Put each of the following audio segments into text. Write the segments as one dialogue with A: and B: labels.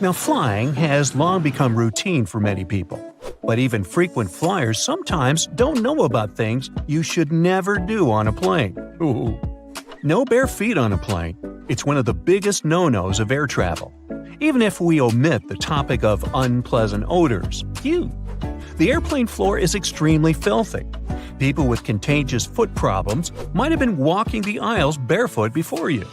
A: Now, flying has long become routine for many people, but even frequent flyers sometimes don't know about things you should never do on a plane. Ooh. No bare feet on a plane. It's one of the biggest no-nos of air travel. Even if we omit the topic of unpleasant odors. Phew. The airplane floor is extremely filthy. People with contagious foot problems might have been walking the aisles barefoot before you.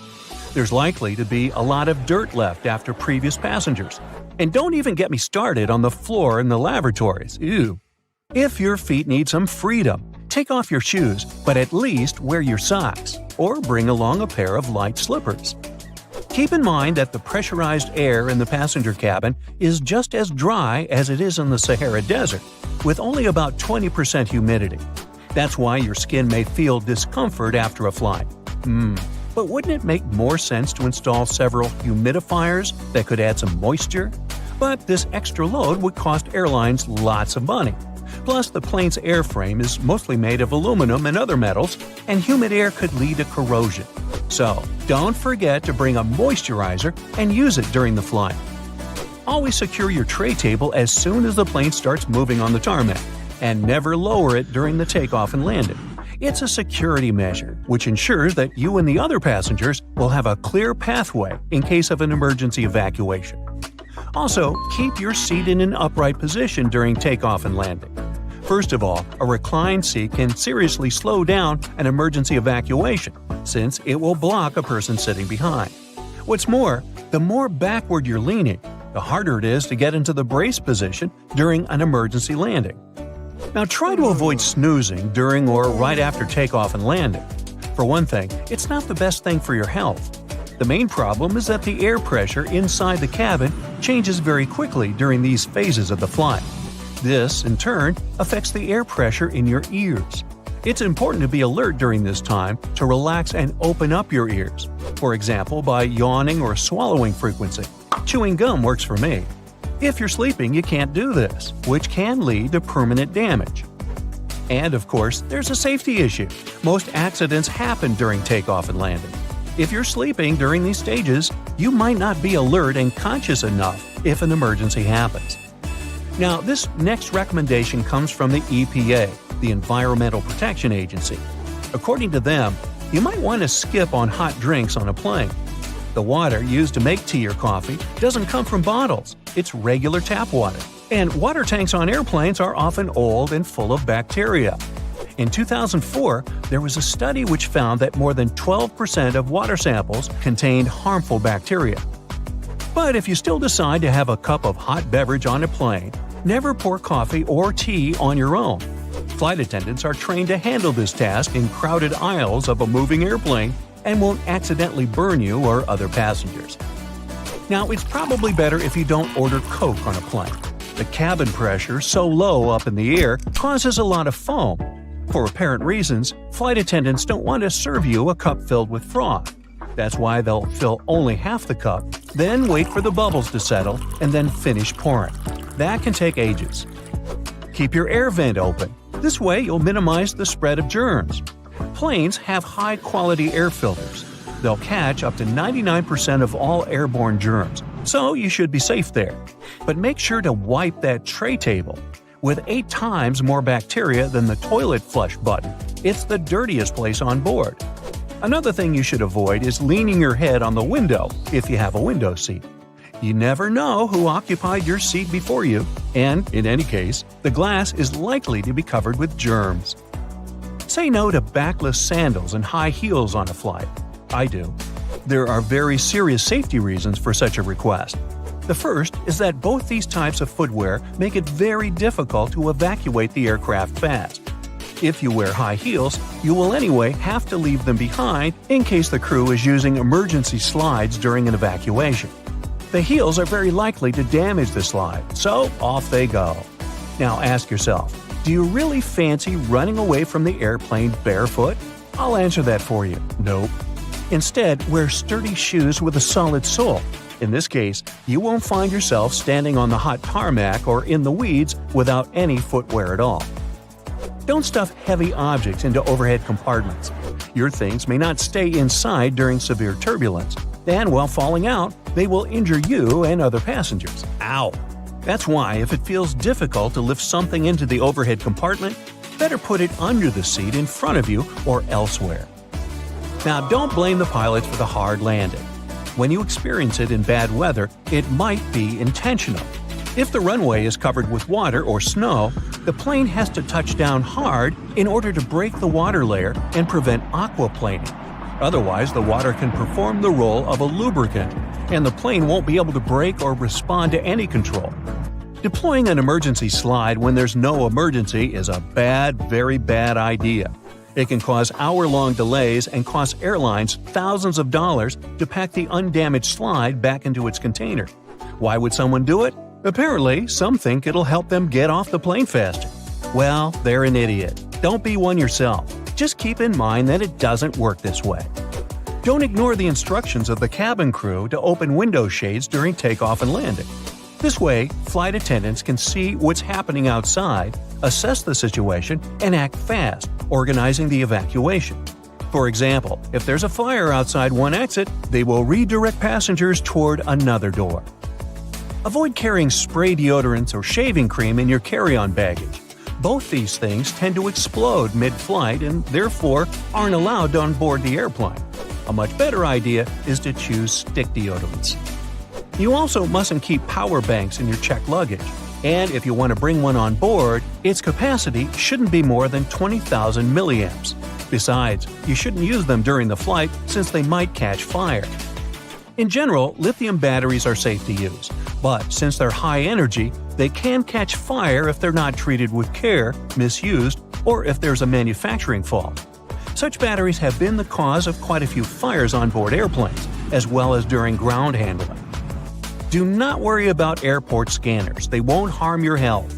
A: There's likely to be a lot of dirt left after previous passengers. And don't even get me started on the floor in the lavatories. Ew. If your feet need some freedom, take off your shoes, but at least wear your socks, or bring along a pair of light slippers. Keep in mind that the pressurized air in the passenger cabin is just as dry as it is in the Sahara Desert, with only about 20% humidity. That's why your skin may feel discomfort after a flight. But wouldn't it make more sense to install several humidifiers that could add some moisture? But this extra load would cost airlines lots of money. Plus, the plane's airframe is mostly made of aluminum and other metals, and humid air could lead to corrosion. So, don't forget to bring a moisturizer and use it during the flight. Always secure your tray table as soon as the plane starts moving on the tarmac, and never lower it during the takeoff and landing. It's a security measure, which ensures that you and the other passengers will have a clear pathway in case of an emergency evacuation. Also, keep your seat in an upright position during takeoff and landing. First of all, a reclined seat can seriously slow down an emergency evacuation, since it will block a person sitting behind. What's more, the more backward you're leaning, the harder it is to get into the brace position during an emergency landing. Now try to avoid snoozing during or right after takeoff and landing. For one thing, it's not the best thing for your health. The main problem is that the air pressure inside the cabin changes very quickly during these phases of the flight. This, in turn, affects the air pressure in your ears. It's important to be alert during this time to relax and open up your ears, for example by yawning or swallowing frequency. Chewing gum works for me. If you're sleeping, you can't do this, which can lead to permanent damage. And of course, there's a safety issue. Most accidents happen during takeoff and landing. If you're sleeping during these stages, you might not be alert and conscious enough if an emergency happens. Now, this next recommendation comes from the EPA, the Environmental Protection Agency. According to them, you might want to skip on hot drinks on a plane. The water used to make tea or coffee doesn't come from bottles, it's regular tap water. And water tanks on airplanes are often old and full of bacteria. In 2004, there was a study which found that more than 12% of water samples contained harmful bacteria. But if you still decide to have a cup of hot beverage on a plane, never pour coffee or tea on your own. Flight attendants are trained to handle this task in crowded aisles of a moving airplane and won't accidentally burn you or other passengers. Now, it's probably better if you don't order Coke on a plane. The cabin pressure, so low up in the air, causes a lot of foam. For apparent reasons, flight attendants don't want to serve you a cup filled with froth. That's why they'll fill only half the cup, then wait for the bubbles to settle, and then finish pouring. That can take ages. Keep your air vent open. This way you'll minimize the spread of germs. Planes have high-quality air filters. They'll catch up to 99% of all airborne germs, so you should be safe there. But make sure to wipe that tray table. With 8 times more bacteria than the toilet flush button, it's the dirtiest place on board. Another thing you should avoid is leaning your head on the window if you have a window seat. You never know who occupied your seat before you, and, in any case, the glass is likely to be covered with germs. Say no to backless sandals and high heels on a flight. I do. There are very serious safety reasons for such a request. The first is that both these types of footwear make it very difficult to evacuate the aircraft fast. If you wear high heels, you will anyway have to leave them behind in case the crew is using emergency slides during an evacuation. The heels are very likely to damage the slide, so off they go. Now ask yourself, do you really fancy running away from the airplane barefoot? I'll answer that for you. Nope. Instead, wear sturdy shoes with a solid sole. In this case, you won't find yourself standing on the hot tarmac or in the weeds without any footwear at all. Don't stuff heavy objects into overhead compartments. Your things may not stay inside during severe turbulence. and while falling out, they will injure you and other passengers. Ow! That's why, if it feels difficult to lift something into the overhead compartment, better put it under the seat in front of you or elsewhere. Now, don't blame the pilots for the hard landing. When you experience it in bad weather, it might be intentional. If the runway is covered with water or snow, the plane has to touch down hard in order to break the water layer and prevent aquaplaning. Otherwise, the water can perform the role of a lubricant, and the plane won't be able to brake or respond to any control. Deploying an emergency slide when there's no emergency is a very bad idea. It can cause hour-long delays and cost airlines thousands of dollars to pack the undamaged slide back into its container. Why would someone do it? Apparently, some think it'll help them get off the plane faster. Well, they're an idiot. Don't be one yourself. Just keep in mind that it doesn't work this way. Don't ignore the instructions of the cabin crew to open window shades during takeoff and landing. This way, flight attendants can see what's happening outside, assess the situation, and act fast, organizing the evacuation. For example, if there's a fire outside one exit, they will redirect passengers toward another door. Avoid carrying spray deodorants or shaving cream in your carry-on baggage. Both these things tend to explode mid-flight and therefore aren't allowed on board the airplane. A much better idea is to choose stick deodorants. You also mustn't keep power banks in your checked luggage, and if you want to bring one on board, its capacity shouldn't be more than 20,000 milliamps. Besides, you shouldn't use them during the flight since they might catch fire. In general, lithium batteries are safe to use, but since they're high energy, they can catch fire if they're not treated with care, misused, or if there's a manufacturing fault. Such batteries have been the cause of quite a few fires on board airplanes, as well as during ground handling. Do not worry about airport scanners, they won't harm your health.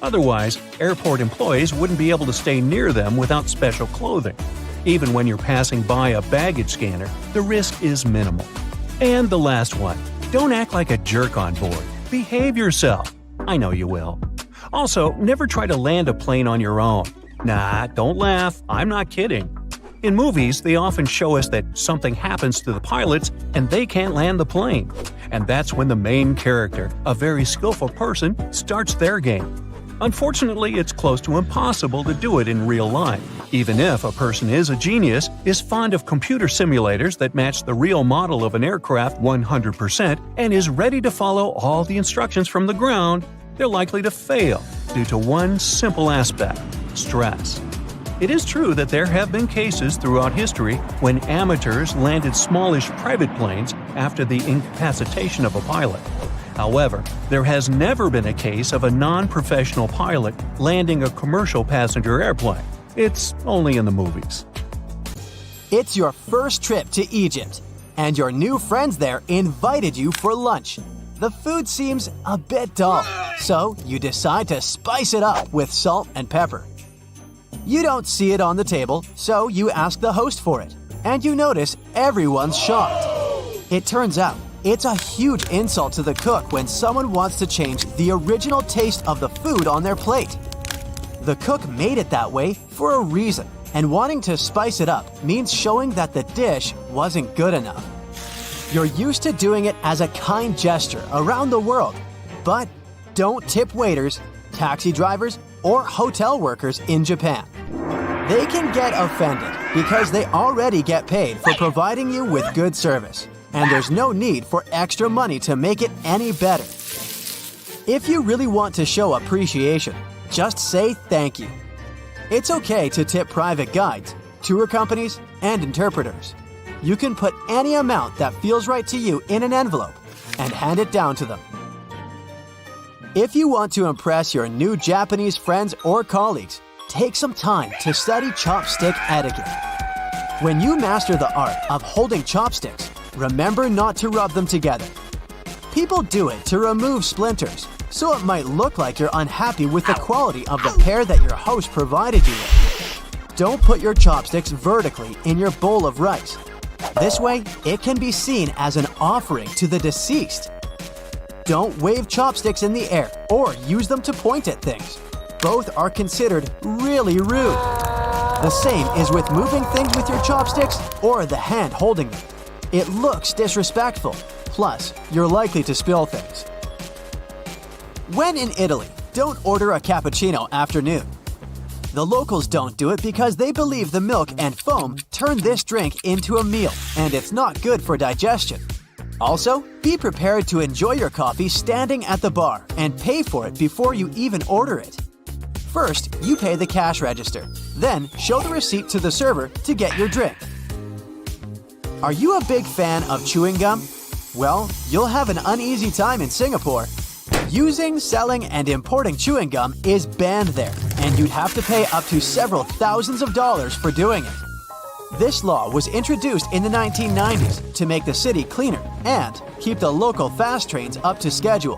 A: Otherwise, airport employees wouldn't be able to stay near them without special clothing. Even when you're passing by a baggage scanner, the risk is minimal. And the last one, don't act like a jerk on board. Behave yourself. I know you will. Also, never try to land a plane on your own. Nah, don't laugh, I'm not kidding. In movies, they often show us that something happens to the pilots and they can't land the plane. And that's when the main character, a very skillful person, starts their game. Unfortunately, it's close to impossible to do it in real life. Even if a person is a genius, is fond of computer simulators that match the real model of an aircraft 100%, and is ready to follow all the instructions from the ground, they're likely to fail due to one simple aspect: stress. It is true that there have been cases throughout history when amateurs landed smallish private planes after the incapacitation of a pilot. However, there has never been a case of a non-professional pilot landing a commercial passenger airplane. It's only in the movies.
B: It's your first trip to Egypt, and your new friends there invited you for lunch. The food seems a bit dull, so you decide to spice it up with salt and pepper. You don't see it on the table, so you ask the host for it, and you notice everyone's shocked. It turns out, it's a huge insult to the cook when someone wants to change the original taste of the food on their plate. The cook made it that way for a reason, and wanting to spice it up means showing that the dish wasn't good enough. You're used to doing it as a kind gesture around the world, but don't tip waiters, taxi drivers, or hotel workers in Japan. They can get offended because they already get paid for providing you with good service, and there's no need for extra money to make it any better. If you really want to show appreciation, just say thank you. It's okay to tip private guides, tour companies, and interpreters. You can put any amount that feels right to you in an envelope and hand it down to them. If you want to impress your new Japanese friends or colleagues, take some time to study chopstick etiquette. When you master the art of holding chopsticks, remember not to rub them together. People do it to remove splinters, so it might look like you're unhappy with the quality of the pair that your host provided you with. Don't put your chopsticks vertically in your bowl of rice. This way, it can be seen as an offering to the deceased. Don't wave chopsticks in the air or use them to point at things. Both are considered really rude. The same is with moving things with your chopsticks or the hand holding them. It looks disrespectful. Plus, you're likely to spill things. When in Italy, don't order a cappuccino after noon. The locals don't do it because they believe the milk and foam turn this drink into a meal, and it's not good for digestion. Also, be prepared to enjoy your coffee standing at the bar and pay for it before you even order it. First, you pay the cash register. Then, show the receipt to the server to get your drink. Are you a big fan of chewing gum? Well, you'll have an uneasy time in Singapore. Using, selling, and importing chewing gum is banned there, and you'd have to pay up to several thousands of dollars for doing it. This law was introduced in the 1990s to make the city cleaner and keep the local fast trains up to schedule.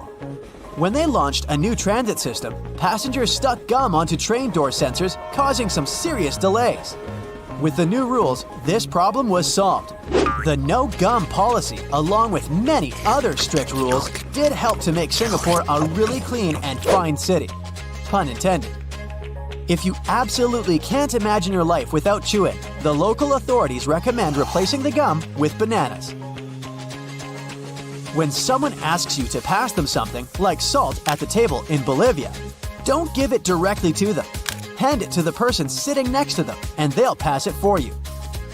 B: When they launched a new transit system, passengers stuck gum onto train door sensors, causing some serious delays. With the new rules, this problem was solved. The no gum policy, along with many other strict rules, did help to make Singapore a really clean and fine city. Pun intended. If you absolutely can't imagine your life without chewing, the local authorities recommend replacing the gum with bananas. When someone asks you to pass them something, like salt at the table in Bolivia, don't give it directly to them. Hand it to the person sitting next to them, and they'll pass it for you.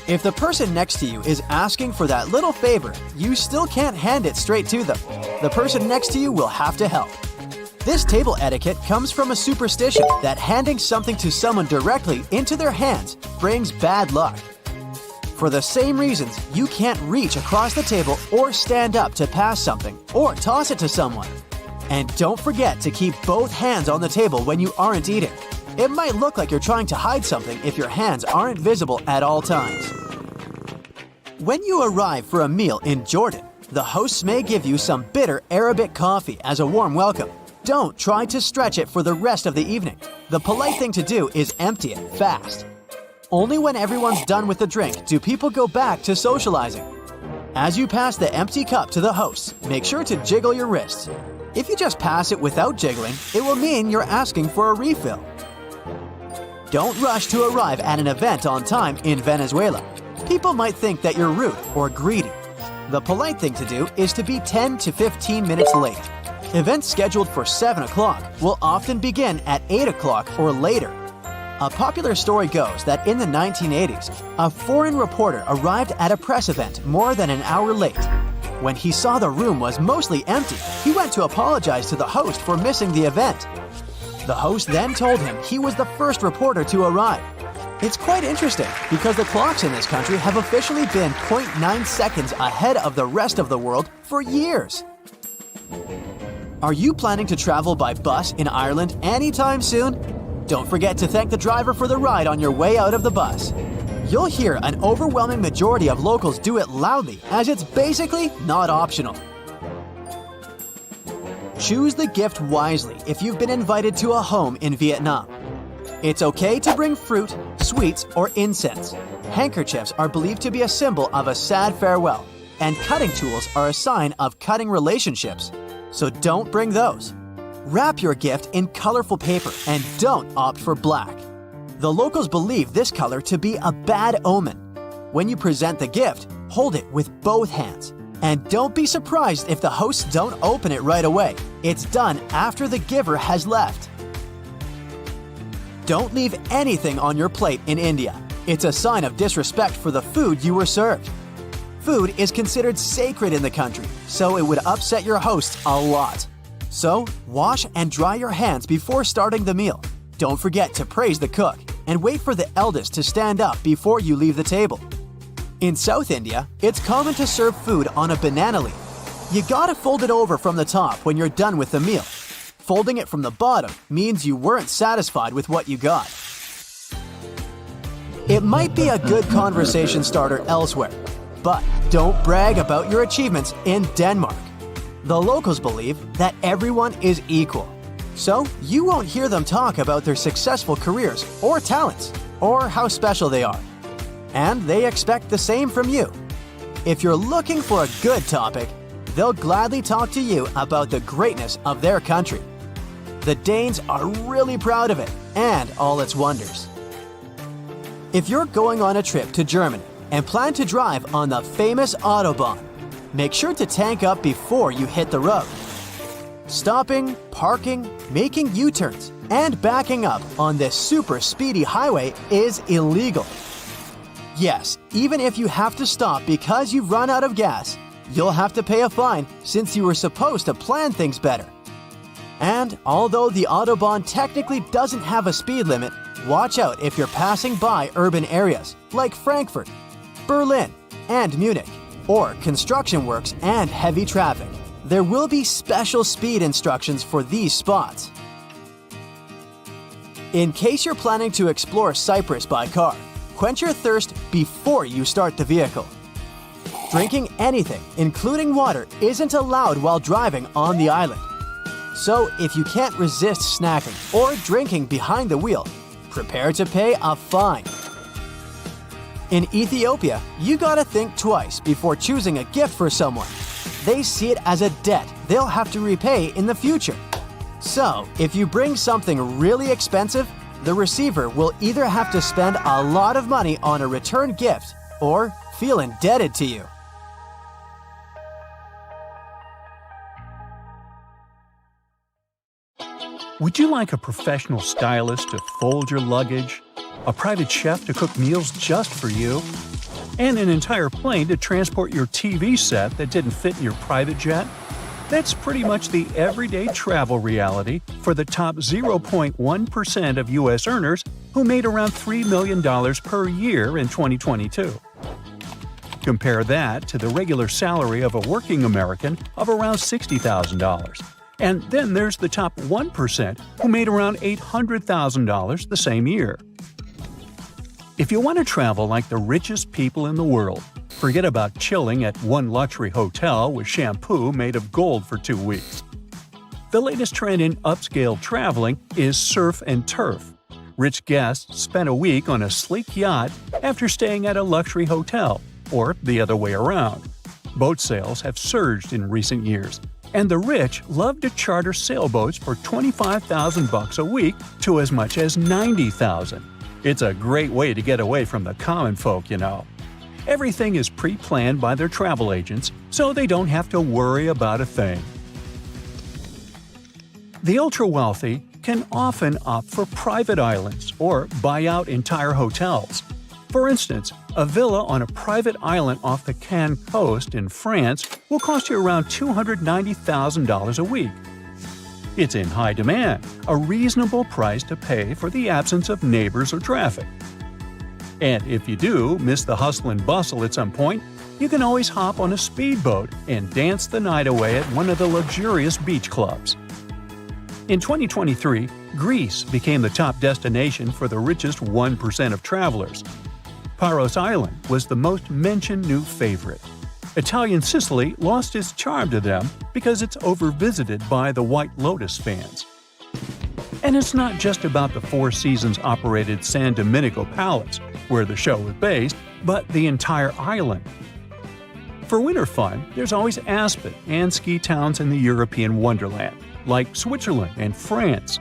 B: If the person next to you is asking for that little favor, you still can't hand it straight to them. The person next to you will have to help. This table etiquette comes from a superstition that handing something to someone directly into their hands brings bad luck. For the same reasons, you can't reach across the table or stand up to pass something or toss it to someone. And don't forget to keep both hands on the table when you aren't eating. It might look like you're trying to hide something if your hands aren't visible at all times. When you arrive for a meal in Jordan, the hosts may give you some bitter Arabic coffee as a warm welcome. Don't try to stretch it for the rest of the evening. The polite thing to do is empty it fast. Only when everyone's done with the drink do people go back to socializing. As you pass the empty cup to the hosts, make sure to jiggle your wrists. If you just pass it without jiggling, it will mean you're asking for a refill. Don't rush to arrive at an event on time in Venezuela. People might think that you're rude or greedy. The polite thing to do is to be 10 to 15 minutes late. Events scheduled for 7 o'clock will often begin at 8 o'clock or later. A popular story goes that in the 1980s, a foreign reporter arrived at a press event more than an hour late. When he saw the room was mostly empty, he went to apologize to the host for missing the event. The host then told him he was the first reporter to arrive. It's quite interesting because the clocks in this country have officially been 0.9 seconds ahead of the rest of the world for years. Are you planning to travel by bus in Ireland anytime soon? Don't forget to thank the driver for the ride on your way out of the bus. You'll hear an overwhelming majority of locals do it loudly, as it's basically not optional. Choose the gift wisely if you've been invited to a home in Vietnam. It's okay to bring fruit, sweets, or incense. Handkerchiefs are believed to be a symbol of a sad farewell, and cutting tools are a sign of cutting relationships. So don't bring those. Wrap your gift in colorful paper and don't opt for black. The locals believe this color to be a bad omen. When you present the gift, hold it with both hands. And don't be surprised if the hosts don't open it right away. It's done after the giver has left. Don't leave anything on your plate in India. It's a sign of disrespect for the food you were served. Food is considered sacred in the country, so it would upset your hosts a lot. So, wash and dry your hands before starting the meal. Don't forget to praise the cook and wait for the eldest to stand up before you leave the table. In South India, it's common to serve food on a banana leaf. You gotta fold it over from the top when you're done with the meal. Folding it from the bottom means you weren't satisfied with what you got. It might be a good conversation starter elsewhere, but don't brag about your achievements in Denmark. The locals believe that everyone is equal, so you won't hear them talk about their successful careers or talents or how special they are. And they expect the same from you. If you're looking for a good topic, they'll gladly talk to you about the greatness of their country. The Danes are really proud of it and all its wonders. If you're going on a trip to Germany, and plan to drive on the famous Autobahn. Make sure to tank up before you hit the road. Stopping, parking, making U-turns, and backing up on this super speedy highway is illegal. Yes, even if you have to stop because you've run out of gas, you'll have to pay a fine since you were supposed to plan things better. And although the Autobahn technically doesn't have a speed limit, watch out if you're passing by urban areas like Frankfurt, Berlin, and Munich, or construction works and heavy traffic. There will be special speed instructions for these spots. In case you're planning to explore Cyprus by car, quench your thirst before you start the vehicle. Drinking anything, including water, isn't allowed while driving on the island. So if you can't resist snacking or drinking behind the wheel, prepare to pay a fine. In Ethiopia, you gotta think twice before choosing a gift for someone. They see it as a debt they'll have to repay in the future. So, if you bring something really expensive, the receiver will either have to spend a lot of money on a return gift or feel indebted to you.
A: Would you like a professional stylist to fold your luggage, a private chef to cook meals just for you, and an entire plane to transport your TV set that didn't fit in your private jet? That's pretty much the everyday travel reality for the top 0.1% of U.S. earners who made around $3 million per year in 2022. Compare that to the regular salary of a working American of around $60,000. And then there's the top 1% who made around $800,000 the same year. If you want to travel like the richest people in the world, forget about chilling at one luxury hotel with shampoo made of gold for 2 weeks. The latest trend in upscale traveling is surf and turf. Rich guests spend a week on a sleek yacht after staying at a luxury hotel, or the other way around. Boat sales have surged in recent years, and the rich love to charter sailboats for $25,000 a week to as much as $90,000. It's a great way to get away from the common folk, you know. Everything is pre-planned by their travel agents, so they don't have to worry about a thing. The ultra-wealthy can often opt for private islands or buy out entire hotels. For instance, a villa on a private island off the Cannes coast in France will cost you around $290,000 a week. It's in high demand, a reasonable price to pay for the absence of neighbors or traffic. And if you do miss the hustle and bustle at some point, you can always hop on a speedboat and dance the night away at one of the luxurious beach clubs. In 2023, Greece became the top destination for the richest 1% of travelers. Paros Island was the most mentioned new favorite. Italian Sicily lost its charm to them because it's overvisited by the White Lotus fans. And it's not just about the Four Seasons-operated San Domenico Palace, where the show is based, but the entire island. For winter fun, there's always Aspen and ski towns in the European wonderland, like Switzerland and France.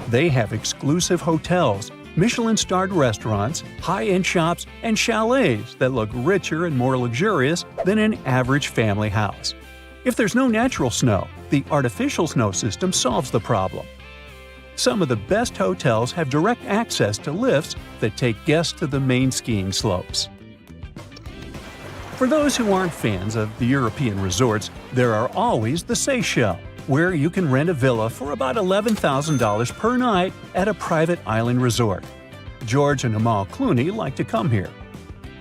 A: They have exclusive hotels, Michelin-starred restaurants, high-end shops, and chalets that look richer and more luxurious than an average family house. If there's no natural snow, the artificial snow system solves the problem. Some of the best hotels have direct access to lifts that take guests to the main skiing slopes. For those who aren't fans of the European resorts, there are always the Seychelles, where you can rent a villa for about $11,000 per night at a private island resort. George and Amal Clooney like to come here.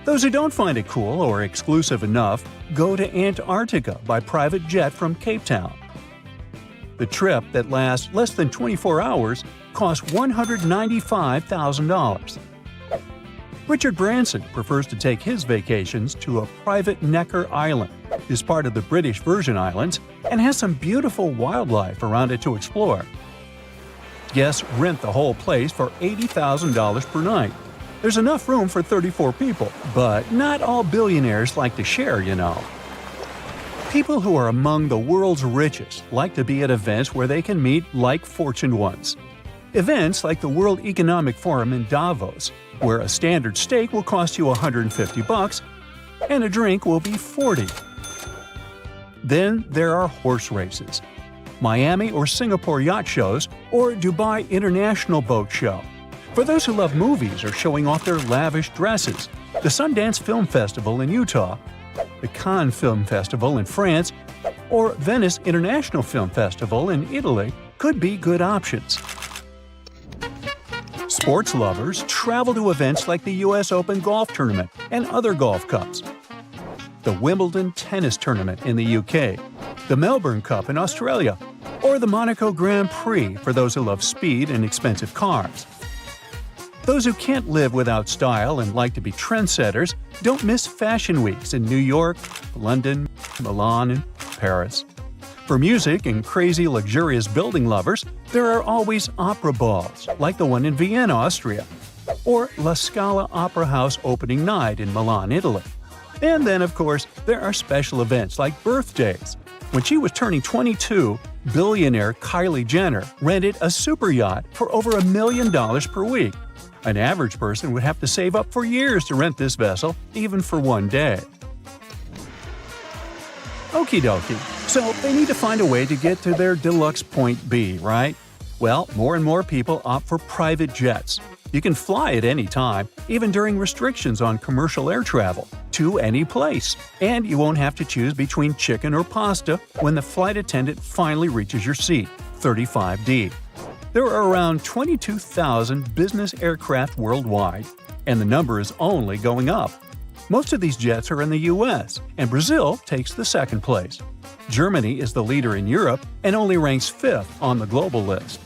A: Those who don't find it cool or exclusive enough go to Antarctica by private jet from Cape Town. The trip that lasts less than 24 hours costs $195,000. Richard Branson prefers to take his vacations to a private Necker Island, is part of the British Virgin Islands, and has some beautiful wildlife around it to explore. Guests rent the whole place for $80,000 per night. There's enough room for 34 people, but not all billionaires like to share, you know. People who are among the world's richest like to be at events where they can meet like-fortuned ones. Events like the World Economic Forum in Davos, where a standard steak will cost you $150 and a drink will be $40. Then there are horse races, Miami or Singapore yacht shows, or Dubai International Boat Show. For those who love movies or showing off their lavish dresses, the Sundance Film Festival in Utah, the Cannes Film Festival in France, or Venice International Film Festival in Italy could be good options. Sports lovers travel to events like the US Open Golf Tournament and other golf cups, the Wimbledon Tennis Tournament in the UK, the Melbourne Cup in Australia, or the Monaco Grand Prix for those who love speed and expensive cars. Those who can't live without style and like to be trendsetters don't miss fashion weeks in New York, London, Milan, and Paris. For music and crazy luxurious building lovers, there are always opera balls, like the one in Vienna, Austria, or La Scala Opera House opening night in Milan, Italy. And then, of course, there are special events like birthdays. When she was turning 22, billionaire Kylie Jenner rented a super yacht for over $1 million per week. An average person would have to save up for years to rent this vessel, even for one day. Okie dokie. So they need to find a way to get to their deluxe point B, right? Well, more and more people opt for private jets. You can fly at any time, even during restrictions on commercial air travel, to any place. And you won't have to choose between chicken or pasta when the flight attendant finally reaches your seat, 35D. There are around 22,000 business aircraft worldwide, and the number is only going up. Most of these jets are in the US, and Brazil takes the second place. Germany is the leader in Europe and only ranks 5th on the global list.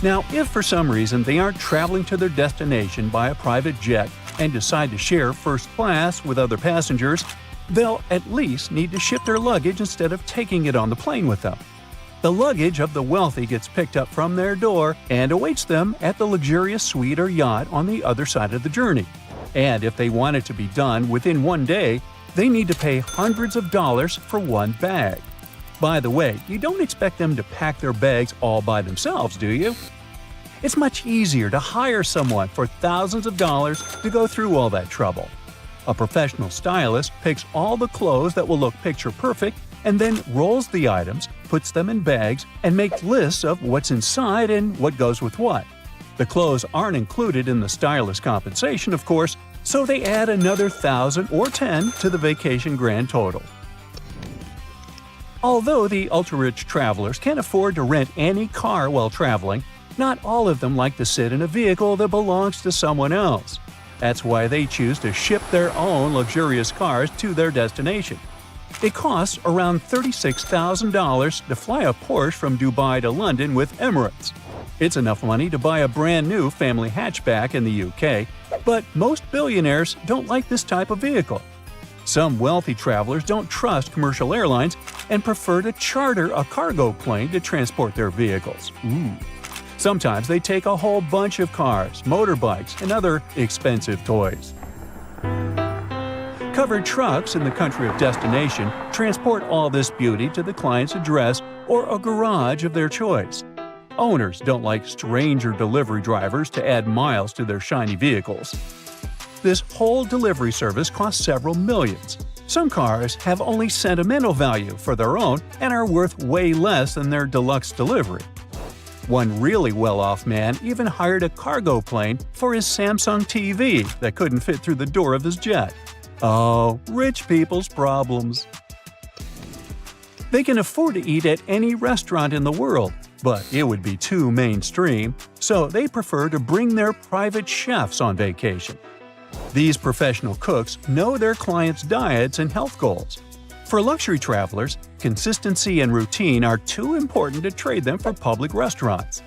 A: Now, if for some reason they aren't traveling to their destination by a private jet and decide to share first class with other passengers, they'll at least need to ship their luggage instead of taking it on the plane with them. The luggage of the wealthy gets picked up from their door and awaits them at the luxurious suite or yacht on the other side of the journey. And if they want it to be done within one day, they need to pay hundreds of dollars for one bag. By the way, you don't expect them to pack their bags all by themselves, do you? It's much easier to hire someone for thousands of dollars to go through all that trouble. A professional stylist picks all the clothes that will look picture perfect and then rolls the items, puts them in bags, and makes lists of what's inside and what goes with what. The clothes aren't included in the stylist's compensation, of course, so they add another 1,000 or 10 to the vacation grand total. Although the ultra-rich travelers can afford to rent any car while traveling, not all of them like to sit in a vehicle that belongs to someone else. That's why they choose to ship their own luxurious cars to their destination. It costs around $36,000 to fly a Porsche from Dubai to London with Emirates. It's enough money to buy a brand new family hatchback in the UK, but most billionaires don't like this type of vehicle. Some wealthy travelers don't trust commercial airlines and prefer to charter a cargo plane to transport their vehicles. Sometimes they take a whole bunch of cars, motorbikes, and other expensive toys. Covered trucks in the country of destination transport all this beauty to the client's address or a garage of their choice. Owners don't like stranger delivery drivers to add miles to their shiny vehicles. This whole delivery service costs several millions. Some cars have only sentimental value for their own and are worth way less than their deluxe delivery. One really well-off man even hired a cargo plane for his Samsung TV that couldn't fit through the door of his jet. Oh, rich people's problems. They can afford to eat at any restaurant in the world, but it would be too mainstream, so they prefer to bring their private chefs on vacation. These professional cooks know their clients' diets and health goals. For luxury travelers, consistency and routine are too important to trade them for public restaurants.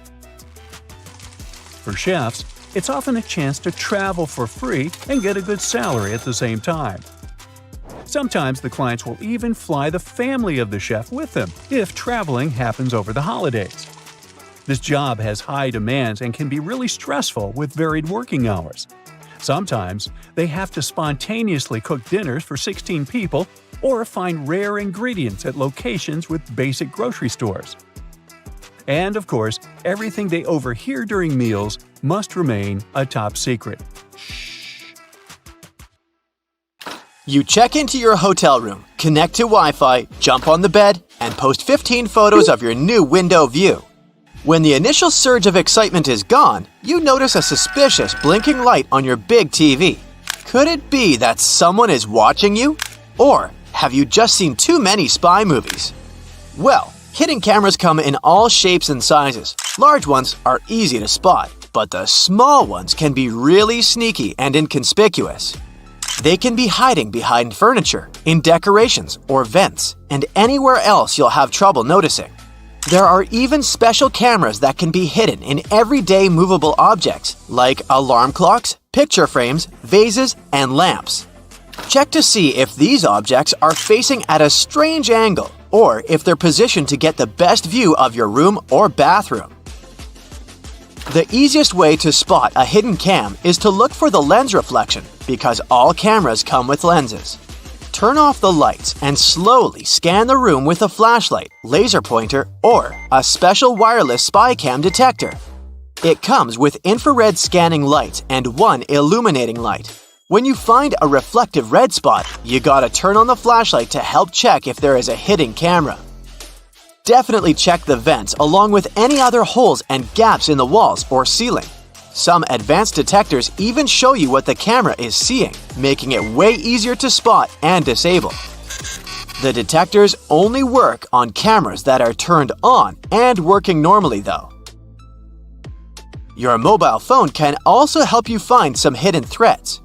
A: For chefs, it's often a chance to travel for free and get a good salary at the same time. Sometimes the clients will even fly the family of the chef with them if traveling happens over the holidays. This job has high demands and can be really stressful with varied working hours. Sometimes they have to spontaneously cook dinners for 16 people or find rare ingredients at locations with basic grocery stores. And of course, everything they overhear during meals must remain a top secret.
B: You check into your hotel room, connect to Wi-Fi, jump on the bed, and post 15 photos of your new window view. When the initial surge of excitement is gone, you notice a suspicious blinking light on your big TV. Could it be that someone is watching you? Or have you just seen too many spy movies? Well, hidden cameras come in all shapes and sizes. Large ones are easy to spot, but the small ones can be really sneaky and inconspicuous. They can be hiding behind furniture, in decorations or vents, and anywhere else you'll have trouble noticing. There are even special cameras that can be hidden in everyday movable objects like alarm clocks, picture frames, vases, and lamps. Check to see if these objects are facing at a strange angle or if they're positioned to get the best view of your room or bathroom. The easiest way to spot a hidden cam is to look for the lens reflection because all cameras come with lenses. Turn off the lights and slowly scan the room with a flashlight, laser pointer, or a special wireless spy cam detector. It comes with infrared scanning lights and one illuminating light. When you find a reflective red spot, you gotta turn on the flashlight to help check if there is a hidden camera. Definitely check the vents along with any other holes and gaps in the walls or ceiling. Some advanced detectors even show you what the camera is seeing, making it way easier to spot and disable. The detectors only work on cameras that are turned on and working normally though. Your mobile phone can also help you find some hidden threats.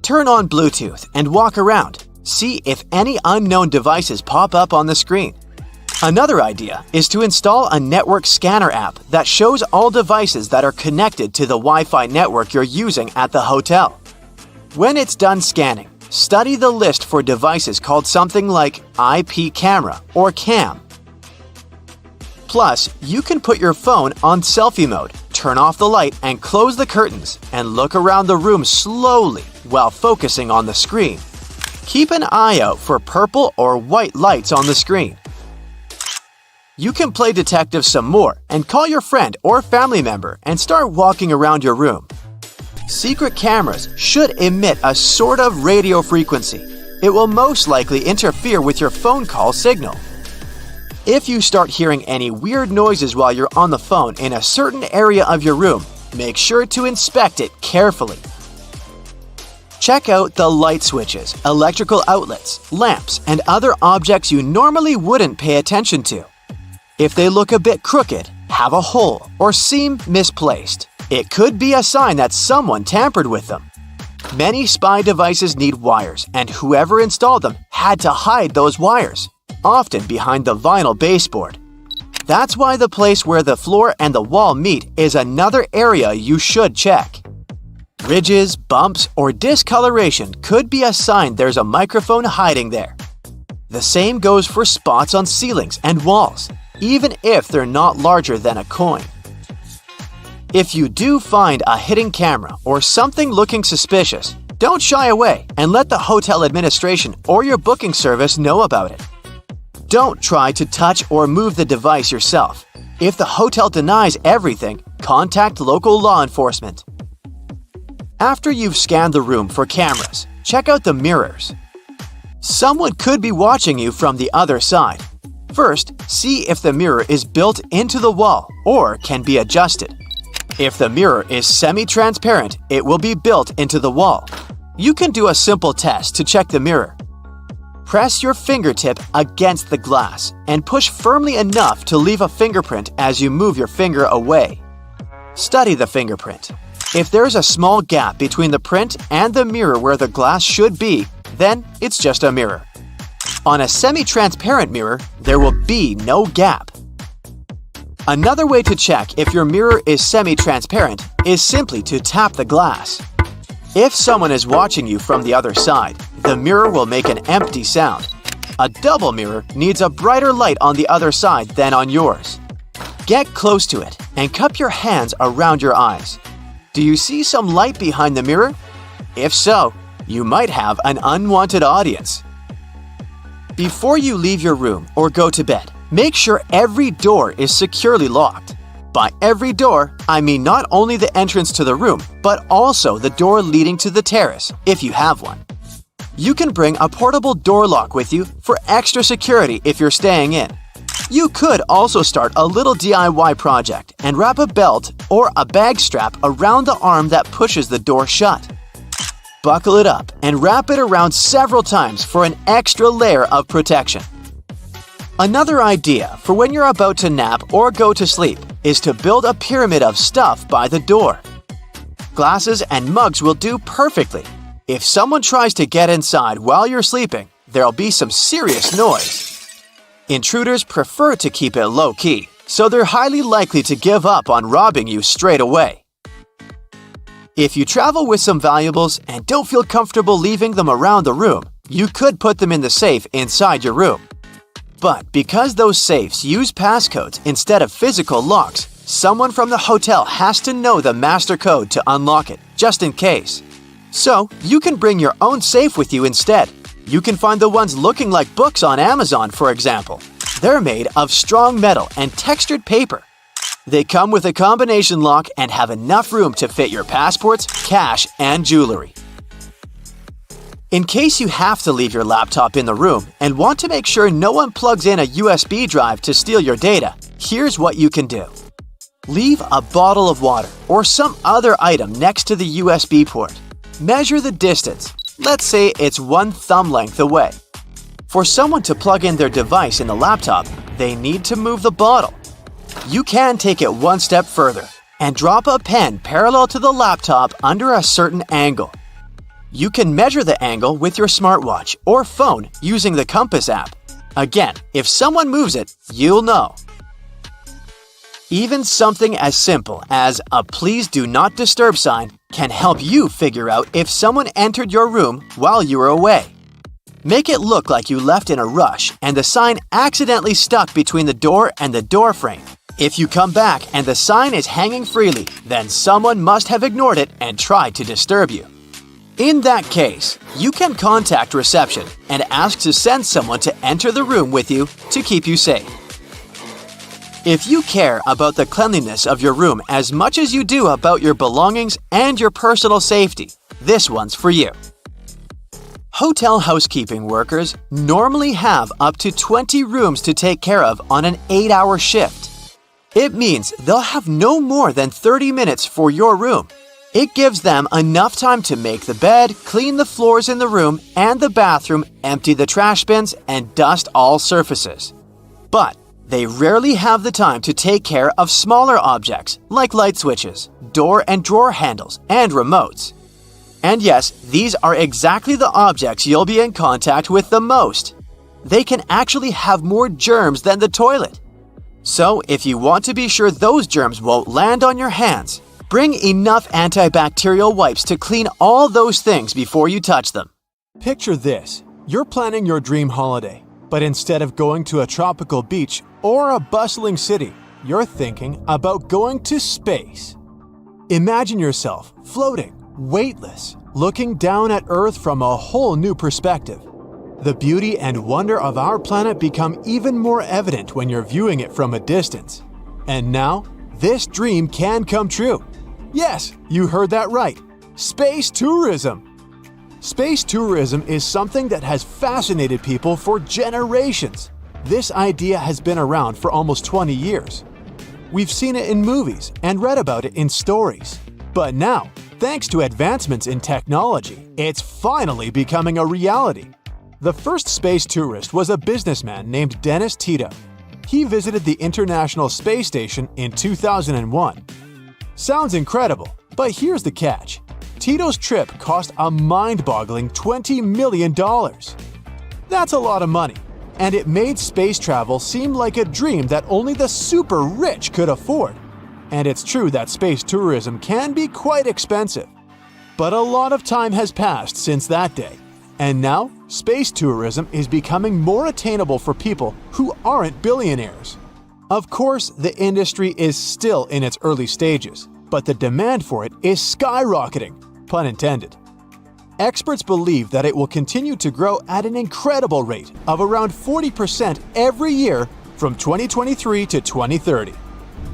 B: Turn on Bluetooth and walk around. See if any unknown devices pop up on the screen. Another idea is to install a network scanner app that shows all devices that are connected to the Wi-Fi network you're using at the hotel. When it's done scanning, study the list for devices called something like IP camera or cam. Plus, you can put your phone on selfie mode, turn off the light and close the curtains, and look around the room slowly while focusing on the screen. Keep an eye out for purple or white lights on the screen. You can play detective some more and call your friend or family member and start walking around your room. Secret cameras should emit a sort of radio frequency. It will most likely interfere with your phone call signal. If you start hearing any weird noises while you're on the phone in a certain area of your room, make sure to inspect it carefully. Check out the light switches, electrical outlets, lamps, and other objects you normally wouldn't pay attention to. If they look a bit crooked, have a hole, or seem misplaced, it could be a sign that someone tampered with them. Many spy devices need wires, and whoever installed them had to hide those wires, often behind the vinyl baseboard. That's why the place where the floor and the wall meet is another area you should check. Ridges, bumps, or discoloration could be a sign there's a microphone hiding there. The same goes for spots on ceilings and walls, even if they're not larger than a coin. If you do find a hidden camera or something looking suspicious, don't shy away and let the hotel administration or your booking service know about it. Don't try to touch or move the device yourself. If the hotel denies everything, contact local law enforcement. After you've scanned the room for cameras, check out the mirrors. Someone could be watching you from the other side. First, see if the mirror is built into the wall or can be adjusted. If the mirror is semi-transparent, it will be built into the wall. You can do a simple test to check the mirror. Press your fingertip against the glass and push firmly enough to leave a fingerprint as you move your finger away. Study the fingerprint. If there's a small gap between the print and the mirror where the glass should be, then it's just a mirror. On a semi-transparent mirror, there will be no gap. Another way to check if your mirror is semi-transparent is simply to tap the glass. If someone is watching you from the other side, the mirror will make an empty sound. A double mirror needs a brighter light on the other side than on yours. Get close to it and cup your hands around your eyes. Do you see some light behind the mirror? If so, you might have an unwanted audience. Before you leave your room or go to bed, Make sure every door is securely locked. By every door, I mean not only the entrance to the room, but also the door leading to the terrace, if you have one. You can bring a portable door lock with you for extra security if you're staying in. You could also start a little DIY project and wrap a belt or a bag strap around the arm that pushes the door shut. Buckle it up and wrap it around several times for an extra layer of protection. Another idea for when you're about to nap or go to sleep is to build a pyramid of stuff by the door. Glasses and mugs will do perfectly. If someone tries to get inside while you're sleeping, there'll be some serious noise. Intruders prefer to keep it low-key, so they're highly likely to give up on robbing you straight away. If you travel with some valuables and don't feel comfortable leaving them around the room, you could put them in the safe inside your room. But because those safes use passcodes instead of physical locks, someone from the hotel has to know the master code to unlock it, just in case. So, you can bring your own safe with you instead. You can find the ones looking like books on Amazon, for example. They're made of strong metal and textured paper. They come with a combination lock and have enough room to fit your passports, cash, and jewelry. In case you have to leave your laptop in the room and want to make sure no one plugs in a USB drive to steal your data, here's what you can do. Leave a bottle of water or some other item next to the USB port. Measure the distance. Let's say it's 1 thumb length away. For someone to plug in their device in the laptop, they need to move the bottle. You can take it one step further and drop a pen parallel to the laptop under a certain angle. You can measure the angle with your smartwatch or phone using the compass app. Again, if someone moves it, you'll know. Even something as simple as a "Please do not disturb" sign can help you figure out if someone entered your room while you were away. Make it look like you left in a rush and the sign accidentally stuck between the door and the door frame. If you come back and the sign is hanging freely, then someone must have ignored it and tried to disturb you. In that case, you can contact reception and ask to send someone to enter the room with you to keep you safe. If you care about the cleanliness of your room as much as you do about your belongings and your personal safety, this one's for you. Hotel housekeeping workers normally have up to 20 rooms to take care of on an 8-hour shift. It means they'll have no more than 30 minutes for your room. It gives them enough time to make the bed, clean the floors in the room and the bathroom, empty the trash bins, and dust all surfaces. But they rarely have the time to take care of smaller objects like light switches, door and drawer handles, and remotes. And yes, these are exactly the objects you'll be in contact with the most. They can actually have more germs than the toilet. So if you want to be sure those germs won't land on your hands, bring enough antibacterial wipes to clean all those things before you touch them.
C: Picture this. You're planning your dream holiday, but instead of going to a tropical beach or a bustling city, you're thinking about going to space. Imagine yourself floating, weightless, looking down at Earth from a whole new perspective. The beauty and wonder of our planet become even more evident when you're viewing it from a distance. And now, this dream can come true. Yes, you heard that right. Space tourism. Space tourism is something that has fascinated people for generations. This idea has been around for almost 20 years. We've seen it in movies and read about it in stories. But now, thanks to advancements in technology, it's finally becoming a reality. The first space tourist was a businessman named Dennis Tito. He visited the International Space Station in 2001. Sounds incredible, but here's the catch. Tito's trip cost a mind-boggling $20 million. That's a lot of money, and it made space travel seem like a dream that only the super rich could afford. And it's true that space tourism can be quite expensive. But a lot of time has passed since that day, and now space tourism is becoming more attainable for people who aren't billionaires. Of course, the industry is still in its early stages, but the demand for it is skyrocketing, pun intended. Experts believe that it will continue to grow at an incredible rate of around 40% every year from 2023 to 2030.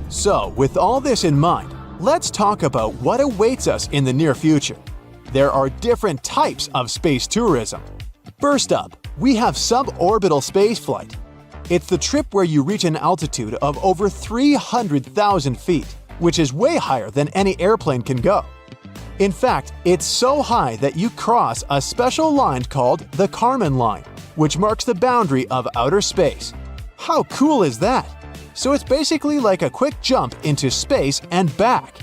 C: So, with all this in mind, let's talk about what awaits us in the near future. There are different types of space tourism. First up, we have suborbital spaceflight. It's the trip where you reach an altitude of over 300,000 feet, which is way higher than any airplane can go. In fact, it's so high that you cross a special line called the Kármán line, which marks the boundary of outer space. How cool is that? So it's basically like a quick jump into space and back.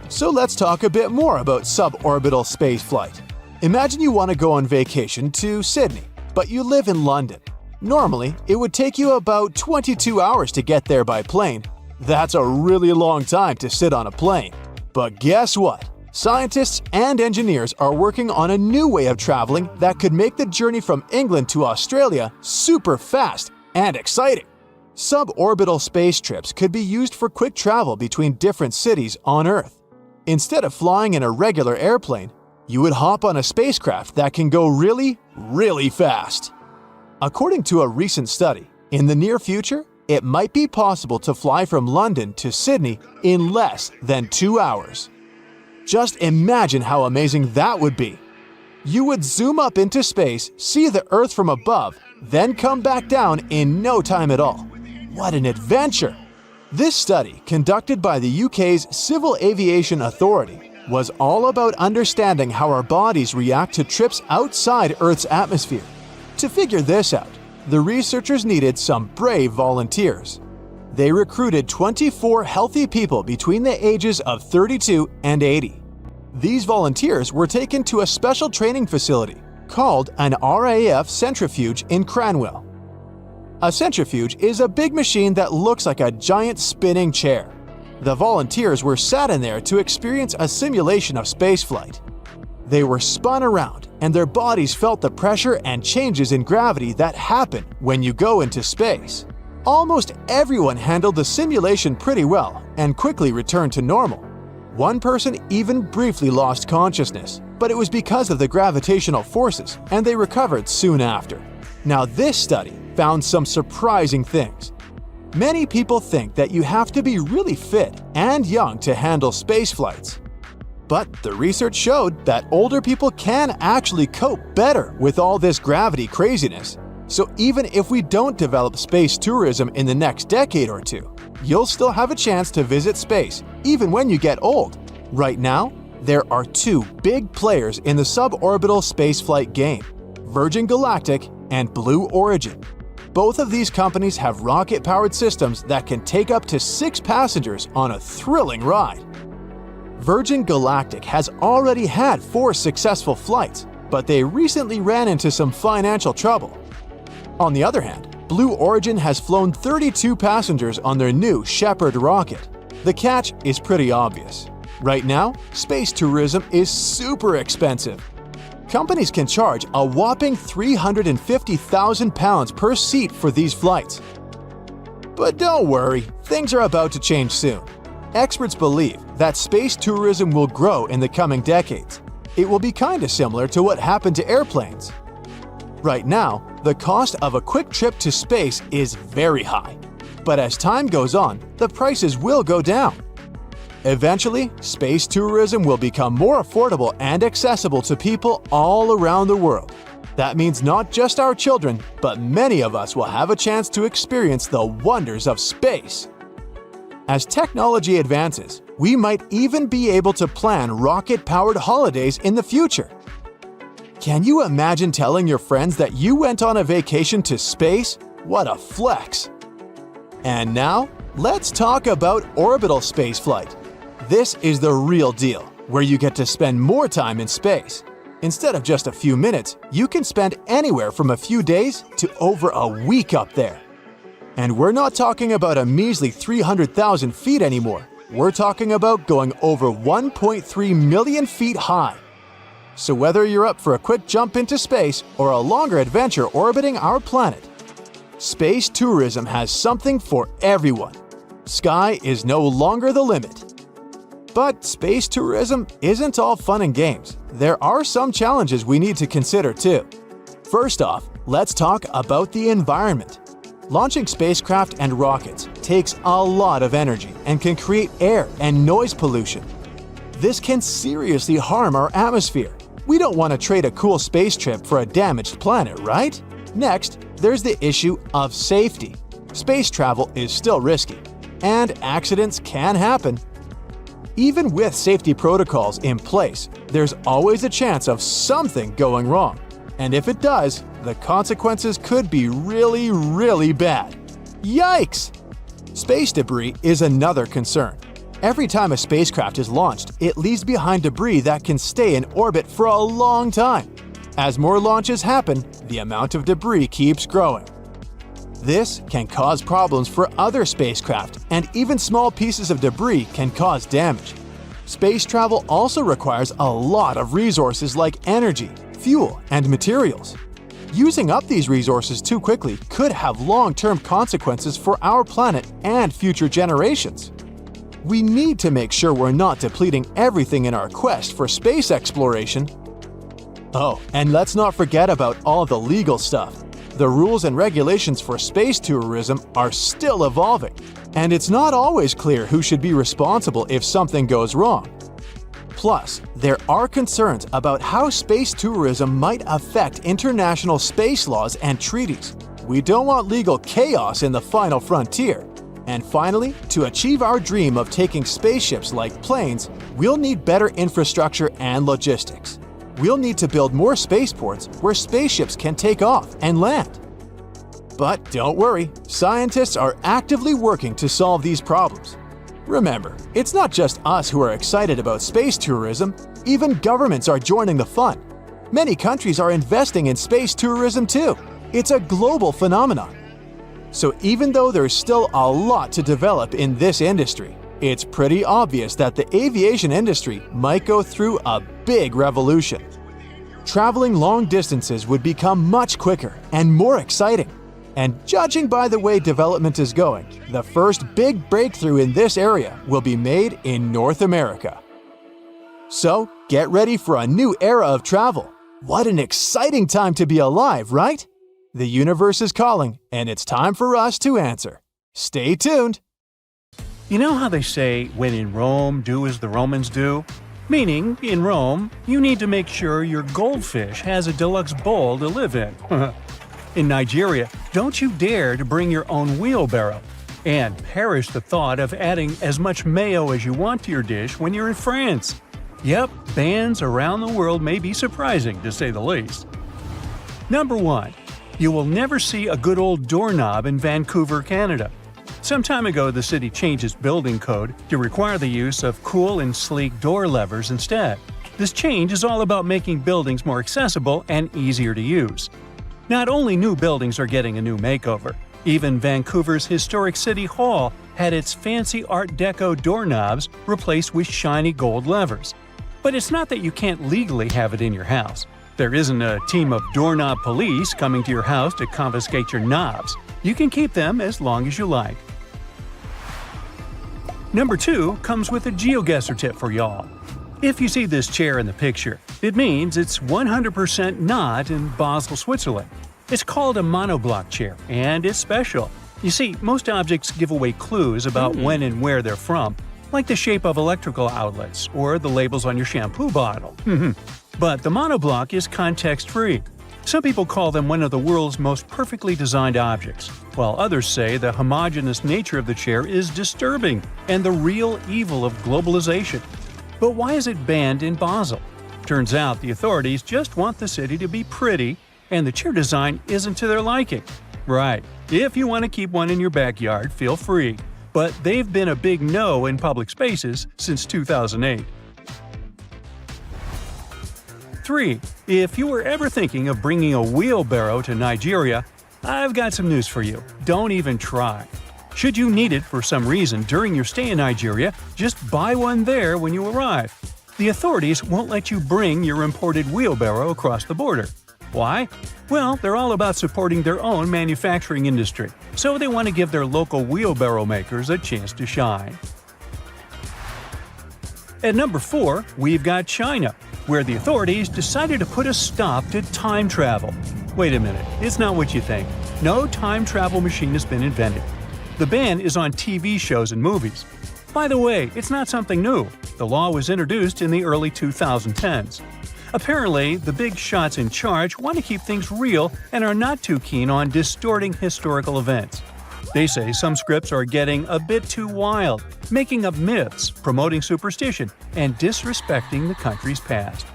C: So let's talk a bit more about suborbital spaceflight. Imagine you want to go on vacation to Sydney, but you live in London. Normally, it would take you about 22 hours to get there by plane. That's a really long time to sit on a plane. But guess what? Scientists and engineers are working on a new way of traveling that could make the journey from England to Australia super fast and exciting. Suborbital space trips could be used for quick travel between different cities on Earth. Instead of flying in a regular airplane, you would hop on a spacecraft that can go really, really fast. According to a recent study, in the near future, it might be possible to fly from London to Sydney in less than 2 hours. Just imagine how amazing that would be. You would zoom up into space, see the Earth from above, then come back down in no time at all. What an adventure! This study, conducted by the UK's Civil Aviation Authority, was all about understanding how our bodies react to trips outside Earth's atmosphere. To figure this out, the researchers needed some brave volunteers. They recruited 24 healthy people between the ages of 32 and 80. These volunteers were taken to a special training facility called an RAF centrifuge in Cranwell. A centrifuge is a big machine that looks like a giant spinning chair. The volunteers were sat in there to experience a simulation of spaceflight. They were spun around, and their bodies felt the pressure and changes in gravity that happen when you go into space. Almost everyone handled the simulation pretty well and quickly returned to normal. One person even briefly lost consciousness, but it was because of the gravitational forces, and they recovered soon after. Now, this study found some surprising things. Many people think that you have to be really fit and young to handle space flights. But the research showed that older people can actually cope better with all this gravity craziness. So even if we don't develop space tourism in the next decade or two, you'll still have a chance to visit space even when you get old. Right now, there are two big players in the suborbital spaceflight game: Virgin Galactic and Blue Origin. Both of these companies have rocket-powered systems that can take up to 6 passengers on a thrilling ride. Virgin Galactic has already had 4 successful flights, but they recently ran into some financial trouble. On the other hand, Blue Origin has flown 32 passengers on their new Shepard rocket. The catch is pretty obvious. Right now, space tourism is super expensive. Companies can charge a whopping £350,000 per seat for these flights. But don't worry, things are about to change soon. Experts believe that space tourism will grow in the coming decades. It will be kinda similar to what happened to airplanes. Right now, the cost of a quick trip to space is very high. But as time goes on, the prices will go down. Eventually, space tourism will become more affordable and accessible to people all around the world. That means not just our children, but many of us will have a chance to experience the wonders of space. As technology advances, we might even be able to plan rocket-powered holidays in the future. Can you imagine telling your friends that you went on a vacation to space? What a flex! And now, let's talk about orbital spaceflight. This is the real deal, where you get to spend more time in space. Instead of just a few minutes, you can spend anywhere from a few days to over a week up there. And we're not talking about a measly 300,000 feet anymore. We're talking about going over 1.3 million feet high. So whether you're up for a quick jump into space or a longer adventure orbiting our planet, space tourism has something for everyone. Sky is no longer the limit. But space tourism isn't all fun and games. There are some challenges we need to consider too. First off, let's talk about the environment. Launching spacecraft and rockets takes a lot of energy and can create air and noise pollution. This can seriously harm our atmosphere. We don't want to trade a cool space trip for a damaged planet, right? Next, there's the issue of safety. Space travel is still risky, and accidents can happen. Even with safety protocols in place, there's always a chance of something going wrong. And if it does, the consequences could be really, really bad. Yikes! Space debris is another concern. Every time a spacecraft is launched, it leaves behind debris that can stay in orbit for a long time. As more launches happen, the amount of debris keeps growing. This can cause problems for other spacecraft, and even small pieces of debris can cause damage. Space travel also requires a lot of resources like energy, fuel, and materials. Using up these resources too quickly could have long-term consequences for our planet and future generations. We need to make sure we're not depleting everything in our quest for space exploration. Oh, and let's not forget about all the legal stuff. The rules and regulations for space tourism are still evolving, and it's not always clear who should be responsible if something goes wrong. Plus, there are concerns about how space tourism might affect international space laws and treaties. We don't want legal chaos in the final frontier. And finally, to achieve our dream of taking spaceships like planes, we'll need better infrastructure and logistics. We'll need to build more spaceports where spaceships can take off and land. But don't worry, scientists are actively working to solve these problems. Remember, it's not just us who are excited about space tourism, even governments are joining the fun. Many countries are investing in space tourism too. It's a global phenomenon. So even though there's still a lot to develop in this industry, it's pretty obvious that the aviation industry might go through a big revolution. Traveling long distances would become much quicker and more exciting. And judging by the way development is going, the first big breakthrough in this area will be made in North America. So, get ready for a new era of travel. What an exciting time to be alive, right? The universe is calling, and it's time for us to answer. Stay tuned!
A: You know how they say, when in Rome, do as the Romans do? Meaning, in Rome, you need to make sure your goldfish has a deluxe bowl to live in. In Nigeria, don't you dare to bring your own wheelbarrow. And perish the thought of adding as much mayo as you want to your dish when you're in France. Yep, bans around the world may be surprising, to say the least. Number 1. You will never see a good old doorknob in Vancouver, Canada. Some time ago, the city changed its building code to require the use of cool and sleek door levers instead. This change is all about making buildings more accessible and easier to use. Not only new buildings are getting a new makeover, even Vancouver's historic City Hall had its fancy Art Deco doorknobs replaced with shiny gold levers. But it's not that you can't legally have it in your house. There isn't a team of doorknob police coming to your house to confiscate your knobs. You can keep them as long as you like. Number 2 comes with a GeoGuessr tip for y'all. If you see this chair in the picture, it means it's 100% not in Basel, Switzerland. It's called a monoblock chair, and it's special. You see, most objects give away clues about when and where they're from, like the shape of electrical outlets or the labels on your shampoo bottle. But the monoblock is context-free. Some people call them one of the world's most perfectly designed objects, while others say the homogeneous nature of the chair is disturbing and the real evil of globalization. But why is it banned in Basel? Turns out the authorities just want the city to be pretty, and the chair design isn't to their liking. Right, if you want to keep one in your backyard, feel free. But they've been a big no in public spaces since 2008. 3. If you were ever thinking of bringing a wheelbarrow to Nigeria, I've got some news for you. Don't even try. Should you need it for some reason during your stay in Nigeria, just buy one there when you arrive. The authorities won't let you bring your imported wheelbarrow across the border. Why? Well, they're all about supporting their own manufacturing industry, so they want to give their local wheelbarrow makers a chance to shine. At number 4, we've got China, where the authorities decided to put a stop to time travel. Wait a minute, it's not what you think. No time travel machine has been invented. The ban is on TV shows and movies. By the way, it's not something new. The law was introduced in the early 2010s. Apparently, the big shots in charge want to keep things real and are not too keen on distorting historical events. They say some scripts are getting a bit too wild, making up myths, promoting superstition, and disrespecting the country's past.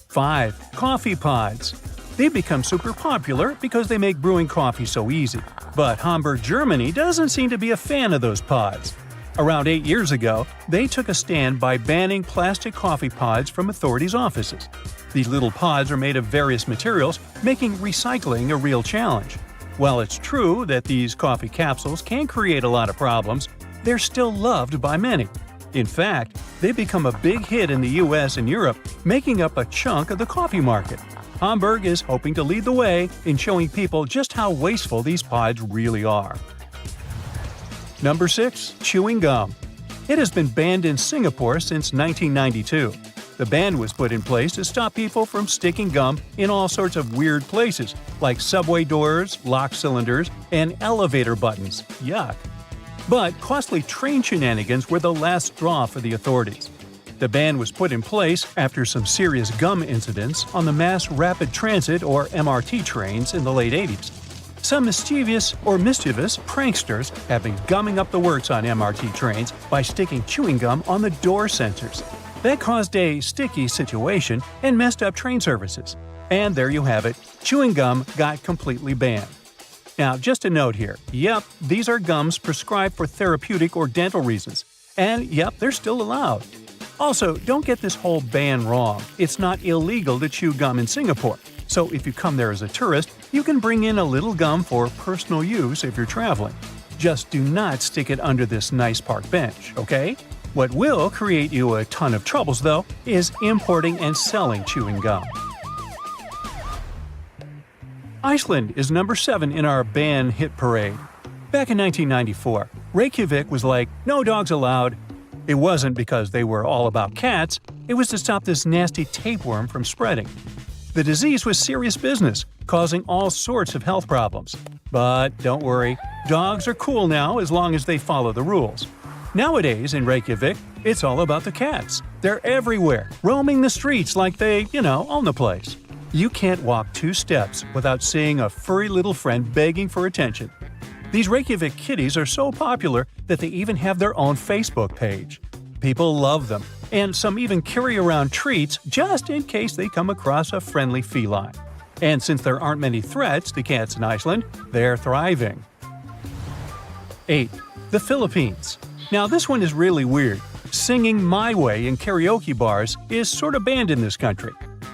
A: 5. Coffee pods. They've become super popular because they make brewing coffee so easy. But Hamburg, Germany doesn't seem to be a fan of those pods. Around 8 years ago, they took a stand by banning plastic coffee pods from authorities' offices. These little pods are made of various materials, making recycling a real challenge. While it's true that these coffee capsules can create a lot of problems, they're still loved by many. In fact, they've become a big hit in the US and Europe, making up a chunk of the coffee market. Hamburg is hoping to lead the way in showing people just how wasteful these pods really are. Number 6. Chewing gum. It has been banned in Singapore since 1992. The ban was put in place to stop people from sticking gum in all sorts of weird places, like subway doors, lock cylinders, and elevator buttons. Yuck. But costly train shenanigans were the last straw for the authorities. The ban was put in place after some serious gum incidents on the Mass Rapid Transit or MRT trains in the late 80s. Some mischievous pranksters have been gumming up the works on MRT trains by sticking chewing gum on the door sensors. That caused a sticky situation and messed up train services. And there you have it, chewing gum got completely banned. Now, just a note here, yep, these are gums prescribed for therapeutic or dental reasons. And yep, they're still allowed. Also, don't get this whole ban wrong. It's not illegal to chew gum in Singapore. So if you come there as a tourist, you can bring in a little gum for personal use if you're traveling. Just do not stick it under this nice park bench, okay? What will create you a ton of troubles, though, is importing and selling chewing gum. Iceland is number 7 in our ban hit parade. Back in 1994, Reykjavik was like, no dogs allowed. It wasn't because they were all about cats, it was to stop this nasty tapeworm from spreading. The disease was serious business, causing all sorts of health problems. But don't worry, dogs are cool now as long as they follow the rules. Nowadays in Reykjavik, it's all about the cats. They're everywhere, roaming the streets like they, own the place. You can't walk 2 steps without seeing a furry little friend begging for attention. These Reykjavik kitties are so popular that they even have their own Facebook page. People love them, and some even carry around treats just in case they come across a friendly feline. And since there aren't many threats to cats in Iceland, they're thriving. 8. The Philippines. Now this one is really weird. Singing My Way in karaoke bars is sort of banned in this country.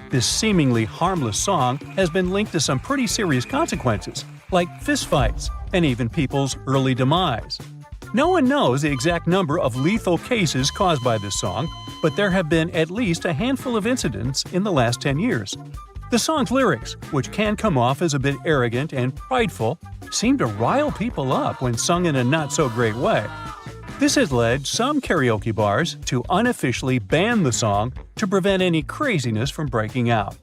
A: This seemingly harmless song has been linked to some pretty serious consequences, like fistfights and even people's early demise. No one knows the exact number of lethal cases caused by this song, but there have been at least a handful of incidents in the last 10 years. The song's lyrics, which can come off as a bit arrogant and prideful, seem to rile people up when sung in a not-so-great way. This has led some karaoke bars to unofficially ban the song to prevent any craziness from breaking out.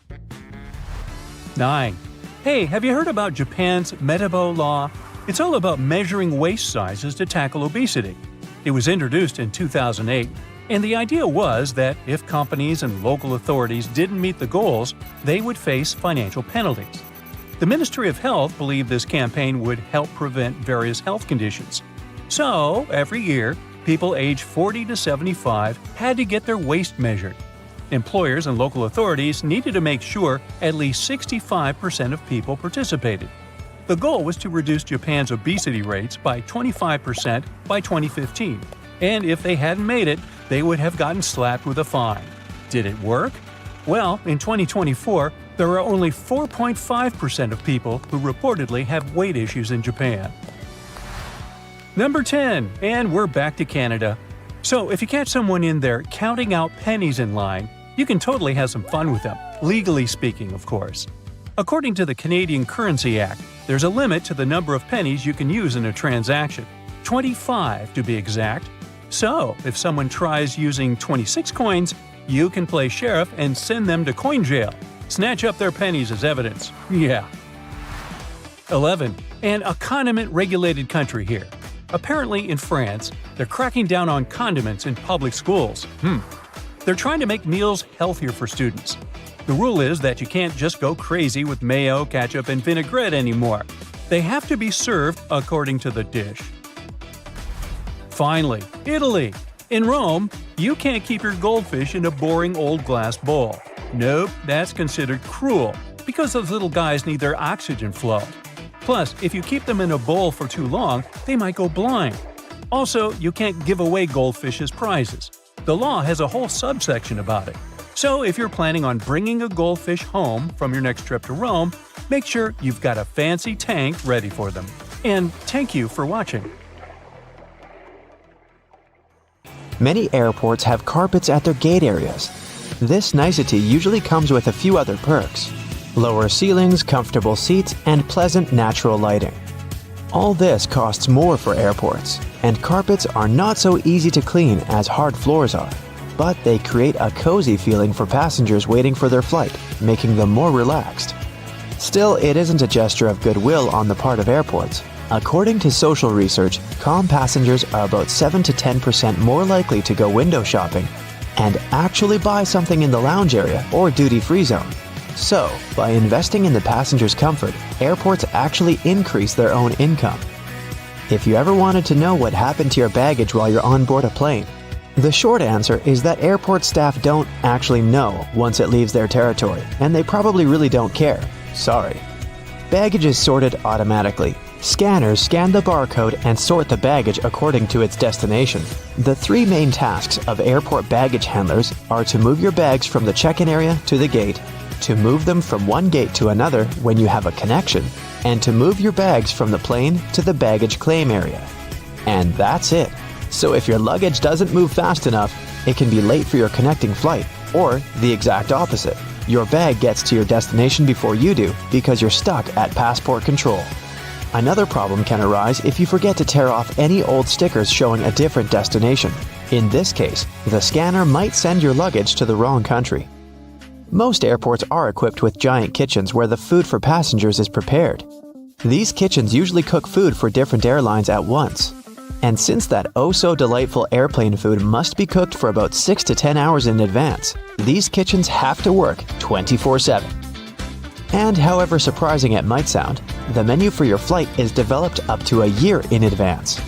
A: 9. Hey, have you heard about Japan's Metabo law? It's all about measuring waist sizes to tackle obesity. It was introduced in 2008, and the idea was that if companies and local authorities didn't meet the goals, they would face financial penalties. The Ministry of Health believed this campaign would help prevent various health conditions. So, every year, people aged 40 to 75 had to get their waist measured. Employers and local authorities needed to make sure at least 65% of people participated. The goal was to reduce Japan's obesity rates by 25% by 2015, and if they hadn't made it, they would have gotten slapped with a fine. Did it work? Well, in 2024, there are only 4.5% of people who reportedly have weight issues in Japan. Number 10, and we're back to Canada. So if you catch someone in there counting out pennies in line, you can totally have some fun with them, legally speaking, of course. According to the Canadian Currency Act, there's a limit to the number of pennies you can use in a transaction, 25 to be exact. So, if someone tries using 26 coins, you can play sheriff and send them to coin jail. Snatch up their pennies as evidence. Yeah. 11. And a condiment-regulated country here. Apparently in France, they're cracking down on condiments in public schools. They're trying to make meals healthier for students. The rule is that you can't just go crazy with mayo, ketchup, and vinaigrette anymore. They have to be served according to the dish. Finally, Italy. In Rome, you can't keep your goldfish in a boring old glass bowl. Nope, that's considered cruel, because those little guys need their oxygen flow. Plus, if you keep them in a bowl for too long, they might go blind. Also, you can't give away goldfish as prizes. The law has a whole subsection about it. So if you're planning on bringing a goldfish home from your next trip to Rome, make sure you've got a fancy tank ready for them. And thank you for watching.
B: Many airports have carpets at their gate areas. This nicety usually comes with a few other perks: lower ceilings, comfortable seats, and pleasant natural lighting. All this costs more for airports, and carpets are not so easy to clean as hard floors are, but they create a cozy feeling for passengers waiting for their flight, making them more relaxed. Still, it isn't a gesture of goodwill on the part of airports. According to social research, calm passengers are about 7 to 10% more likely to go window shopping and actually buy something in the lounge area or duty-free zone. So, by investing in the passenger's comfort, airports actually increase their own income. If you ever wanted to know what happened to your baggage while you're on board a plane, the short answer is that airport staff don't actually know once it leaves their territory, and they probably really don't care. Sorry. Baggage is sorted automatically. Scanners scan the barcode and sort the baggage according to its destination. The three main tasks of airport baggage handlers are to move your bags from the check-in area to the gate, to move them from one gate to another when you have a connection, and to move your bags from the plane to the baggage claim area. And that's it. So if your luggage doesn't move fast enough, it can be late for your connecting flight, or the exact opposite. Your bag gets to your destination before you do because you're stuck at passport control. Another problem can arise if you forget to tear off any old stickers showing a different destination. In this case, the scanner might send your luggage to the wrong country. Most airports are equipped with giant kitchens where the food for passengers is prepared. These kitchens usually cook food for different airlines at once. And since that oh-so-delightful airplane food must be cooked for about 6 to 10 hours in advance, these kitchens have to work 24/7. And however surprising it might sound, the menu for your flight is developed up to a year in advance.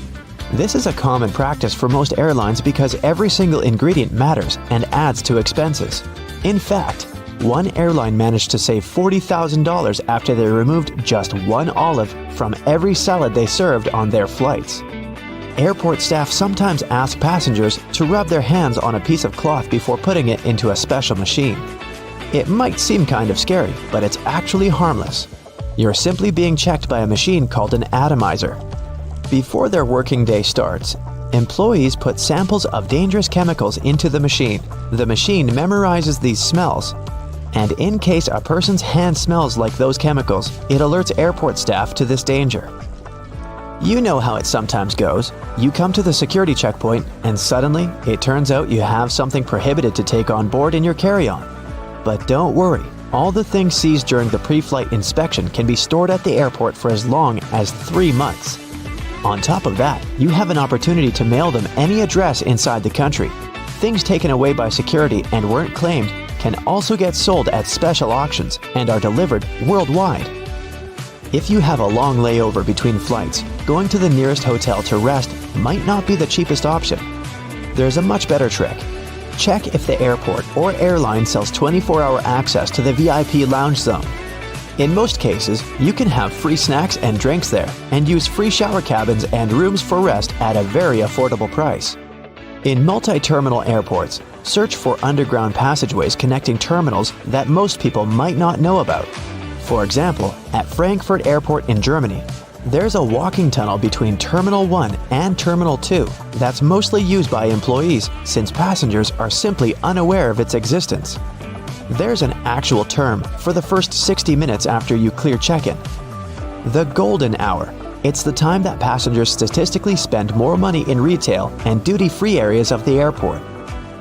B: This is a common practice for most airlines because every single ingredient matters and adds to expenses. In fact, one airline managed to save $40,000 after they removed just one olive from every salad they served on their flights. Airport staff sometimes ask passengers to rub their hands on a piece of cloth before putting it into a special machine. It might seem kind of scary, but it's actually harmless. You're simply being checked by a machine called an atomizer. Before their working day starts, employees put samples of dangerous chemicals into the machine. The machine memorizes these smells, and in case a person's hand smells like those chemicals, it alerts airport staff to this danger. You know how it sometimes goes. You come to the security checkpoint, and suddenly, it turns out you have something prohibited to take on board in your carry-on. But don't worry, all the things seized during the pre-flight inspection can be stored at the airport for as long as 3 months. On top of that, you have an opportunity to mail them any address inside the country. Things taken away by security and weren't claimed can also get sold at special auctions and are delivered worldwide. If you have a long layover between flights, going to the nearest hotel to rest might not be the cheapest option. There's a much better trick. Check if the airport or airline sells 24-hour access to the VIP lounge zone. In most cases, you can have free snacks and drinks there and use free shower cabins and rooms for rest at a very affordable price. In multi-terminal airports, search for underground passageways connecting terminals that most people might not know about. For example, at Frankfurt Airport in Germany, there's a walking tunnel between Terminal 1 and Terminal 2 that's mostly used by employees since passengers are simply unaware of its existence. There's an actual term for the first 60 minutes after you clear check-in. The golden hour. It's the time that passengers statistically spend more money in retail and duty-free areas of the airport.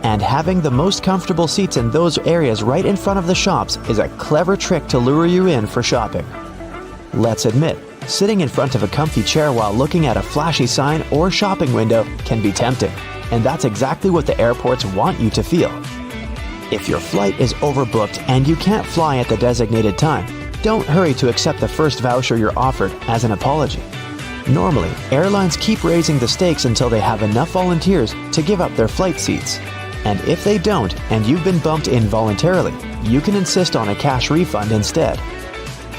B: And having the most comfortable seats in those areas right in front of the shops is a clever trick to lure you in for shopping. Let's admit, Sitting in front of a comfy chair while looking at a flashy sign or shopping window can be tempting, and that's exactly what the airports want you to feel. If your flight is overbooked and you can't fly at the designated time, don't hurry to accept the first voucher you're offered as an apology. Normally, airlines keep raising the stakes until they have enough volunteers to give up their flight seats. And if they don't, and you've been bumped involuntarily, you can insist on a cash refund instead.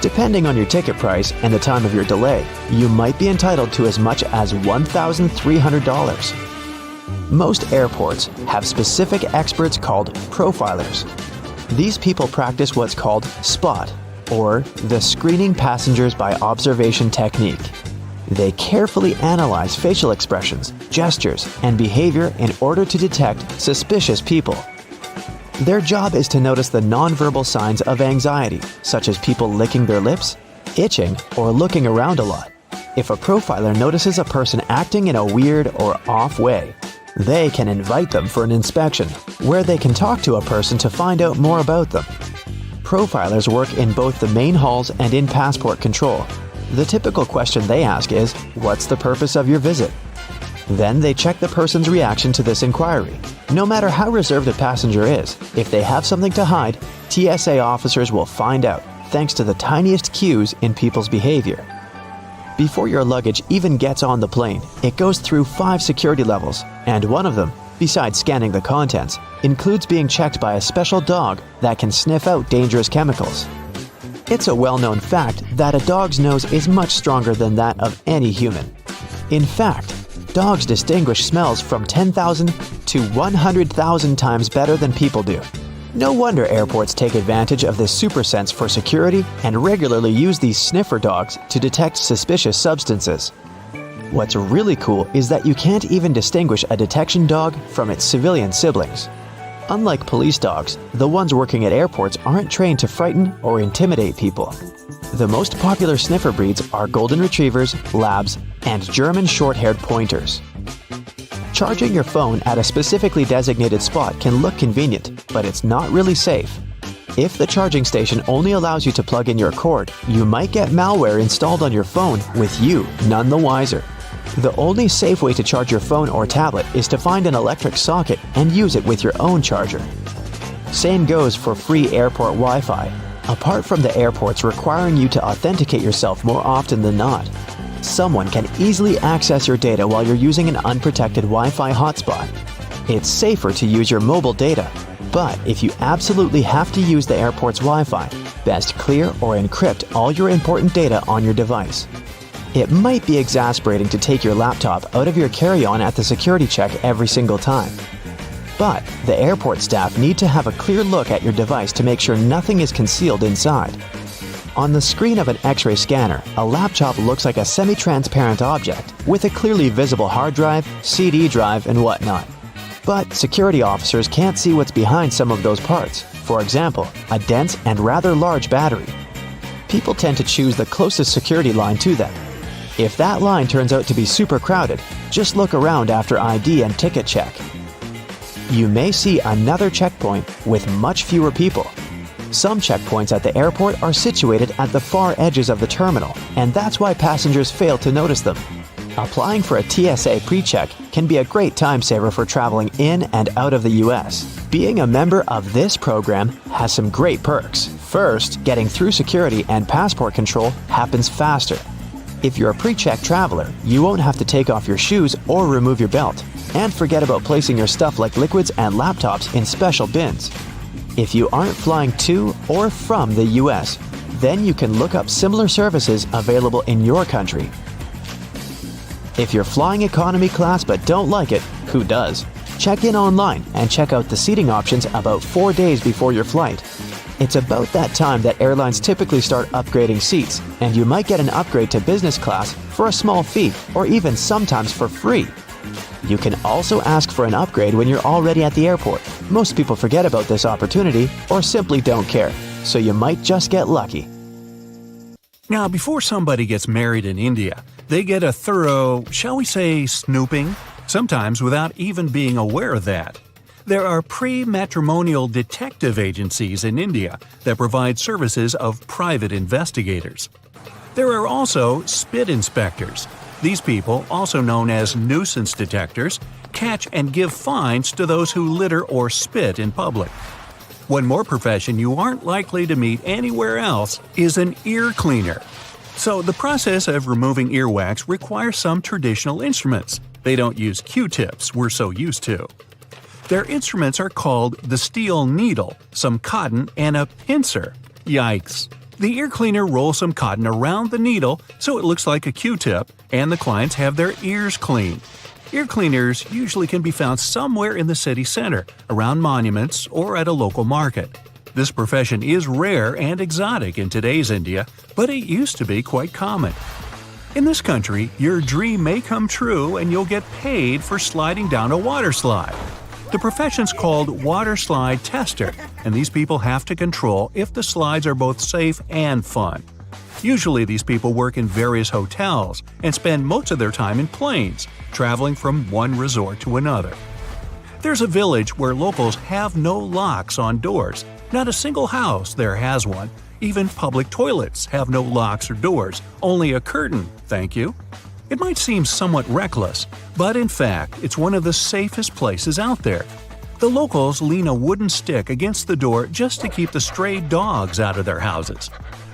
B: Depending on your ticket price and the time of your delay, you might be entitled to as much as $1,300. Most airports have specific experts called profilers. These people practice what's called SPOT, or the screening passengers by observation technique. They carefully analyze facial expressions, gestures, and behavior in order to detect suspicious people. Their job is to notice the nonverbal signs of anxiety, such as people licking their lips, itching, or looking around a lot. If a profiler notices a person acting in a weird or off way, they can invite them for an inspection, where they can talk to a person to find out more about them. Profilers work in both the main halls and in passport control. The typical question they ask is, "What's the purpose of your visit?" Then they check the person's reaction to this inquiry. No matter how reserved a passenger is, if they have something to hide, TSA officers will find out, thanks to the tiniest cues in people's behavior. Before your luggage even gets on the plane, it goes through 5 security levels, and one of them, besides scanning the contents, includes being checked by a special dog that can sniff out dangerous chemicals. It's a well-known fact that a dog's nose is much stronger than that of any human. In fact, dogs distinguish smells from 10,000 to 100,000 times better than people do. No wonder airports take advantage of this super sense for security and regularly use these sniffer dogs to detect suspicious substances. What's really cool is that you can't even distinguish a detection dog from its civilian siblings. Unlike police dogs, the ones working at airports aren't trained to frighten or intimidate people. The most popular sniffer breeds are golden retrievers, labs, and German short-haired pointers. Charging your phone at a specifically designated spot can look convenient, but it's not really safe. If the charging station only allows you to plug in your cord, you might get malware installed on your phone with you none the wiser. The only safe way to charge your phone or tablet is to find an electric socket and use it with your own charger. Same goes for free airport Wi-Fi, apart from the airports requiring you to authenticate yourself more often than not. Someone can easily access your data while you're using an unprotected Wi-Fi hotspot. It's safer to use your mobile data, but if you absolutely have to use the airport's Wi-Fi, best clear or encrypt all your important data on your device. It might be exasperating to take your laptop out of your carry-on at the security check every single time. But the airport staff need to have a clear look at your device to make sure nothing is concealed inside. On the screen of an X-ray scanner, a laptop looks like a semi-transparent object with a clearly visible hard drive, CD drive, and whatnot. But security officers can't see what's behind some of those parts. For example, a dense and rather large battery. People tend to choose the closest security line to them. If that line turns out to be super crowded, just look around after ID and ticket check. You may see another checkpoint with much fewer people. Some checkpoints at the airport are situated at the far edges of the terminal, and that's why passengers fail to notice them. Applying for a TSA pre-check can be a great time saver for traveling in and out of the US. Being a member of this program has some great perks. First, getting through security and passport control happens faster. If you're a pre-check traveler, you won't have to take off your shoes or remove your belt. And forget about placing your stuff like liquids and laptops in special bins. If you aren't flying to or from the US, then you can look up similar services available in your country. If you're flying economy class but don't like it, who does? Check in online and check out the seating options about 4 days before your flight. It's about that time that airlines typically start upgrading seats, and you might get an upgrade to business class for a small fee or even sometimes for free. You can also ask for an upgrade when you're already at the airport. Most people forget about this opportunity or simply don't care, so you might just get lucky.
A: Now, before somebody gets married in India, they get a thorough, shall we say, snooping, sometimes without even being aware of that. There are pre-matrimonial detective agencies in India that provide services of private investigators. There are also spit inspectors. These people, also known as nuisance detectors, catch and give fines to those who litter or spit in public. One more profession you aren't likely to meet anywhere else is an ear cleaner. So the process of removing earwax requires some traditional instruments. They don't use Q-tips we're so used to. Their instruments are called the steel needle, some cotton, and a pincer. Yikes! The ear cleaner rolls some cotton around the needle so it looks like a Q-tip, and the clients have their ears cleaned. Ear cleaners usually can be found somewhere in the city center, around monuments, or at a local market. This profession is rare and exotic in today's India, but it used to be quite common. In this country, your dream may come true and you'll get paid for sliding down a water slide. The profession's called water slide tester, and these people have to control if the slides are both safe and fun. Usually these people work in various hotels and spend most of their time in planes, traveling from one resort to another. There's a village where locals have no locks on doors. Not a single house there has one. Even public toilets have no locks or doors, only a curtain, thank you. It might seem somewhat reckless, but in fact, it's one of the safest places out there. The locals lean a wooden stick against the door just to keep the stray dogs out of their houses.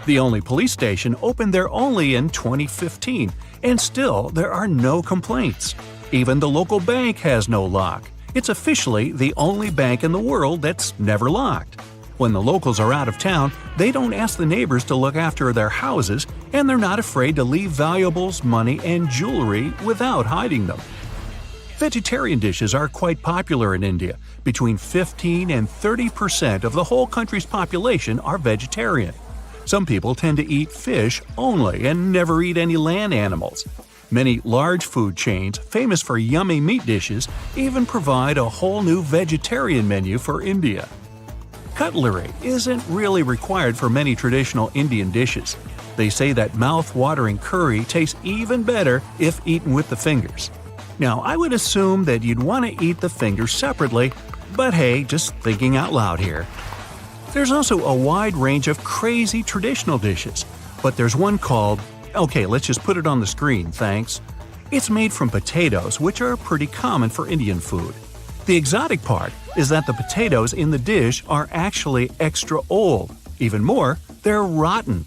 A: The only police station opened there only in 2015, and still there are no complaints. Even the local bank has no lock. It's officially the only bank in the world that's never locked. When the locals are out of town, they don't ask the neighbors to look after their houses, and they're not afraid to leave valuables, money, and jewelry without hiding them. Vegetarian dishes are quite popular in India. Between 15 and 30% of the whole country's population are vegetarian. Some people tend to eat fish only and never eat any land animals. Many large food chains, famous for yummy meat dishes, even provide a whole new vegetarian menu for India. Cutlery isn't really required for many traditional Indian dishes. They say that mouth-watering curry tastes even better if eaten with the fingers. Now, I would assume that you'd want to eat the fingers separately, but hey, just thinking out loud here. There's also a wide range of crazy traditional dishes, but there's one called… okay, let's just put it on the screen, thanks. It's made from potatoes, which are pretty common for Indian food. The exotic part is that the potatoes in the dish are actually extra old. Even more, they're rotten.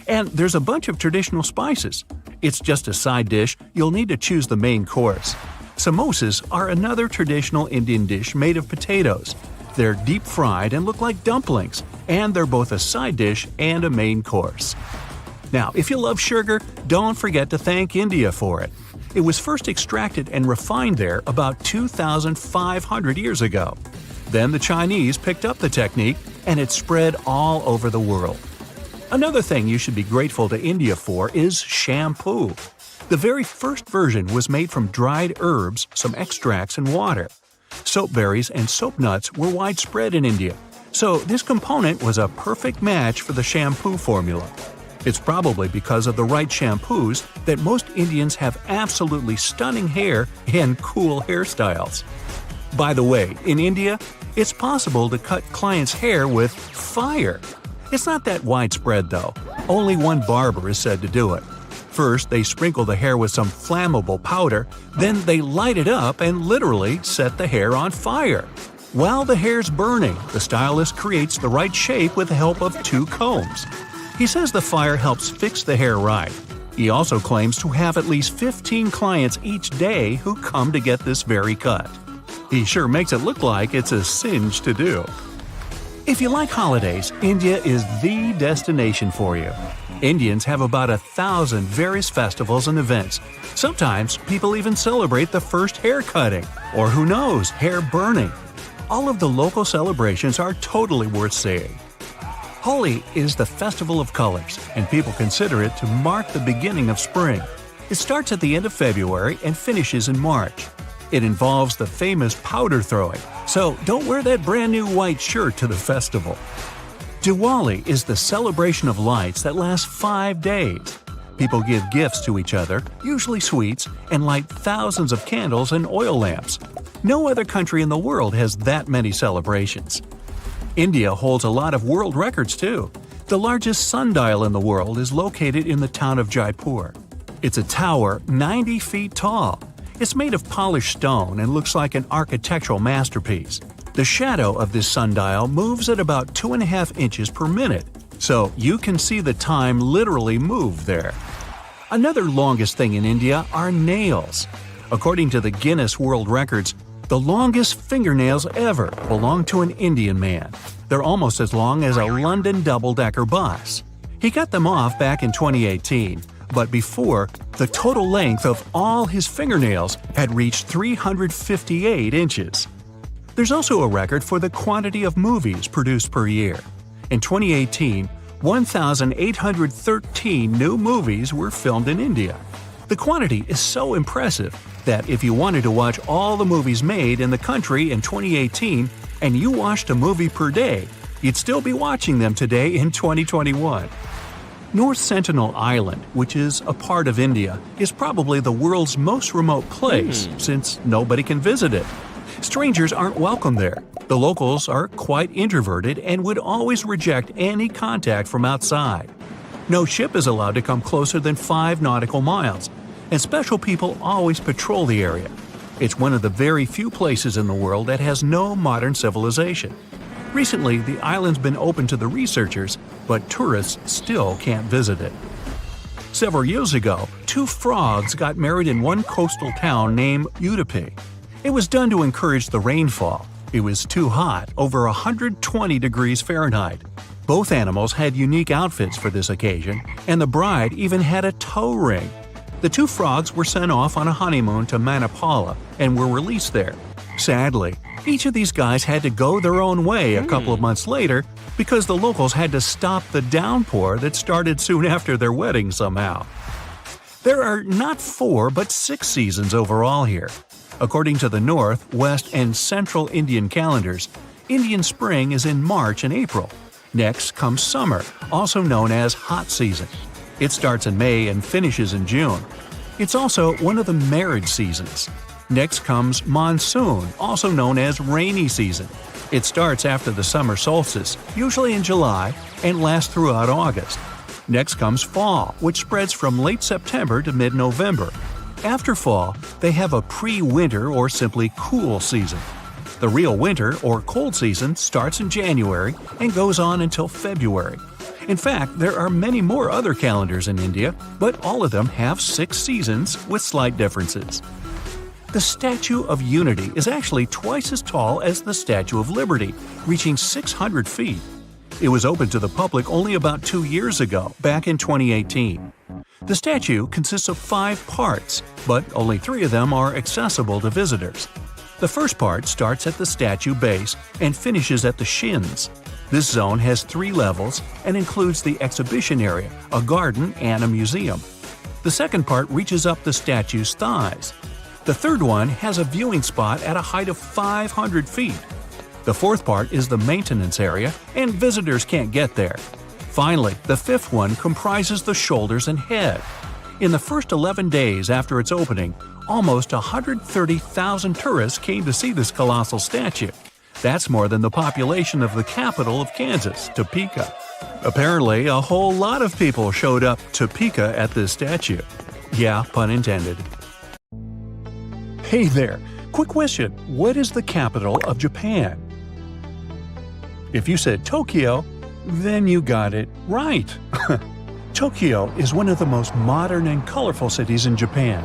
A: And there's a bunch of traditional spices. It's just a side dish, you'll need to choose the main course. Samosas are another traditional Indian dish made of potatoes. They're deep-fried and look like dumplings, and they're both a side dish and a main course. Now, if you love sugar, don't forget to thank India for it. It was first extracted and refined there about 2,500 years ago. Then the Chinese picked up the technique, and it spread all over the world. Another thing you should be grateful to India for is shampoo. The very first version was made from dried herbs, some extracts, and water. Soap berries and soap nuts were widespread in India, so this component was a perfect match for the shampoo formula. It's probably because of the right shampoos that most Indians have absolutely stunning hair and cool hairstyles. By the way, in India, it's possible to cut clients' hair with fire. It's not that widespread though. Only one barber is said to do it. First, they sprinkle the hair with some flammable powder, then they light it up and literally set the hair on fire. While the hair's burning, the stylist creates the right shape with the help of 2 combs. He says the fire helps fix the hair right. He also claims to have at least 15 clients each day who come to get this very cut. He sure makes it look like it's a cinch to do. If you like holidays, India is the destination for you. Indians have about 1,000 various festivals and events. Sometimes people even celebrate the first hair cutting, or who knows, hair burning. All of the local celebrations are totally worth seeing. Holi is the festival of colors, and people consider it to mark the beginning of spring. It starts at the end of February and finishes in March. It involves the famous powder throwing, so don't wear that brand new white shirt to the festival. Diwali is the celebration of lights that lasts 5 days. People give gifts to each other, usually sweets, and light thousands of candles and oil lamps. No other country in the world has that many celebrations. India holds a lot of world records too. The largest sundial in the world is located in the town of Jaipur. It's a tower 90 feet tall. It's made of polished stone and looks like an architectural masterpiece. The shadow of this sundial moves at about 2.5 inches per minute, so you can see the time literally move there. Another longest thing in India are nails. According to the Guinness World Records, the longest fingernails ever belong to an Indian man. They're almost as long as a London double-decker bus. He cut them off back in 2018, but before, the total length of all his fingernails had reached 358 inches. There's also a record for the quantity of movies produced per year. In 2018, 1,813 new movies were filmed in India. The quantity is so impressive that if you wanted to watch all the movies made in the country in 2018 and you watched a movie per day, you'd still be watching them today in 2021. North Sentinel Island, which is a part of India, is probably the world's most remote place since nobody can visit it. Strangers aren't welcome there. The locals are quite introverted and would always reject any contact from outside. No ship is allowed to come closer than 5 nautical miles, and special people always patrol the area. It's one of the very few places in the world that has no modern civilization. Recently, the island's been open to the researchers, but tourists still can't visit it. Several years ago, 2 frogs got married in one coastal town named Udupi. It was done to encourage the rainfall. It was too hot, over 120 degrees Fahrenheit. Both animals had unique outfits for this occasion, and the bride even had a toe ring. The 2 frogs were sent off on a honeymoon to Manipala and were released there. Sadly, each of these guys had to go their own way a couple of months later because the locals had to stop the downpour that started soon after their wedding somehow. There are not 4 but 6 seasons overall here. According to the North, West, and Central Indian calendars, Indian spring is in March and April. Next comes summer, also known as hot season. It starts in May and finishes in June. It's also one of the marriage seasons. Next comes monsoon, also known as rainy season. It starts after the summer solstice, usually in July, and lasts throughout August. Next comes fall, which spreads from late September to mid-November. After fall, they have a pre-winter or simply cool season. The real winter or cold season starts in January and goes on until February. In fact, there are many more other calendars in India, but all of them have 6 seasons with slight differences. The Statue of Unity is actually twice as tall as the Statue of Liberty, reaching 600 feet. It was open to the public only about 2 years ago, back in 2018. The statue consists of 5 parts, but only 3 of them are accessible to visitors. The first part starts at the statue base and finishes at the shins. This zone has 3 levels and includes the exhibition area, a garden, and a museum. The second part reaches up the statue's thighs. The third one has a viewing spot at a height of 500 feet. The fourth part is the maintenance area, and visitors can't get there. Finally, the fifth one comprises the shoulders and head. In the first 11 days after its opening, almost 130,000 tourists came to see this colossal statue. That's more than the population of the capital of Kansas, Topeka. Apparently, a whole lot of people showed up Topeka at this statue. Yeah, pun intended. Hey there, quick question. What is the capital of Japan? If you said Tokyo, then you got it right. Tokyo is one of the most modern and colorful cities in Japan.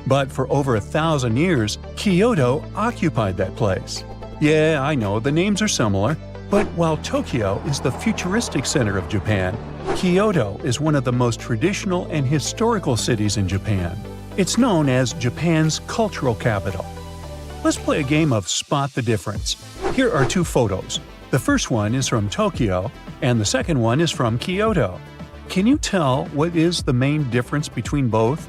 A: But for over 1,000 years, Kyoto occupied that place. Yeah, I know, the names are similar, but while Tokyo is the futuristic center of Japan, Kyoto is one of the most traditional and historical cities in Japan. It's known as Japan's cultural capital. Let's play a game of Spot the Difference. Here are 2 photos. The first one is from Tokyo, and the second one is from Kyoto. Can you tell what is the main difference between both?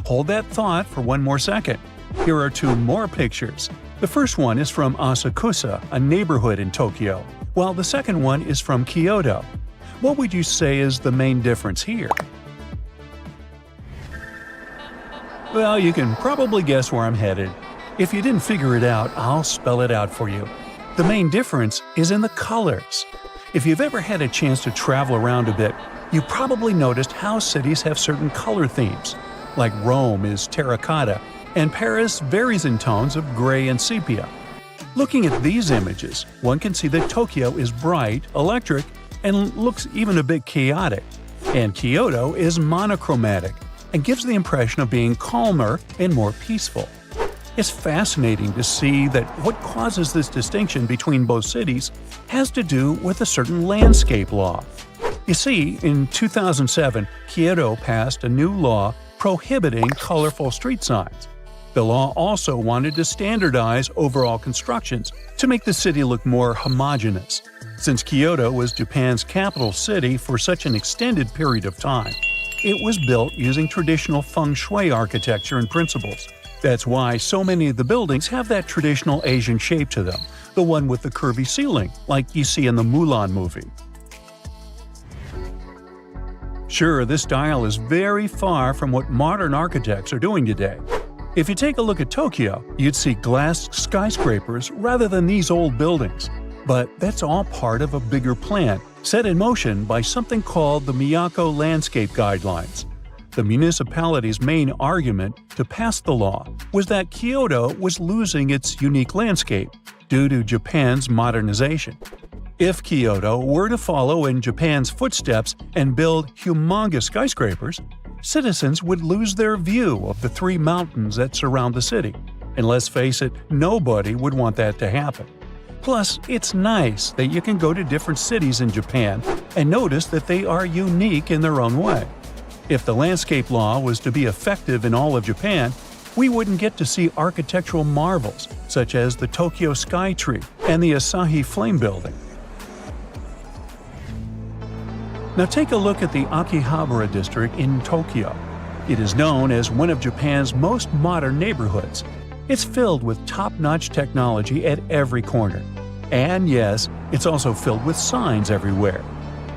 A: Hold that thought for one more second. Here are 2 more pictures. The first one is from Asakusa, a neighborhood in Tokyo, while the second one is from Kyoto. What would you say is the main difference here? Well, you can probably guess where I'm headed. If you didn't figure it out, I'll spell it out for you. The main difference is in the colors. If you've ever had a chance to travel around a bit, you probably noticed how cities have certain color themes. Like Rome is terracotta, and Paris varies in tones of gray and sepia. Looking at these images, one can see that Tokyo is bright, electric, and looks even a bit chaotic. And Kyoto is monochromatic and gives the impression of being calmer and more peaceful. It's fascinating to see that what causes this distinction between both cities has to do with a certain landscape law. You see, in 2007, Kyoto passed a new law prohibiting colorful street signs. The law also wanted to standardize overall constructions to make the city look more homogeneous. Since Kyoto was Japan's capital city for such an extended period of time, it was built using traditional feng shui architecture and principles. That's why so many of the buildings have that traditional Asian shape to them, the one with the curvy ceiling, like you see in the Mulan movie. Sure, this style is very far from what modern architects are doing today. If you take a look at Tokyo, you'd see glass skyscrapers rather than these old buildings. But that's all part of a bigger plan, set in motion by something called the Miyako Landscape Guidelines. The municipality's main argument to pass the law was that Kyoto was losing its unique landscape due to Japan's modernization. If Kyoto were to follow in Japan's footsteps and build humongous skyscrapers, citizens would lose their view of the three mountains that surround the city. And let's face it, nobody would want that to happen. Plus, it's nice that you can go to different cities in Japan and notice that they are unique in their own way. If the landscape law was to be effective in all of Japan, we wouldn't get to see architectural marvels such as the Tokyo Sky Tree and the Asahi Flame Building. Now take a look at the Akihabara district in Tokyo. It is known as one of Japan's most modern neighborhoods. It's filled with top-notch technology at every corner. And yes, it's also filled with signs everywhere.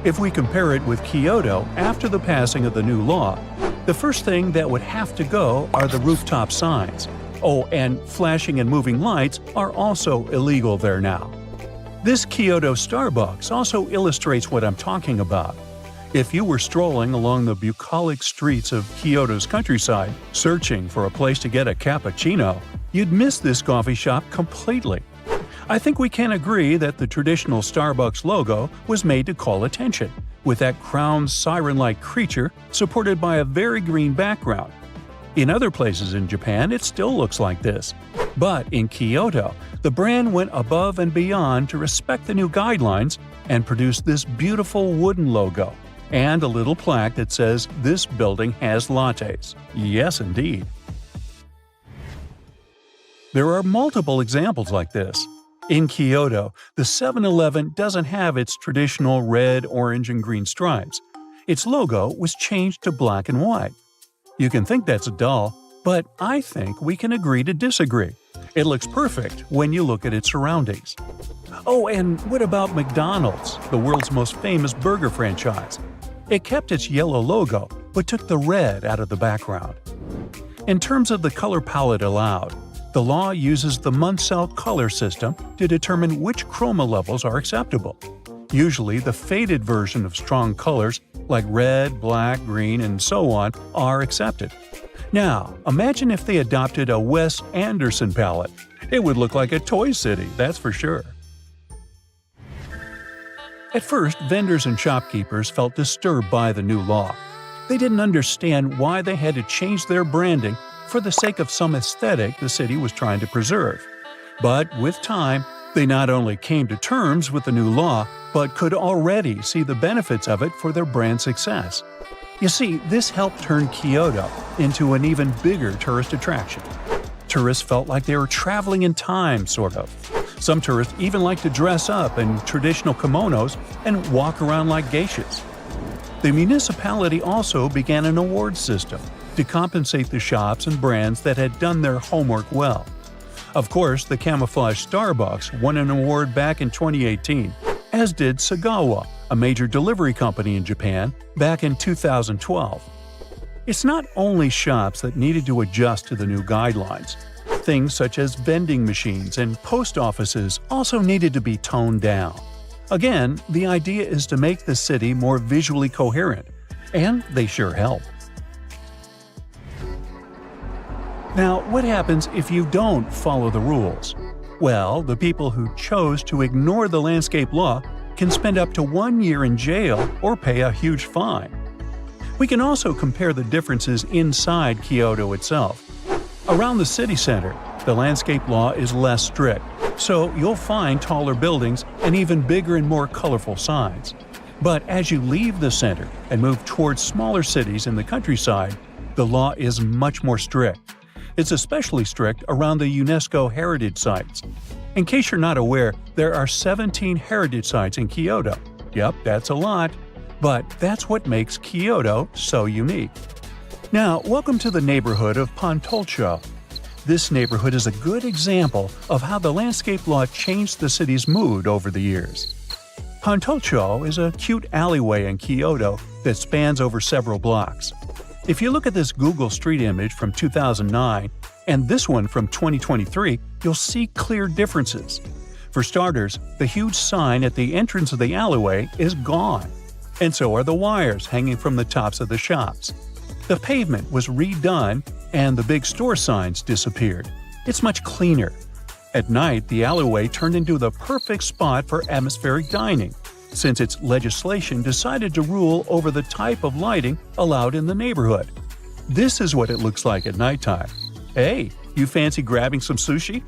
A: If we compare it with Kyoto after the passing of the new law, the first thing that would have to go are the rooftop signs. Oh, and flashing and moving lights are also illegal there now. This Kyoto Starbucks also illustrates what I'm talking about. If you were strolling along the bucolic streets of Kyoto's countryside, searching for a place to get a cappuccino, you'd miss this coffee shop completely. I think we can agree that the traditional Starbucks logo was made to call attention, with that crowned siren-like creature supported by a very green background. In other places in Japan, it still looks like this. But in Kyoto, the brand went above and beyond to respect the new guidelines and produced this beautiful wooden logo and a little plaque that says, "This building has lattes." Yes, indeed. There are multiple examples like this. In Kyoto, the 7-Eleven doesn't have its traditional red, orange, and green stripes. Its logo was changed to black and white. You can think that's dull, but I think we can agree to disagree. It looks perfect when you look at its surroundings. Oh, and what about McDonald's, the world's most famous burger franchise? It kept its yellow logo, but took the red out of the background. In terms of the color palette allowed, the law uses the Munsell color system to determine which chroma levels are acceptable. Usually, the faded version of strong colors, like red, black, green, and so on, are accepted. Now, imagine if they adopted a Wes Anderson palette. It would look like a toy city, that's for sure. At first, vendors and shopkeepers felt disturbed by the new law. They didn't understand why they had to change their branding for the sake of some aesthetic the city was trying to preserve. But with time, they not only came to terms with the new law, but could already see the benefits of it for their brand success. You see, this helped turn Kyoto into an even bigger tourist attraction. Tourists felt like they were traveling in time, sort of. Some tourists even like to dress up in traditional kimonos and walk around like geishas. The municipality also began an award system to compensate the shops and brands that had done their homework well. Of course, the camouflage Starbucks won an award back in 2018, as did Sagawa, a major delivery company in Japan, back in 2012. It's not only shops that needed to adjust to the new guidelines. Things such as vending machines and post offices also needed to be toned down. Again, the idea is to make the city more visually coherent, and they sure help. Now, what happens if you don't follow the rules? Well, the people who chose to ignore the landscape law can spend up to 1 year in jail or pay a huge fine. We can also compare the differences inside Kyoto itself. Around the city center, the landscape law is less strict, so you'll find taller buildings and even bigger and more colorful signs. But as you leave the center and move towards smaller cities in the countryside, the law is much more strict. It's especially strict around the UNESCO heritage sites. In case you're not aware, there are 17 heritage sites in Kyoto. Yep, that's a lot. But that's what makes Kyoto so unique. Now, welcome to the neighborhood of Pontolcho. This neighborhood is a good example of how the landscape law changed the city's mood over the years. Pontolcho is a cute alleyway in Kyoto that spans over several blocks. If you look at this Google Street image from 2009 and this one from 2023, you'll see clear differences. For starters, the huge sign at the entrance of the alleyway is gone. And so are the wires hanging from the tops of the shops. The pavement was redone and the big store signs disappeared. It's much cleaner. At night, the alleyway turned into the perfect spot for atmospheric dining, since its legislation decided to rule over the type of lighting allowed in the neighborhood. This is what it looks like at nighttime. Hey, you fancy grabbing some sushi?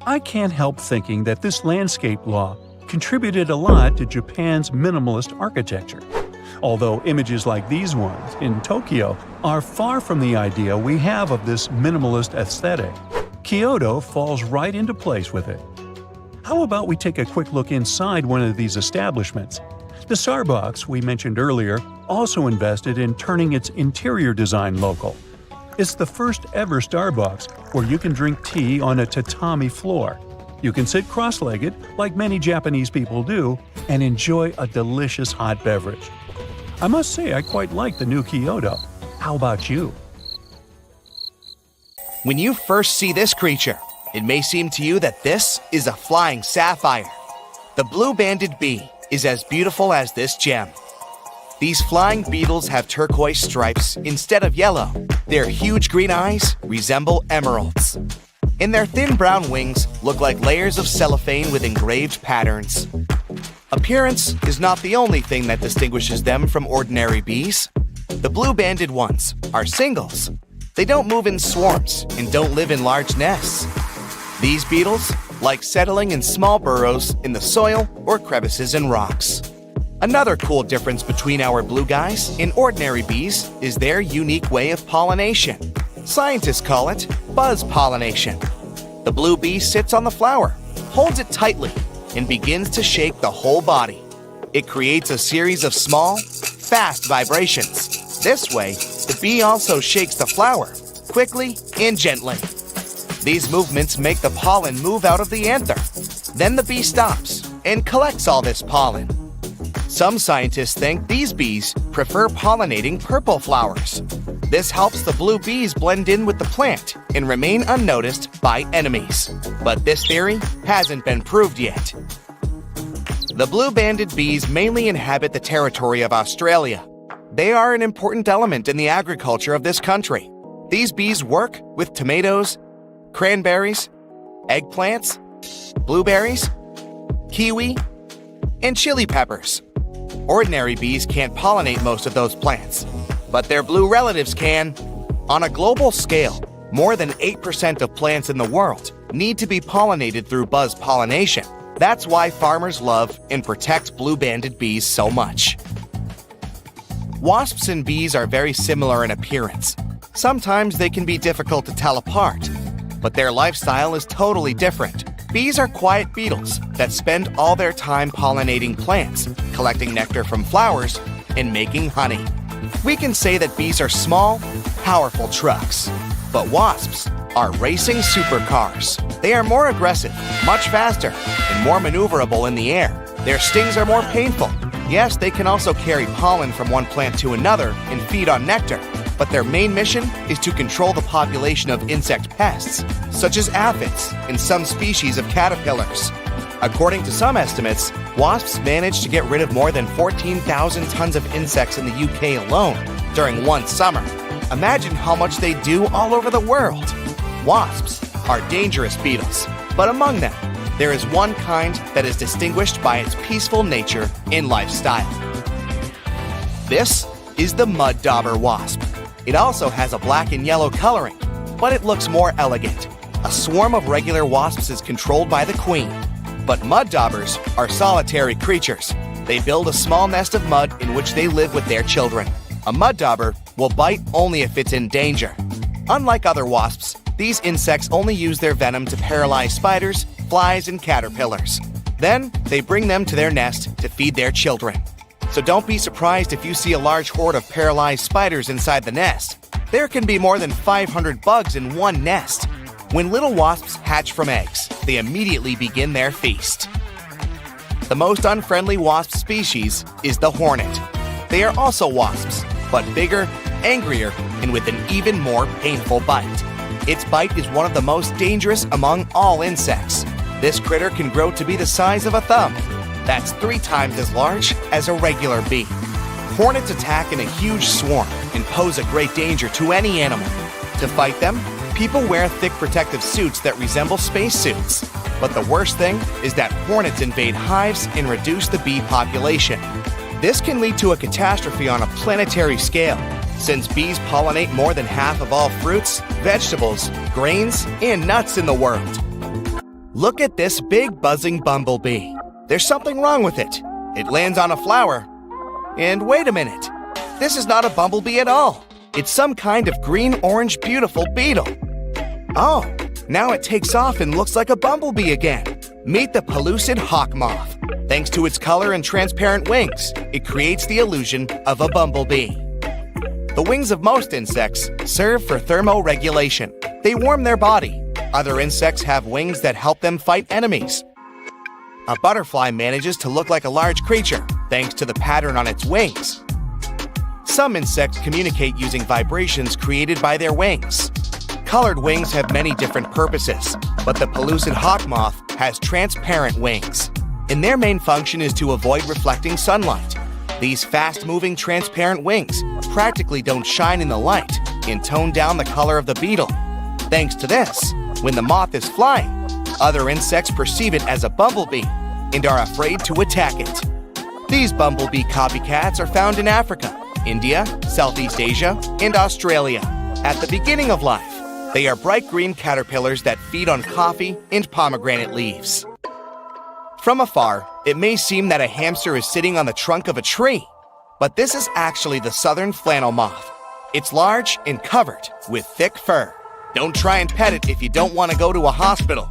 A: I can't help thinking that this landscape law contributed a lot to Japan's minimalist architecture. Although images like these ones in Tokyo are far from the idea we have of this minimalist aesthetic, Kyoto falls right into place with it. How about we take a quick look inside one of these establishments? The Starbucks we mentioned earlier also invested in turning its interior design local. It's the first ever Starbucks where you can drink tea on a tatami floor. You can sit cross-legged, like many Japanese people do, and enjoy a delicious hot beverage. I must say I quite like the new Kyoto. How about you?
D: When you first see this creature, it may seem to you that this is a flying sapphire. The blue-banded bee is as beautiful as this gem. These flying beetles have turquoise stripes instead of yellow. Their huge green eyes resemble emeralds. And their thin brown wings look like layers of cellophane with engraved patterns. Appearance is not the only thing that distinguishes them from ordinary bees. The blue-banded ones are singles. They don't move in swarms and don't live in large nests. These beetles like settling in small burrows in the soil or crevices in rocks. Another cool difference between our blue guys and ordinary bees is their unique way of pollination. Scientists call it buzz pollination. The blue bee sits on the flower, holds it tightly, and begins to shake the whole body. It creates a series of small, fast vibrations. This way, the bee also shakes the flower, quickly and gently. These movements make the pollen move out of the anther. Then the bee stops and collects all this pollen. Some scientists think these bees prefer pollinating purple flowers. This helps the blue bees blend in with the plant and remain unnoticed by enemies. But this theory hasn't been proved yet. The blue-banded bees mainly inhabit the territory of Australia. They are an important element in the agriculture of this country. These bees work with tomatoes, cranberries, eggplants, blueberries, kiwi, and chili peppers. Ordinary bees can't pollinate most of those plants, but their blue relatives can. On a global scale, more than 8% of plants in the world need to be pollinated through buzz pollination. That's why farmers love and protect blue-banded bees so much. Wasps and bees are very similar in appearance. Sometimes they can be difficult to tell apart, but their lifestyle is totally different. Bees are quiet beetles that spend all their time pollinating plants, collecting nectar from flowers, and making honey. We can say that bees are small, powerful trucks, but wasps are racing supercars. They are more aggressive, much faster, and more maneuverable in the air. Their stings are more painful. Yes, they can also carry pollen from one plant to another and feed on nectar, but their main mission is to control the population of insect pests, such as aphids and some species of caterpillars. According to some estimates, wasps manage to get rid of more than 14,000 tons of insects in the UK alone during one summer. Imagine how much they do all over the world. Wasps are dangerous beetles, but among them, there is one kind that is distinguished by its peaceful nature and lifestyle. This is the mud dauber wasp. It also has a black and yellow coloring, but it looks more elegant. A swarm of regular wasps is controlled by the queen, but mud daubers are solitary creatures. They build a small nest of mud in which they live with their children. A mud dauber will bite only if it's in danger. Unlike other wasps, these insects only use their venom to paralyze spiders, flies, and caterpillars. Then, they bring them to their nest to feed their children. So don't be surprised if you see a large horde of paralyzed spiders inside the nest. There can be more than 500 bugs in one nest. When little wasps hatch from eggs, they immediately begin their feast. The most unfriendly wasp species is the hornet. They are also wasps, but bigger, angrier, and with an even more painful bite. Its bite is one of the most dangerous among all insects. This critter can grow to be the size of a thumb. That's 3 times as large as a regular bee. Hornets attack in a huge swarm and pose a great danger to any animal. To fight them, people wear thick protective suits that resemble spacesuits. But the worst thing is that hornets invade hives and reduce the bee population. This can lead to a catastrophe on a planetary scale, since bees pollinate more than half of all fruits, vegetables, grains, and nuts in the world. Look at this big buzzing bumblebee. There's something wrong with it. It lands on a flower. And wait a minute. This is not a bumblebee at all. It's some kind of green-orange beautiful beetle. Oh, now it takes off and looks like a bumblebee again. Meet the pellucid hawk moth. Thanks to its color and transparent wings, it creates the illusion of a bumblebee. The wings of most insects serve for thermoregulation. They warm their body. Other insects have wings that help them fight enemies. A butterfly manages to look like a large creature thanks to the pattern on its wings. Some insects communicate using vibrations created by their wings. Colored wings have many different purposes, but the pellucid hawk moth has transparent wings, and their main function is to avoid reflecting sunlight. These fast-moving transparent wings practically don't shine in the light and tone down the color of the beetle. Thanks to this, when the moth is flying, other insects perceive it as a bumblebee and are afraid to attack it. These bumblebee copycats are found in Africa, India, Southeast Asia, and Australia. At the beginning of life, they are bright green caterpillars that feed on coffee and pomegranate leaves. From afar, it may seem that a hamster is sitting on the trunk of a tree, but this is actually the southern flannel moth. It's large and covered with thick fur. Don't try and pet it if you don't want to go to a hospital.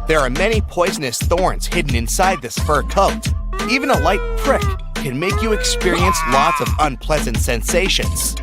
D: There are many poisonous thorns hidden inside this fur coat. Even a light prick can make you experience lots of unpleasant sensations.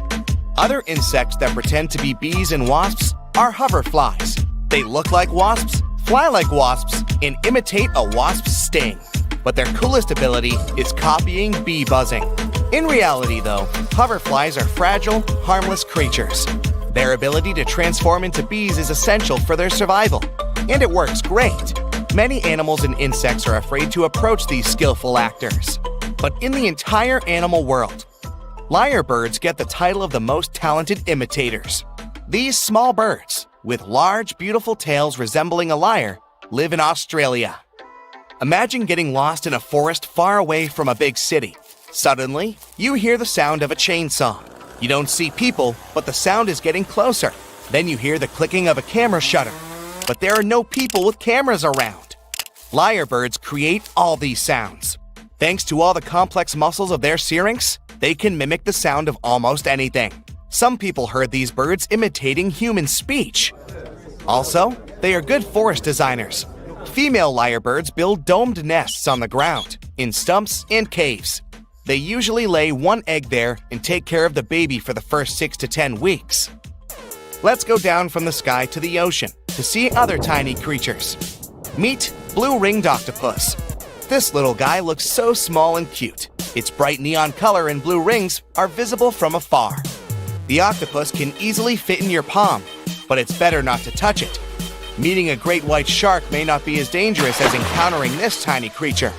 D: Other insects that pretend to be bees and wasps are hoverflies. They look like wasps, fly like wasps, and imitate a wasp's sting. But their coolest ability is copying bee buzzing. In reality, though, hoverflies are fragile, harmless creatures. Their ability to transform into bees is essential for their survival, and it works great. Many animals and insects are afraid to approach these skillful actors. But in the entire animal world, lyrebirds get the title of the most talented imitators. These small birds, with large, beautiful tails resembling a lyre, live in Australia. Imagine getting lost in a forest far away from a big city. Suddenly, you hear the sound of a chainsaw. You don't see people, but the sound is getting closer. Then you hear the clicking of a camera shutter. But there are no people with cameras around. Lyrebirds create all these sounds. Thanks to all the complex muscles of their syrinx, they can mimic the sound of almost anything. Some people heard these birds imitating human speech. Also, they are good forest designers. Female lyrebirds build domed nests on the ground, in stumps and caves. They usually lay one egg there and take care of the baby for the first 6 to 10 weeks. Let's go down from the sky to the ocean to see other tiny creatures. Meet blue-ringed octopus. This little guy looks so small and cute. Its bright neon color and blue rings are visible from afar. The octopus can easily fit in your palm, but it's better not to touch it. Meeting a great white shark may not be as dangerous as encountering this tiny creature.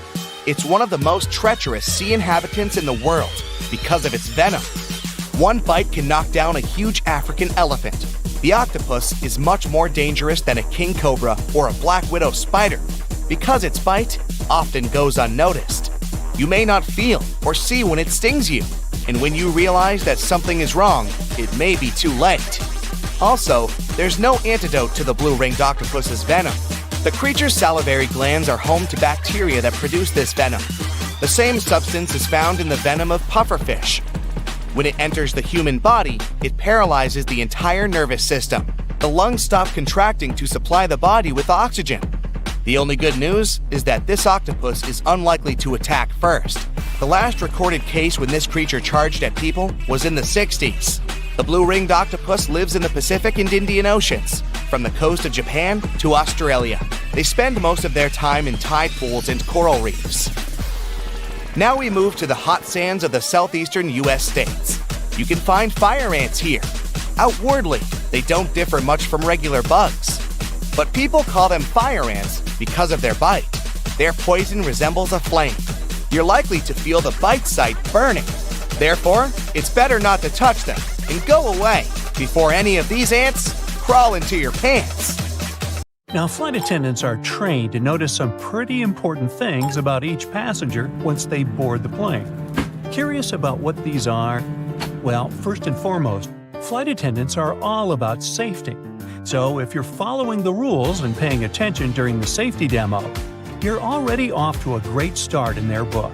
D: It's one of the most treacherous sea inhabitants in the world because of its venom. One bite can knock down a huge African elephant. The octopus is much more dangerous than a king cobra or a black widow spider because its bite often goes unnoticed. You may not feel or see when it stings you, and when you realize that something is wrong, it may be too late. Also, there's no antidote to the blue-ringed octopus's venom. The creature's salivary glands are home to bacteria that produce this venom. The same substance is found in the venom of pufferfish. When it enters the human body, it paralyzes the entire nervous system. The lungs stop contracting to supply the body with oxygen. The only good news is that this octopus is unlikely to attack first. The last recorded case when this creature charged at people was in the 60s. The blue-ringed octopus lives in the Pacific and Indian Oceans, from the coast of Japan to Australia. They spend most of their time in tide pools and coral reefs. Now we move to the hot sands of the southeastern U.S. states. You can find fire ants here. Outwardly, they don't differ much from regular bugs. But people call them fire ants because of their bite. Their poison resembles a flame. You're likely to feel the bite site burning. Therefore, it's better not to touch them and go away before any of these ants crawl into your pants.
A: Now, flight attendants are trained to notice some pretty important things about each passenger once they board the plane. Curious about what these are? Well, first and foremost, flight attendants are all about safety. So if you're following the rules and paying attention during the safety demo, you're already off to a great start in their book.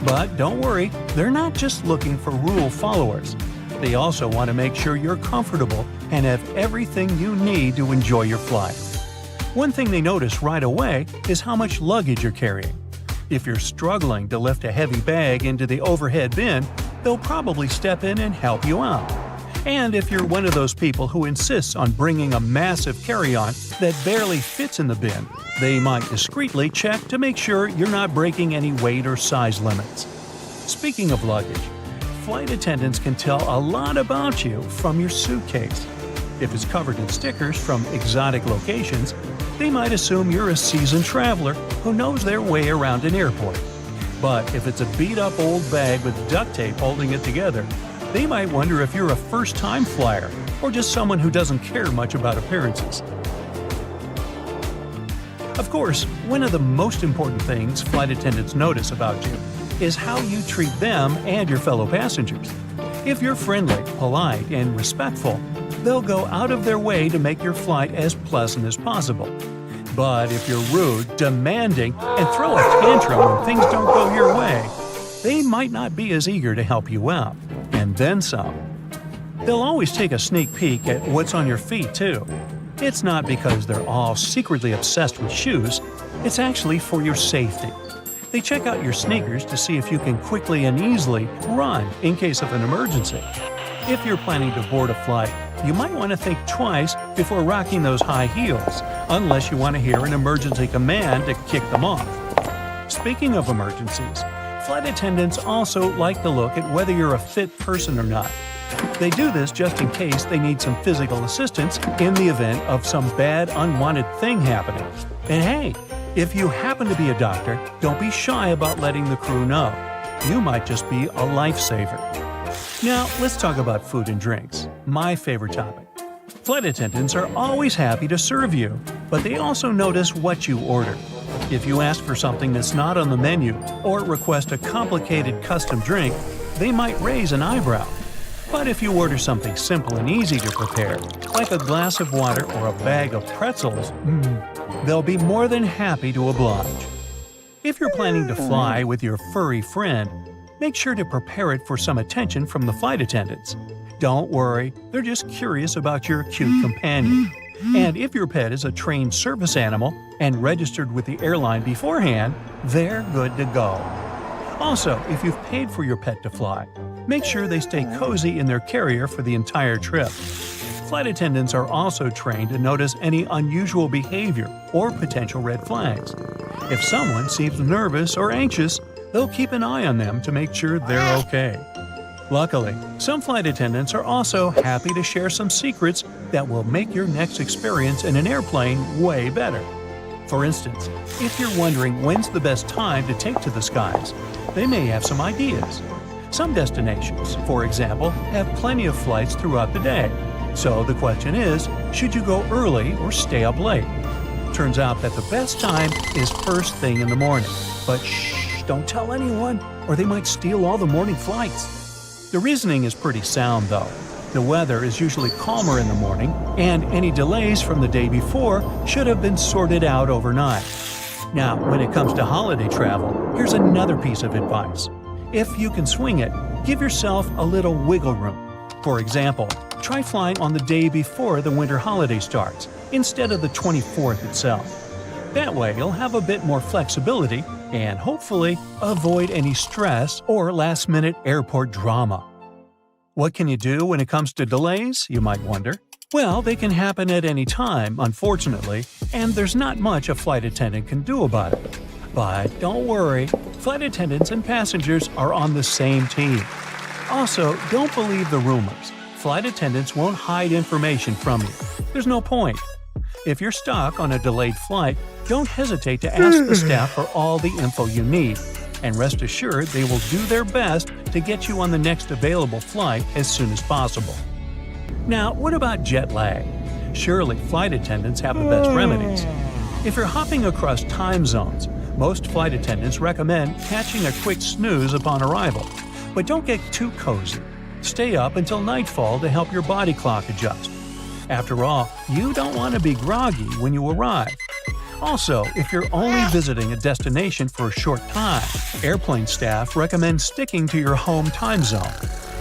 A: But don't worry, they're not just looking for rule followers. They also want to make sure you're comfortable and have everything you need to enjoy your flight. One thing they notice right away is how much luggage you're carrying. If you're struggling to lift a heavy bag into the overhead bin, they'll probably step in and help you out. And if you're one of those people who insists on bringing a massive carry-on that barely fits in the bin, they might discreetly check to make sure you're not breaking any weight or size limits. Speaking of luggage, flight attendants can tell a lot about you from your suitcase. If it's covered in stickers from exotic locations, they might assume you're a seasoned traveler who knows their way around an airport. But if it's a beat-up old bag with duct tape holding it together, they might wonder if you're a first-time flyer or just someone who doesn't care much about appearances. Of course, one of the most important things flight attendants notice about you is how you treat them and your fellow passengers. If you're friendly, polite, and respectful, they'll go out of their way to make your flight as pleasant as possible. But if you're rude, demanding, and throw a tantrum when things don't go your way, they might not be as eager to help you out. And then some. They'll always take a sneak peek at what's on your feet, too. It's not because they're all secretly obsessed with shoes, it's actually for your safety. They check out your sneakers to see if you can quickly and easily run in case of an emergency. If you're planning to board a flight, you might want to think twice before rocking those high heels, unless you want to hear an emergency command to kick them off. Speaking of emergencies, flight attendants also like to look at whether you're a fit person or not. They do this just in case they need some physical assistance in the event of some bad, unwanted thing happening. And hey, if you happen to be a doctor, don't be shy about letting the crew know. You might just be a lifesaver. Now, let's talk about food and drinks, my favorite topic. Flight attendants are always happy to serve you, but they also notice what you order. If you ask for something that's not on the menu or request a complicated custom drink, they might raise an eyebrow. But if you order something simple and easy to prepare, like a glass of water or a bag of pretzels, they'll be more than happy to oblige. If you're planning to fly with your furry friend, make sure to prepare it for some attention from the flight attendants. Don't worry, they're just curious about your cute companion. And if your pet is a trained service animal and registered with the airline beforehand, they're good to go. Also, if you've paid for your pet to fly, make sure they stay cozy in their carrier for the entire trip. Flight attendants are also trained to notice any unusual behavior or potential red flags. If someone seems nervous or anxious, they'll keep an eye on them to make sure they're okay. Luckily, some flight attendants are also happy to share some secrets that will make your next experience in an airplane way better. For instance, if you're wondering when's the best time to take to the skies, they may have some ideas. Some destinations, for example, have plenty of flights throughout the day. So the question is, should you go early or stay up late? Turns out that the best time is first thing in the morning. But shh, don't tell anyone, or they might steal all the morning flights. The reasoning is pretty sound, though. The weather is usually calmer in the morning, and any delays from the day before should have been sorted out overnight. Now, when it comes to holiday travel, here's another piece of advice. If you can swing it, give yourself a little wiggle room. For example, try flying on the day before the winter holiday starts, instead of the 24th itself. That way, you'll have a bit more flexibility and hopefully avoid any stress or last-minute airport drama. What can you do when it comes to delays, you might wonder? Well, they can happen at any time, unfortunately, and there's not much a flight attendant can do about it. But don't worry, flight attendants and passengers are on the same team. Also, don't believe the rumors. Flight attendants won't hide information from you. There's no point. If you're stuck on a delayed flight, don't hesitate to ask the staff for all the info you need, and rest assured they will do their best to get you on the next available flight as soon as possible. Now, what about jet lag? Surely flight attendants have the best remedies. If you're hopping across time zones, most flight attendants recommend catching a quick snooze upon arrival. But don't get too cozy. Stay up until nightfall to help your body clock adjust. After all, you don't want to be groggy when you arrive. Also, if you're only visiting a destination for a short time, airplane staff recommend sticking to your home time zone.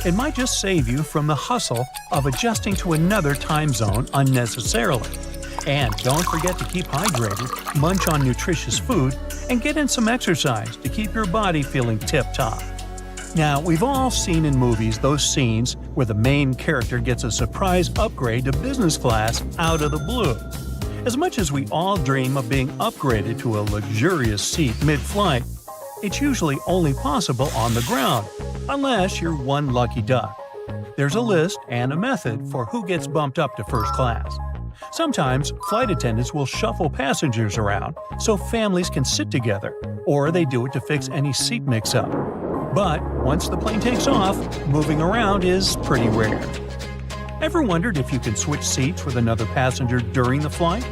A: It might just save you from the hustle of adjusting to another time zone unnecessarily. And don't forget to keep hydrated, munch on nutritious food, and get in some exercise to keep your body feeling tip-top. Now, we've all seen in movies those scenes where the main character gets a surprise upgrade to business class out of the blue. As much as we all dream of being upgraded to a luxurious seat mid-flight, it's usually only possible on the ground, unless you're one lucky duck. There's a list and a method for who gets bumped up to first class. Sometimes, flight attendants will shuffle passengers around so families can sit together, or they do it to fix any seat mix-up. But once the plane takes off, moving around is pretty rare. Ever wondered if you can switch seats with another passenger during the flight?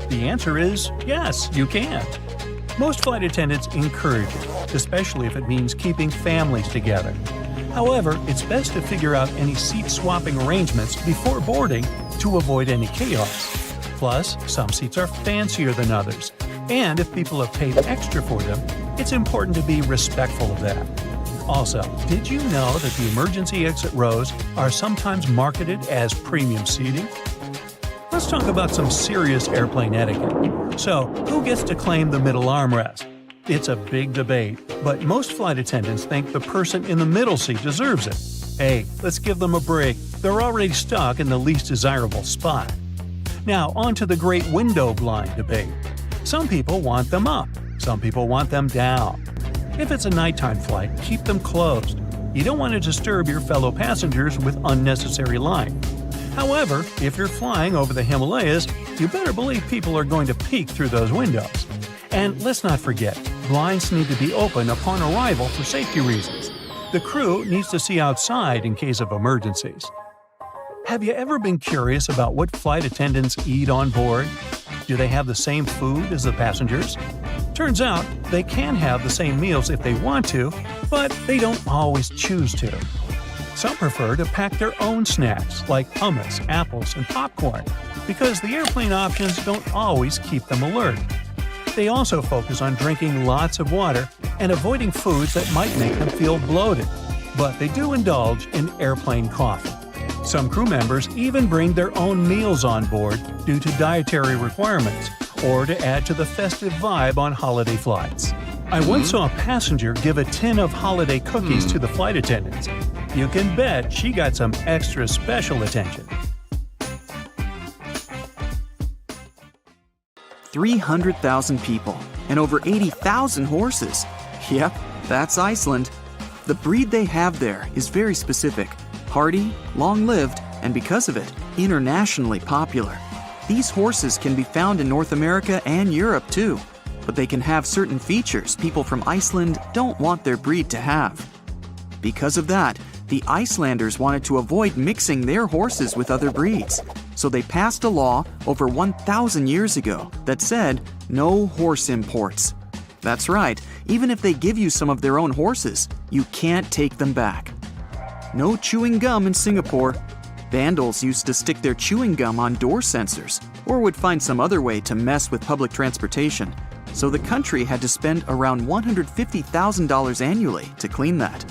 A: The answer is yes, you can. Most flight attendants encourage it, especially if it means keeping families together. However, it's best to figure out any seat-swapping arrangements before boarding to avoid any chaos. Plus, some seats are fancier than others, and if people have paid extra for them, it's important to be respectful of that. Also, did you know that the emergency exit rows are sometimes marketed as premium seating? Let's talk about some serious airplane etiquette. So, who gets to claim the middle armrest? It's a big debate, but most flight attendants think the person in the middle seat deserves it. Hey, let's give them a break. They're already stuck in the least desirable spot. Now, on to the great window blind debate. Some people want them up, some people want them down. If it's a nighttime flight, keep them closed. You don't want to disturb your fellow passengers with unnecessary light. However, if you're flying over the Himalayas, you better believe people are going to peek through those windows. And let's not forget, blinds need to be open upon arrival for safety reasons. The crew needs to see outside in case of emergencies. Have you ever been curious about what flight attendants eat on board? Do they have the same food as the passengers? Turns out, they can have the same meals if they want to, but they don't always choose to. Some prefer to pack their own snacks, like hummus, apples, and popcorn, because the airplane options don't always keep them alert. They also focus on drinking lots of water and avoiding foods that might make them feel bloated, but they do indulge in airplane coffee. Some crew members even bring their own meals on board due to dietary requirements, or to add to the festive vibe on holiday flights. I once saw a passenger give a tin of holiday cookies to the flight attendants. You can bet she got some extra special attention.
E: 300,000 people and over 80,000 horses. Yep, that's Iceland. The breed they have there is very specific, hardy, long-lived, and because of it, internationally popular. These horses can be found in North America and Europe too, but they can have certain features people from Iceland don't want their breed to have. Because of that, the Icelanders wanted to avoid mixing their horses with other breeds, so they passed a law over 1,000 years ago that said no horse imports. That's right, even if they give you some of their own horses, you can't take them back. No chewing gum in Singapore. Vandals used to stick their chewing gum on door sensors or would find some other way to mess with public transportation, so the country had to spend around $150,000 annually to clean that.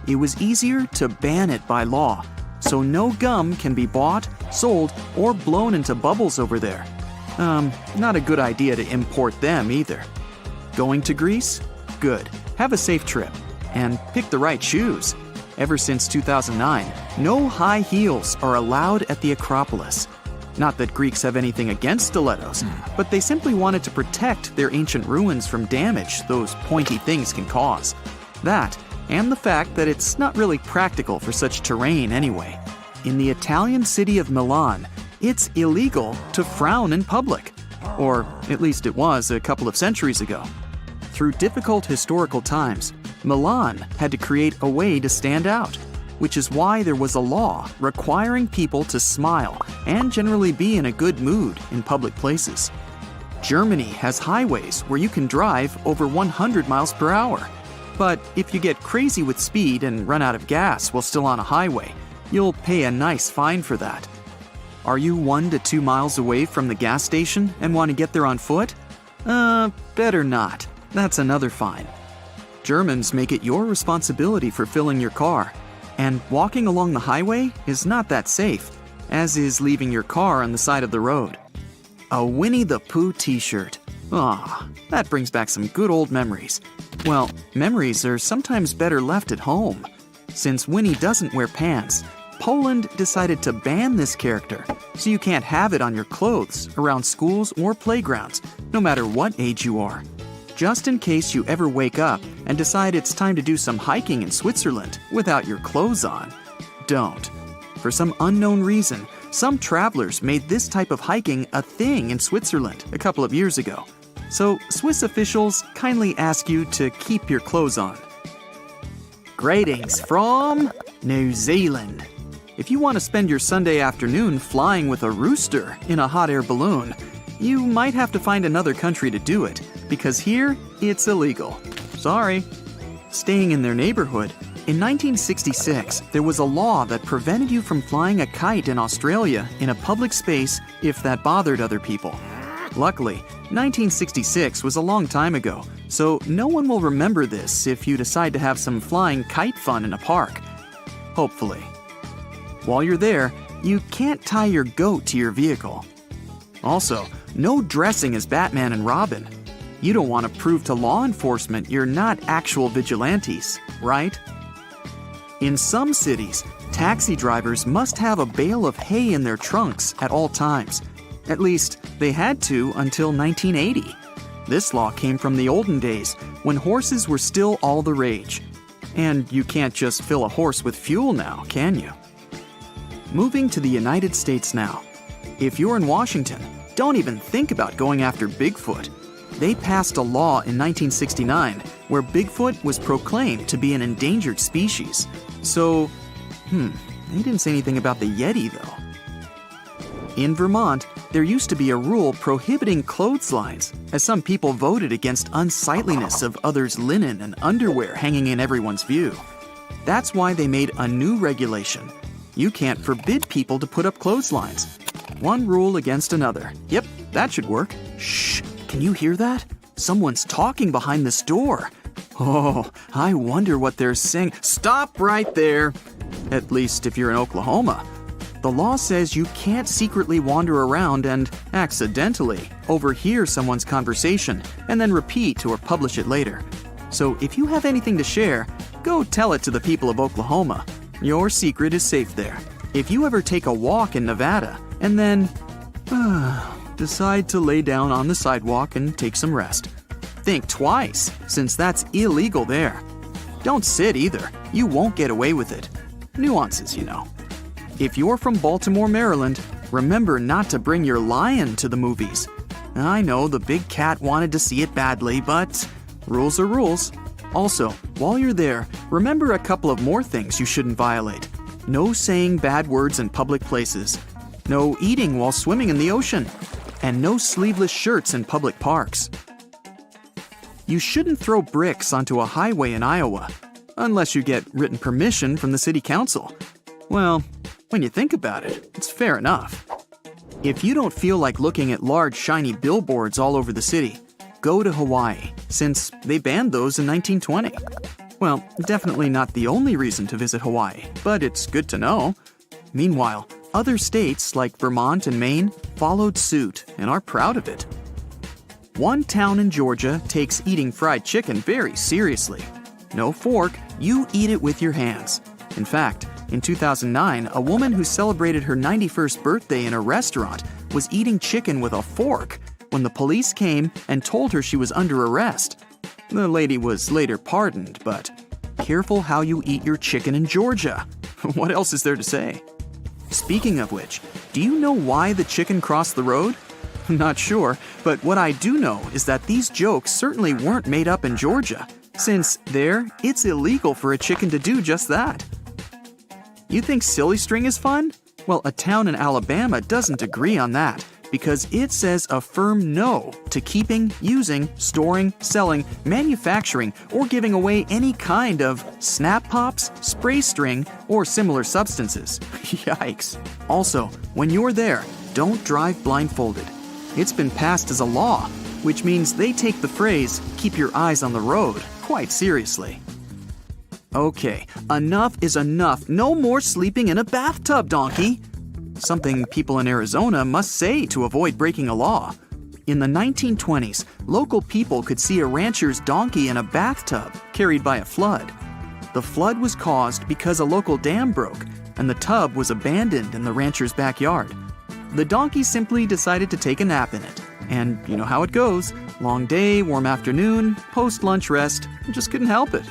E: It was easier to ban it by law, so no gum can be bought, sold, or blown into bubbles over there. Not a good idea to import them either. Going to Greece? Good. Have a safe trip. And pick the right shoes. Ever since 2009, no high heels are allowed at the Acropolis. Not that Greeks have anything against stilettos, but they simply wanted to protect their ancient ruins from damage those pointy things can cause. That, and the fact that it's not really practical for such terrain anyway. In the Italian city of Milan, it's illegal to frown in public. Or at least it was a couple of centuries ago. Through difficult historical times, Milan had to create a way to stand out, which is why there was a law requiring people to smile and generally be in a good mood in public places. Germany has highways where you can drive over 100 miles per hour. But if you get crazy with speed and run out of gas while still on a highway, you'll pay a nice fine for that. Are you 1 to 2 miles away from the gas station and want to get there on foot? Better not. That's another fine. Germans make it your responsibility for filling your car, and walking along the highway is not that safe, as is leaving your car on the side of the road. A Winnie the Pooh t-shirt. That brings back some good old memories. Well, memories are sometimes better left at home. Since Winnie doesn't wear pants, Poland decided to ban this character, so you can't have it on your clothes around schools or playgrounds, no matter what age you are. Just in case you ever wake up and decide it's time to do some hiking in Switzerland without your clothes on, don't. For some unknown reason, some travelers made this type of hiking a thing in Switzerland a couple of years ago. So Swiss officials kindly ask you to keep your clothes on. Greetings from New Zealand. If you want to spend your Sunday afternoon flying with a rooster in a hot air balloon, you might have to find another country to do it, because here, it's illegal. Sorry. Staying in their neighborhood, in 1966, there was a law that prevented you from flying a kite in Australia in a public space if that bothered other people. Luckily, 1966 was a long time ago, so no one will remember this if you decide to have some flying kite fun in a park. Hopefully. While you're there, you can't tie your goat to your vehicle. Also, no dressing as Batman and Robin. You don't want to prove to law enforcement you're not actual vigilantes, right? In some cities, taxi drivers must have a bale of hay in their trunks at all times. At least, they had to until 1980. This law came from the olden days, when horses were still all the rage. And you can't just fill a horse with fuel now, can you? Moving to the United States now. If you're in Washington, don't even think about going after Bigfoot. They passed a law in 1969 where Bigfoot was proclaimed to be an endangered species. So, they didn't say anything about the Yeti though. In Vermont, there used to be a rule prohibiting clotheslines, as some people voted against unsightliness of others' linen and underwear hanging in everyone's view. That's why they made a new regulation. You can't forbid people to put up clotheslines. One rule against another. Yep, that should work. Shh, can you hear that? Someone's talking behind this door. Oh, I wonder what they're saying. Stop right there. At least if you're in Oklahoma. The law says you can't secretly wander around and accidentally overhear someone's conversation and then repeat or publish it later. So if you have anything to share, go tell it to the people of Oklahoma. Your secret is safe there. If you ever take a walk in Nevada and then decide to lay down on the sidewalk and take some rest, think twice, since that's illegal there. Don't sit either. You won't get away with it. Nuances, you know. If you're from Baltimore, Maryland, remember not to bring your lion to the movies. I know the big cat wanted to see it badly, but rules are rules. Also, while you're there, remember a couple of more things you shouldn't violate. No saying bad words in public places. No eating while swimming in the ocean. And no sleeveless shirts in public parks. You shouldn't throw bricks onto a highway in Iowa, unless you get written permission from the city council. Well, when you think about it, it's fair enough. If you don't feel like looking at large shiny billboards all over the city, go to Hawaii, since they banned those in 1920. Well, definitely not the only reason to visit Hawaii, but it's good to know. Meanwhile, other states like Vermont and Maine followed suit and are proud of it. One town in Georgia takes eating fried chicken very seriously. No fork, you eat it with your hands. In fact, in 2009, a woman who celebrated her 91st birthday in a restaurant was eating chicken with a fork when the police came and told her she was under arrest. The lady was later pardoned, but careful how you eat your chicken in Georgia. What else is there to say? Speaking of which, do you know why the chicken crossed the road? Not sure, but what I do know is that these jokes certainly weren't made up in Georgia, since there, it's illegal for a chicken to do just that. You think silly string is fun? Well, a town in Alabama doesn't agree on that because it says a firm no to keeping, using, storing, selling, manufacturing, or giving away any kind of snap pops, spray string, or similar substances. Yikes. Also, when you're there, don't drive blindfolded. It's been passed as a law, which means they take the phrase, keep your eyes on the road, quite seriously. Okay, enough is enough. No more sleeping in a bathtub, donkey. Something people in Arizona must say to avoid breaking a law. In the 1920s, local people could see a rancher's donkey in a bathtub carried by a flood. The flood was caused because a local dam broke, and the tub was abandoned in the rancher's backyard. The donkey simply decided to take a nap in it. And you know how it goes. Long day, warm afternoon, post-lunch rest, just couldn't help it.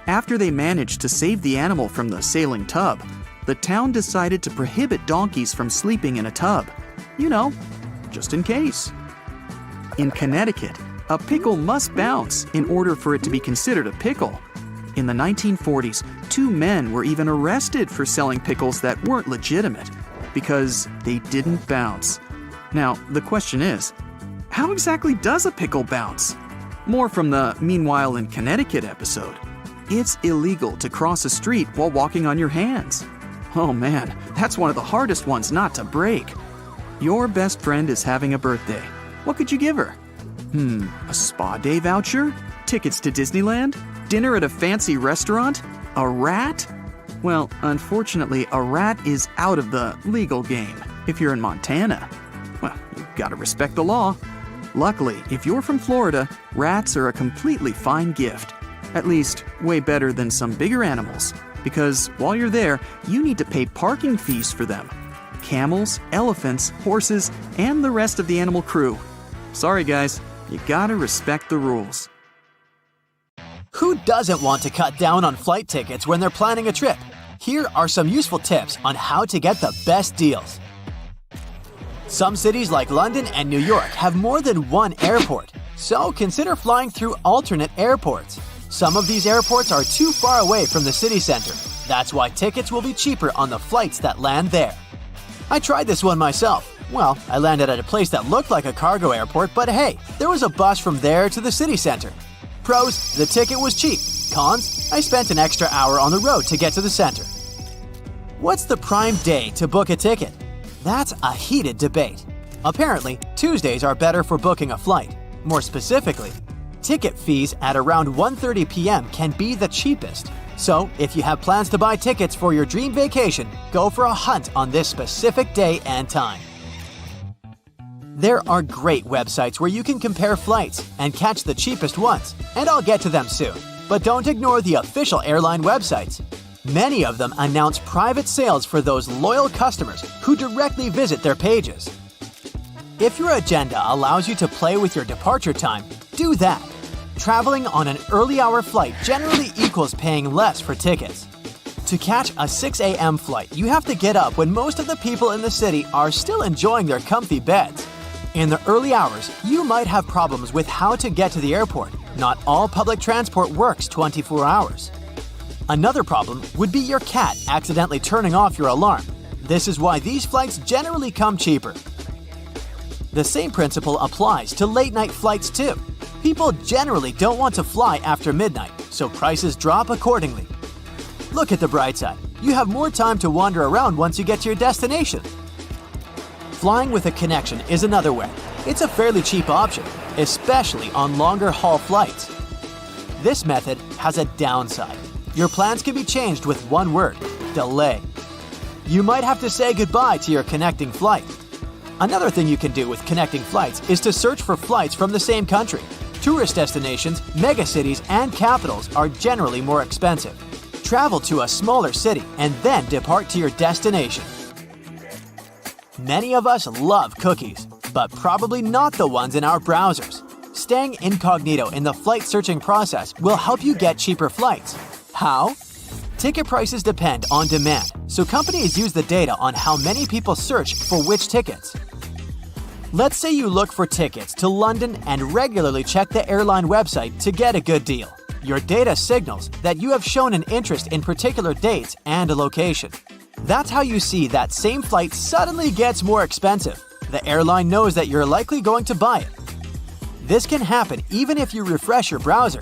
E: After they managed to save the animal from the sailing tub, the town decided to prohibit donkeys from sleeping in a tub. You know, just in case. In Connecticut, a pickle must bounce in order for it to be considered a pickle. In the 1940s, 2 men were even arrested for selling pickles that weren't legitimate because they didn't bounce. Now, the question is, how exactly does a pickle bounce? More from the Meanwhile in Connecticut episode. It's illegal to cross a street while walking on your hands. Oh man, that's one of the hardest ones not to break. Your best friend is having a birthday. What could you give her? A spa day voucher? Tickets to Disneyland? Dinner at a fancy restaurant? A rat? Well, unfortunately, a rat is out of the legal game if you're in Montana. Well, you've got to respect the law. Luckily, if you're from Florida, rats are a completely fine gift. At least, way better than some bigger animals. Because while you're there, you need to pay parking fees for them. Camels, elephants, horses, and the rest of the animal crew. Sorry guys, you gotta respect the rules.
B: Who doesn't want to cut down on flight tickets when they're planning a trip? Here are some useful tips on how to get the best deals. Some cities like London and New York have more than one airport, so consider flying through alternate airports. Some of these airports are too far away from the city center. That's why tickets will be cheaper on the flights that land there. I tried this one myself. Well, I landed at a place that looked like a cargo airport, but hey, there was a bus from there to the city center. Pros, the ticket was cheap. Cons, I spent an extra hour on the road to get to the center. What's the prime day to book a ticket? That's a heated debate. Apparently, Tuesdays are better for booking a flight. More specifically, ticket fees at around 1:30 p.m. can be the cheapest. So, if you have plans to buy tickets for your dream vacation, go for a hunt on this specific day and time. There are great websites where you can compare flights and catch the cheapest ones, and I'll get to them soon. But don't ignore the official airline websites. Many of them announce private sales for those loyal customers who directly visit their pages. If your agenda allows you to play with your departure time, do that. Traveling on an early hour flight generally equals paying less for tickets. To catch a 6 a.m. flight, you have to get up when most of the people in the city are still enjoying their comfy beds. In the early hours, you might have problems with how to get to the airport. Not all public transport works 24 hours. Another problem would be your cat accidentally turning off your alarm. This is why these flights generally come cheaper. The same principle applies to late-night flights too. People generally don't want to fly after midnight, so prices drop accordingly. Look at the bright side. You have more time to wander around once you get to your destination. Flying with a connection is another way. It's a fairly cheap option, especially on longer haul flights. This method has a downside. Your plans can be changed with one word: delay. You might have to say goodbye to your connecting flight. Another thing you can do with connecting flights is to search for flights from the same country. Tourist destinations, megacities, and capitals are generally more expensive. Travel to a smaller city and then depart to your destination. Many of us love cookies, but probably not the ones in our browsers. Staying incognito in the flight searching process will help you get cheaper flights. How? Ticket prices depend on demand, so companies use the data on how many people search for which tickets. Let's say you look for tickets to London and regularly check the airline website to get a good deal. Your data signals that you have shown an interest in particular dates and a location. That's how you see that same flight suddenly gets more expensive. The airline knows that you're likely going to buy it. This can happen even if you refresh your browser.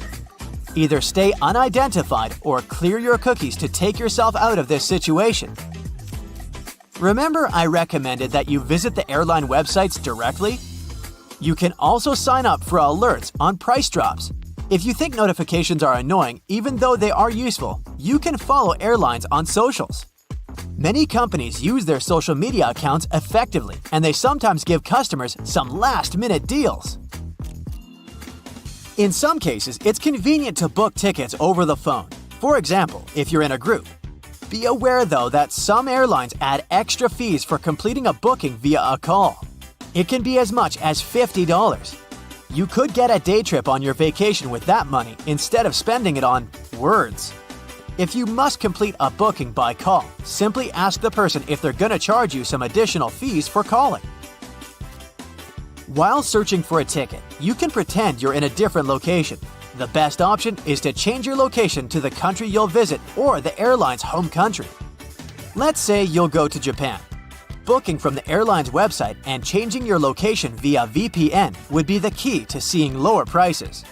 B: Either stay unidentified or clear your cookies to take yourself out of this situation. Remember I recommended that you visit the airline websites directly? You can also sign up for alerts on price drops. If you think notifications are annoying, even though they are useful, you can follow airlines on socials. Many companies use their social media accounts effectively, and they sometimes give customers some last-minute deals. In some cases, it's convenient to book tickets over the phone. For example, if you're in a group. Be aware, though, that some airlines add extra fees for completing a booking via a call. It can be as much as $50. You could get a day trip on your vacation with that money instead of spending it on words. If you must complete a booking by call, simply ask the person if they're going to charge you some additional fees for calling. While searching for a ticket, you can pretend you're in a different location. The best option is to change your location to the country you'll visit or the airline's home country. Let's say you'll go to Japan. Booking from the airline's website and changing your location via VPN would be the key to seeing lower prices.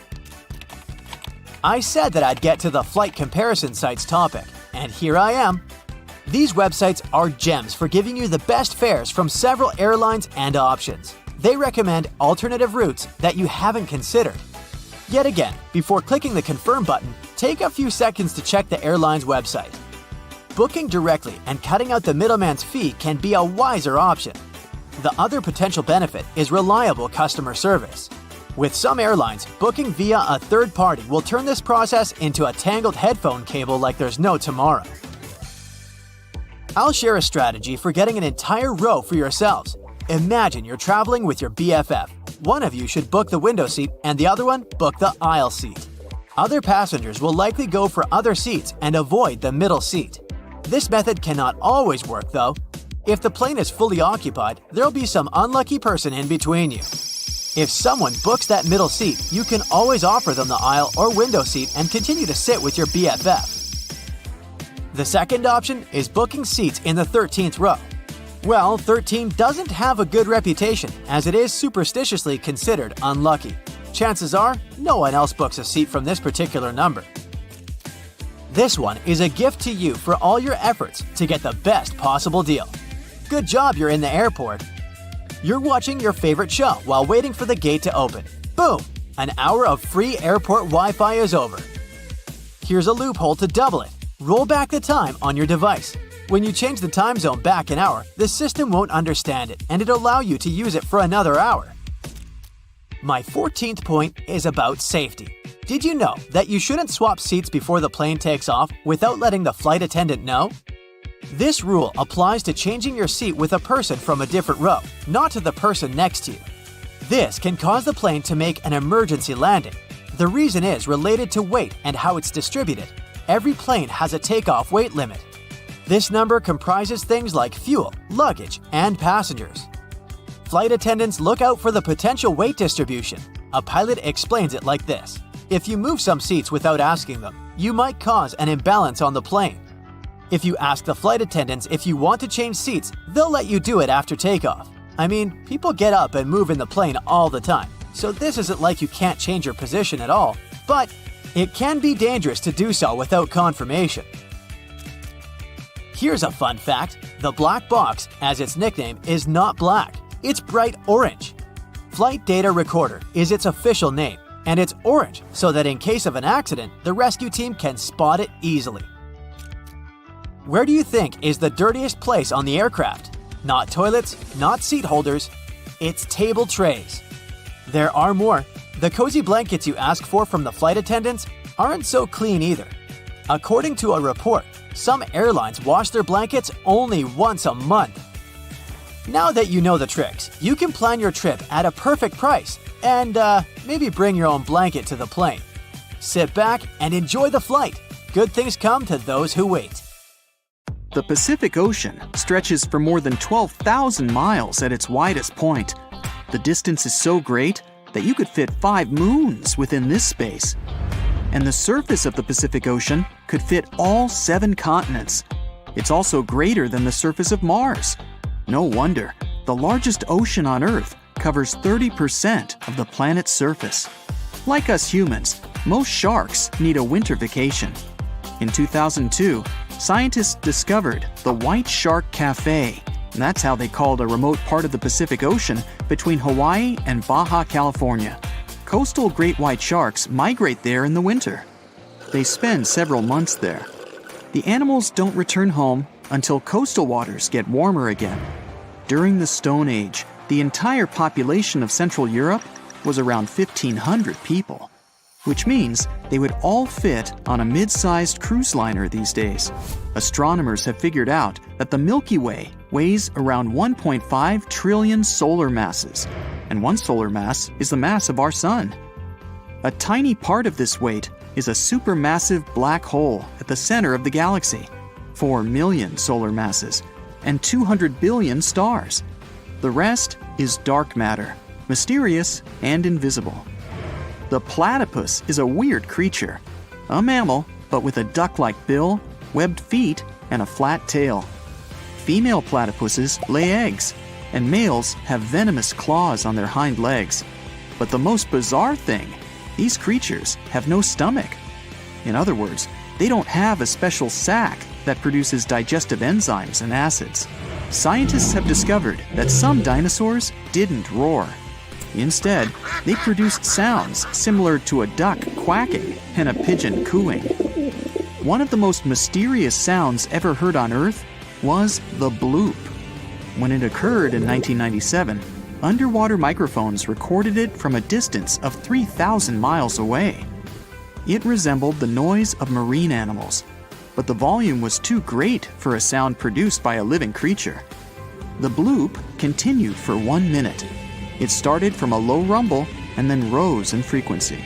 B: I said that I'd get to the flight comparison sites topic, and here I am. These websites are gems for giving you the best fares from several airlines and options. They recommend alternative routes that you haven't considered. Yet again, before clicking the confirm button, take a few seconds to check the airline's website. Booking directly and cutting out the middleman's fee can be a wiser option. The other potential benefit is reliable customer service. With some airlines, booking via a third party will turn this process into a tangled headphone cable like there's no tomorrow. I'll share a strategy for getting an entire row for yourselves. Imagine you're traveling with your BFF. One of you should book the window seat and the other one book the aisle seat. Other passengers will likely go for other seats and avoid the middle seat. This method cannot always work though. If the plane is fully occupied, there'll be some unlucky person in between you. If someone books that middle seat, you can always offer them the aisle or window seat and continue to sit with your BFF. The second option is booking seats in the 13th row. Well, 13 doesn't have a good reputation as it is superstitiously considered unlucky. Chances are, no one else books a seat from this particular number. This one is a gift to you for all your efforts to get the best possible deal. Good job you're in the airport. You're watching your favorite show while waiting for the gate to open. Boom! An hour of free airport Wi-Fi is over. Here's a loophole to double it. Roll back the time on your device. When you change the time zone back an hour, the system won't understand it and it'll allow you to use it for another hour. My 14th point is about safety. Did you know that you shouldn't swap seats before the plane takes off without letting the flight attendant know? This rule applies to changing your seat with a person from a different row, not to the person next to you. This can cause the plane to make an emergency landing. The reason is related to weight and how it's distributed. every plane has a takeoff weight limit. This number comprises things like fuel, luggage, and passengers. Flight attendants look out for the potential weight distribution. A pilot explains it like this: if you move some seats without asking them, you might cause an imbalance on the plane. If you ask the flight attendants if you want to change seats, they'll let you do it after takeoff. I mean, people get up and move in the plane all the time, so this isn't like you can't change your position at all, but it can be dangerous to do so without confirmation. Here's a fun fact: the black box, as its nickname, is not black, it's bright orange. Flight Data Recorder is its official name, and it's orange so that in case of an accident, the rescue team can spot it easily. Where do you think is the dirtiest place on the aircraft? Not toilets, not seat holders, it's table trays. There are more. The cozy blankets you ask for from the flight attendants aren't so clean either. According to a report, some airlines wash their blankets only once a month. Now that you know the tricks, you can plan your trip at a perfect price and maybe bring your own blanket to the plane. Sit back and enjoy the flight. Good things come to those who wait.
E: The Pacific Ocean stretches for more than 12,000 miles at its widest point. The distance is so great that you could fit 5 moons within this space. And the surface of the Pacific Ocean could fit all 7 continents. It's also greater than the surface of Mars. No wonder, the largest ocean on Earth covers 30% of the planet's surface. Like us humans, most sharks need a winter vacation. In 2002, scientists discovered the White Shark Cafe. That's how they called a remote part of the Pacific Ocean between Hawaii and Baja California. Coastal great white sharks migrate there in the winter. They spend several months there. The animals don't return home until coastal waters get warmer again. During the Stone Age, the entire population of Central Europe was around 1,500 people, which means they would all fit on a mid-sized cruise liner these days. Astronomers have figured out that the Milky Way weighs around 1.5 trillion solar masses, and one solar mass is the mass of our sun. A tiny part of this weight is a supermassive black hole at the center of the galaxy, 4 million solar masses, and 200 billion stars. The rest is dark matter, mysterious and invisible. The platypus is a weird creature, a mammal, but with a duck-like bill, webbed feet, and a flat tail. Female platypuses lay eggs, and males have venomous claws on their hind legs. But the most bizarre thing, these creatures have no stomach. In other words, they don't have a special sac that produces digestive enzymes and acids. Scientists have discovered that some dinosaurs didn't roar. Instead, they produced sounds similar to a duck quacking and a pigeon cooing. One of the most mysterious sounds ever heard on Earth was the bloop. When it occurred in 1997, underwater microphones recorded it from a distance of 3,000 miles away. It resembled the noise of marine animals, but the volume was too great for a sound produced by a living creature. The bloop continued for 1 minute. It started from a low rumble and then rose in frequency.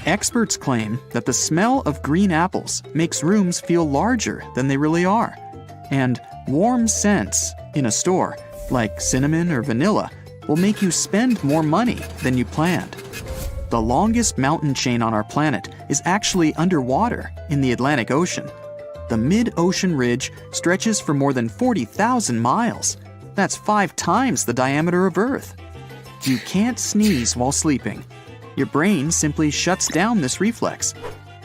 E: Experts claim that the smell of green apples makes rooms feel larger than they really are. And warm scents in a store, like cinnamon or vanilla, will make you spend more money than you planned. The longest mountain chain on our planet is actually underwater in the Atlantic Ocean. The mid-ocean ridge stretches for more than 40,000 miles. That's 5 times the diameter of Earth. You can't sneeze while sleeping. Your brain simply shuts down this reflex.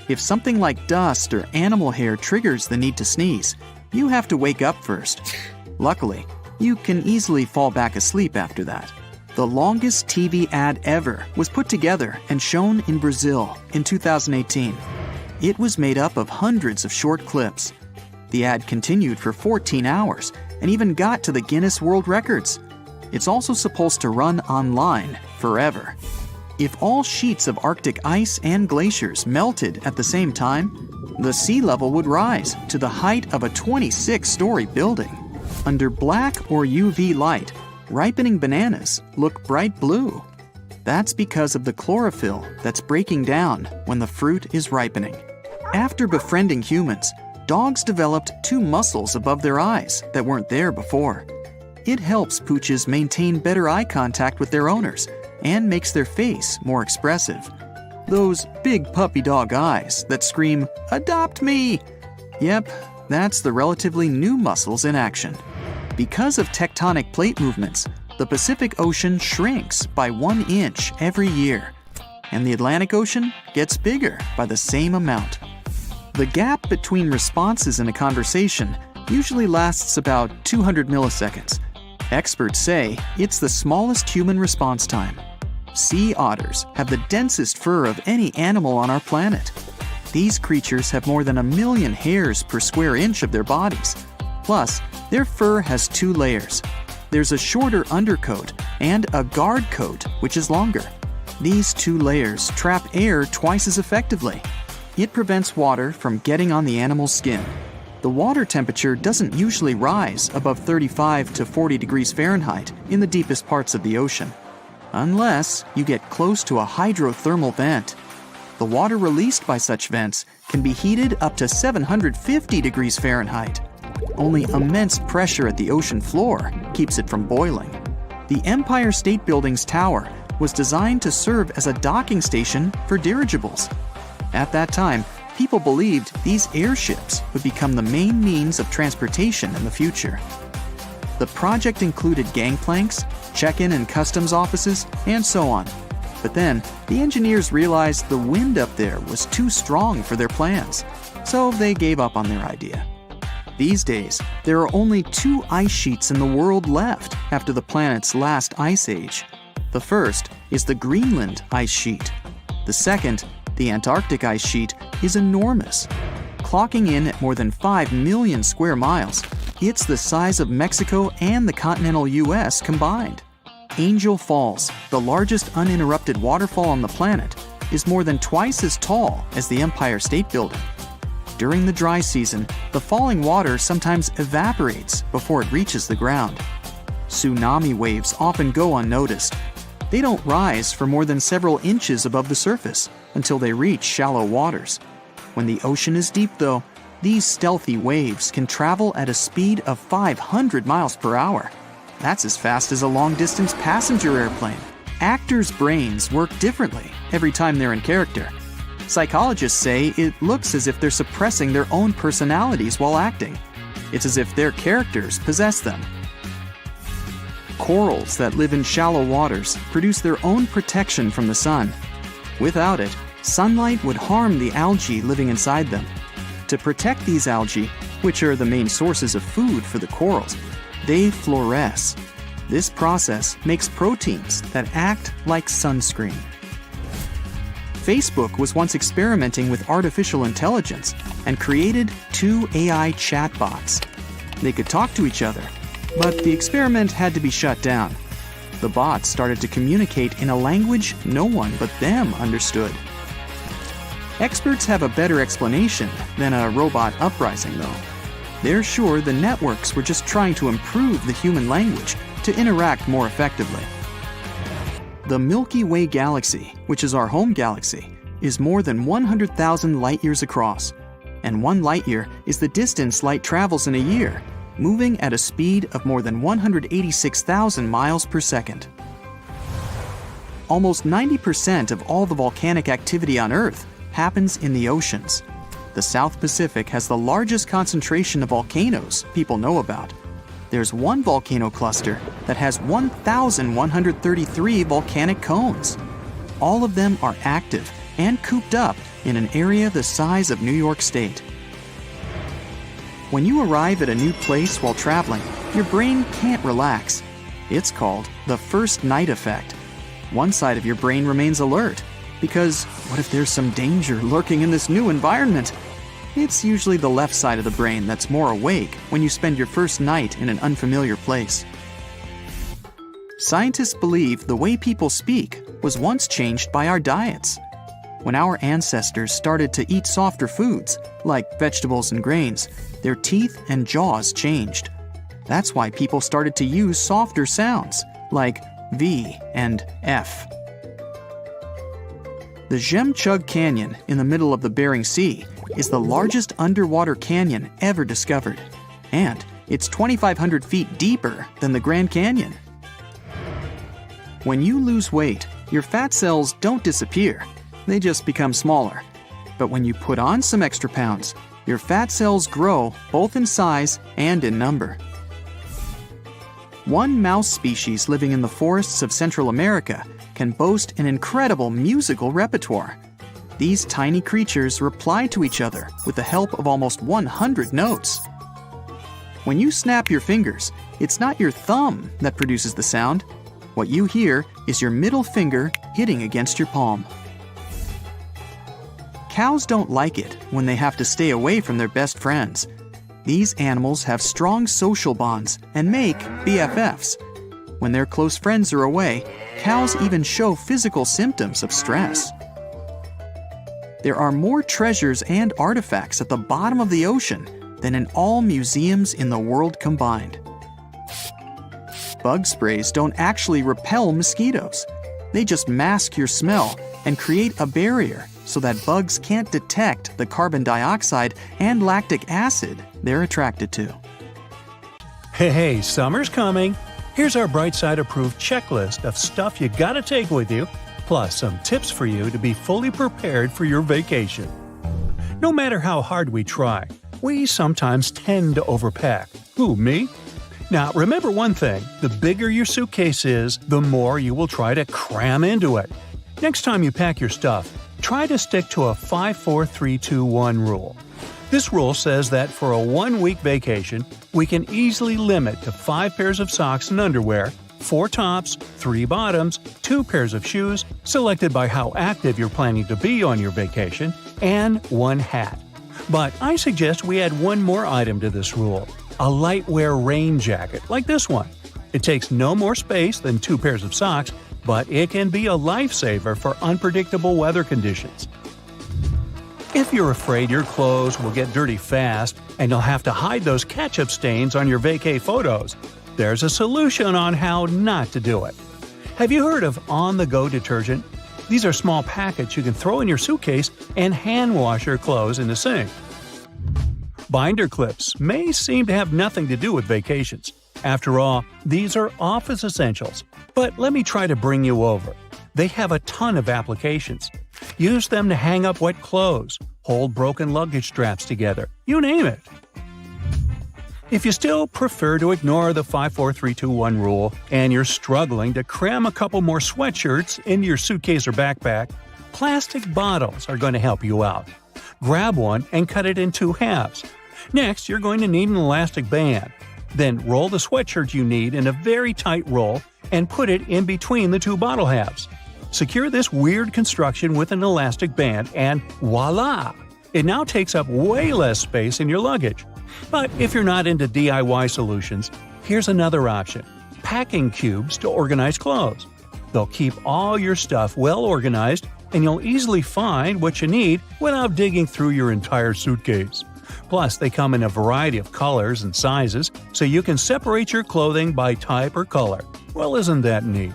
E: If something like dust or animal hair triggers the need to sneeze, you have to wake up first. Luckily, you can easily fall back asleep after that. The longest TV ad ever was put together and shown in Brazil in 2018. It was made up of hundreds of short clips. The ad continued for 14 hours and even got to the Guinness World Records. It's also supposed to run online forever. If all sheets of Arctic ice and glaciers melted at the same time, the sea level would rise to the height of a 26-story building. Under black or UV light, ripening bananas look bright blue. That's because of the chlorophyll that's breaking down when the fruit is ripening. After befriending humans, dogs developed two muscles above their eyes that weren't there before. It helps pooches maintain better eye contact with their owners and makes their face more expressive. Those big puppy dog eyes that scream, "Adopt me!" Yep, that's the relatively new muscles in action. Because of tectonic plate movements, the Pacific Ocean shrinks by 1 inch every year, and the Atlantic Ocean gets bigger by the same amount. The gap between responses in a conversation usually lasts about 200 milliseconds. Experts say it's the smallest human response time. Sea otters have the densest fur of any animal on our planet. These creatures have more than 1 million hairs per square inch of their bodies. Plus, their fur has 2 layers. There's a shorter undercoat and a guard coat, which is longer. These 2 layers trap air twice as effectively. It prevents water from getting on the animal's skin. The water temperature doesn't usually rise above 35 to 40 degrees Fahrenheit in the deepest parts of the ocean, unless you get close to a hydrothermal vent. The water released by such vents can be heated up to 750 degrees Fahrenheit. Only immense pressure at the ocean floor keeps it from boiling. The Empire State Building's tower was designed to serve as a docking station for dirigibles. At that time, people believed these airships would become the main means of transportation in the future. The project included gangplanks, check-in and customs offices, and so on. But then, the engineers realized the wind up there was too strong for their plans, so they gave up on their idea. These days, there are only 2 ice sheets in the world left after the planet's last ice age. The first is the Greenland ice sheet. The second, the Antarctic ice sheet, is enormous. Clocking in at more than 5 million square miles, it's the size of Mexico and the continental US combined. Angel Falls, the largest uninterrupted waterfall on the planet, is more than twice as tall as the Empire State Building. During the dry season, the falling water sometimes evaporates before it reaches the ground. Tsunami waves often go unnoticed. They don't rise for more than several inches above the surface until they reach shallow waters. When the ocean is deep, though, these stealthy waves can travel at a speed of 500 miles per hour. That's as fast as a long-distance passenger airplane. Actors' brains work differently every time they're in character. Psychologists say it looks as if they're suppressing their own personalities while acting. It's as if their characters possess them. Corals that live in shallow waters produce their own protection from the sun. Without it, sunlight would harm the algae living inside them. To protect these algae, which are the main sources of food for the corals, they fluoresce. This process makes proteins that act like sunscreen. Facebook was once experimenting with artificial intelligence and created 2 AI chatbots. They could talk to each other, but the experiment had to be shut down. The bots started to communicate in a language no one but them understood. Experts have a better explanation than a robot uprising, though. They're sure the networks were just trying to improve the human language to interact more effectively. The Milky Way galaxy, which is our home galaxy, is more than 100,000 light-years across, and 1 light-year is the distance light travels in a year, moving at a speed of more than 186,000 miles per second. Almost 90% of all the volcanic activity on Earth happens in the oceans. The South Pacific has the largest concentration of volcanoes people know about. There's one volcano cluster that has 1,133 volcanic cones. All of them are active and cooped up in an area the size of New York State. When you arrive at a new place while traveling, your brain can't relax. It's called the first night effect. One side of your brain remains alert, because what if there's some danger lurking in this new environment? It's usually the left side of the brain that's more awake when you spend your first night in an unfamiliar place. Scientists believe the way people speak was once changed by our diets. When our ancestors started to eat softer foods, like vegetables and grains, their teeth and jaws changed. That's why people started to use softer sounds, like V and F. The Jemchug Canyon in the middle of the Bering Sea is the largest underwater canyon ever discovered, and it's 2,500 feet deeper than the Grand Canyon. When you lose weight, your fat cells don't disappear, they just become smaller. But when you put on some extra pounds, your fat cells grow both in size and in number. One mouse species living in the forests of Central America can boast an incredible musical repertoire. These tiny creatures reply to each other with the help of almost 100 notes. When you snap your fingers, it's not your thumb that produces the sound. What you hear is your middle finger hitting against your palm. Cows don't like it when they have to stay away from their best friends. These animals have strong social bonds and make BFFs. When their close friends are away, cows even show physical symptoms of stress. There are more treasures and artifacts at the bottom of the ocean than in all museums in the world combined. Bug sprays don't actually repel mosquitoes. They just mask your smell and create a barrier so that bugs can't detect the carbon dioxide and lactic acid they're attracted to.
A: Hey, summer's coming. Here's our Bright Side approved checklist of stuff you gotta take with you, plus some tips for you to be fully prepared for your vacation. No matter how hard we try, we sometimes tend to overpack. Who, me? Now, remember one thing, the bigger your suitcase is, the more you will try to cram into it. Next time you pack your stuff, try to stick to a 5-4-3-2-1 rule. This rule says that for a 1-week vacation, we can easily limit to 5 pairs of socks and underwear, 4 tops, 3 bottoms, 2 pairs of shoes, selected by how active you're planning to be on your vacation, and 1 hat. But I suggest we add one more item to this rule, a light-wear rain jacket like this one. It takes no more space than 2 pairs of socks, but it can be a lifesaver for unpredictable weather conditions. If you're afraid your clothes will get dirty fast and you'll have to hide those ketchup stains on your vacay photos, there's a solution on how not to do it. Have you heard of on-the-go detergent? These are small packets you can throw in your suitcase and hand wash your clothes in the sink. Binder clips may seem to have nothing to do with vacations. After all, these are office essentials. But let me try to bring you over. They have a ton of applications. Use them to hang up wet clothes, hold broken luggage straps together, you name it. If you still prefer to ignore the 5-4-3-2-1 rule and you're struggling to cram a couple more sweatshirts into your suitcase or backpack, plastic bottles are going to help you out. Grab one and cut it in 2 halves. Next, you're going to need an elastic band. Then roll the sweatshirt you need in a very tight roll and put it in between the 2 bottle halves. Secure this weird construction with an elastic band and voila! It now takes up way less space in your luggage. But if you're not into DIY solutions, here's another option: packing cubes to organize clothes. They'll keep all your stuff well organized and you'll easily find what you need without digging through your entire suitcase. Plus, they come in a variety of colors and sizes, so you can separate your clothing by type or color. Well, isn't that neat?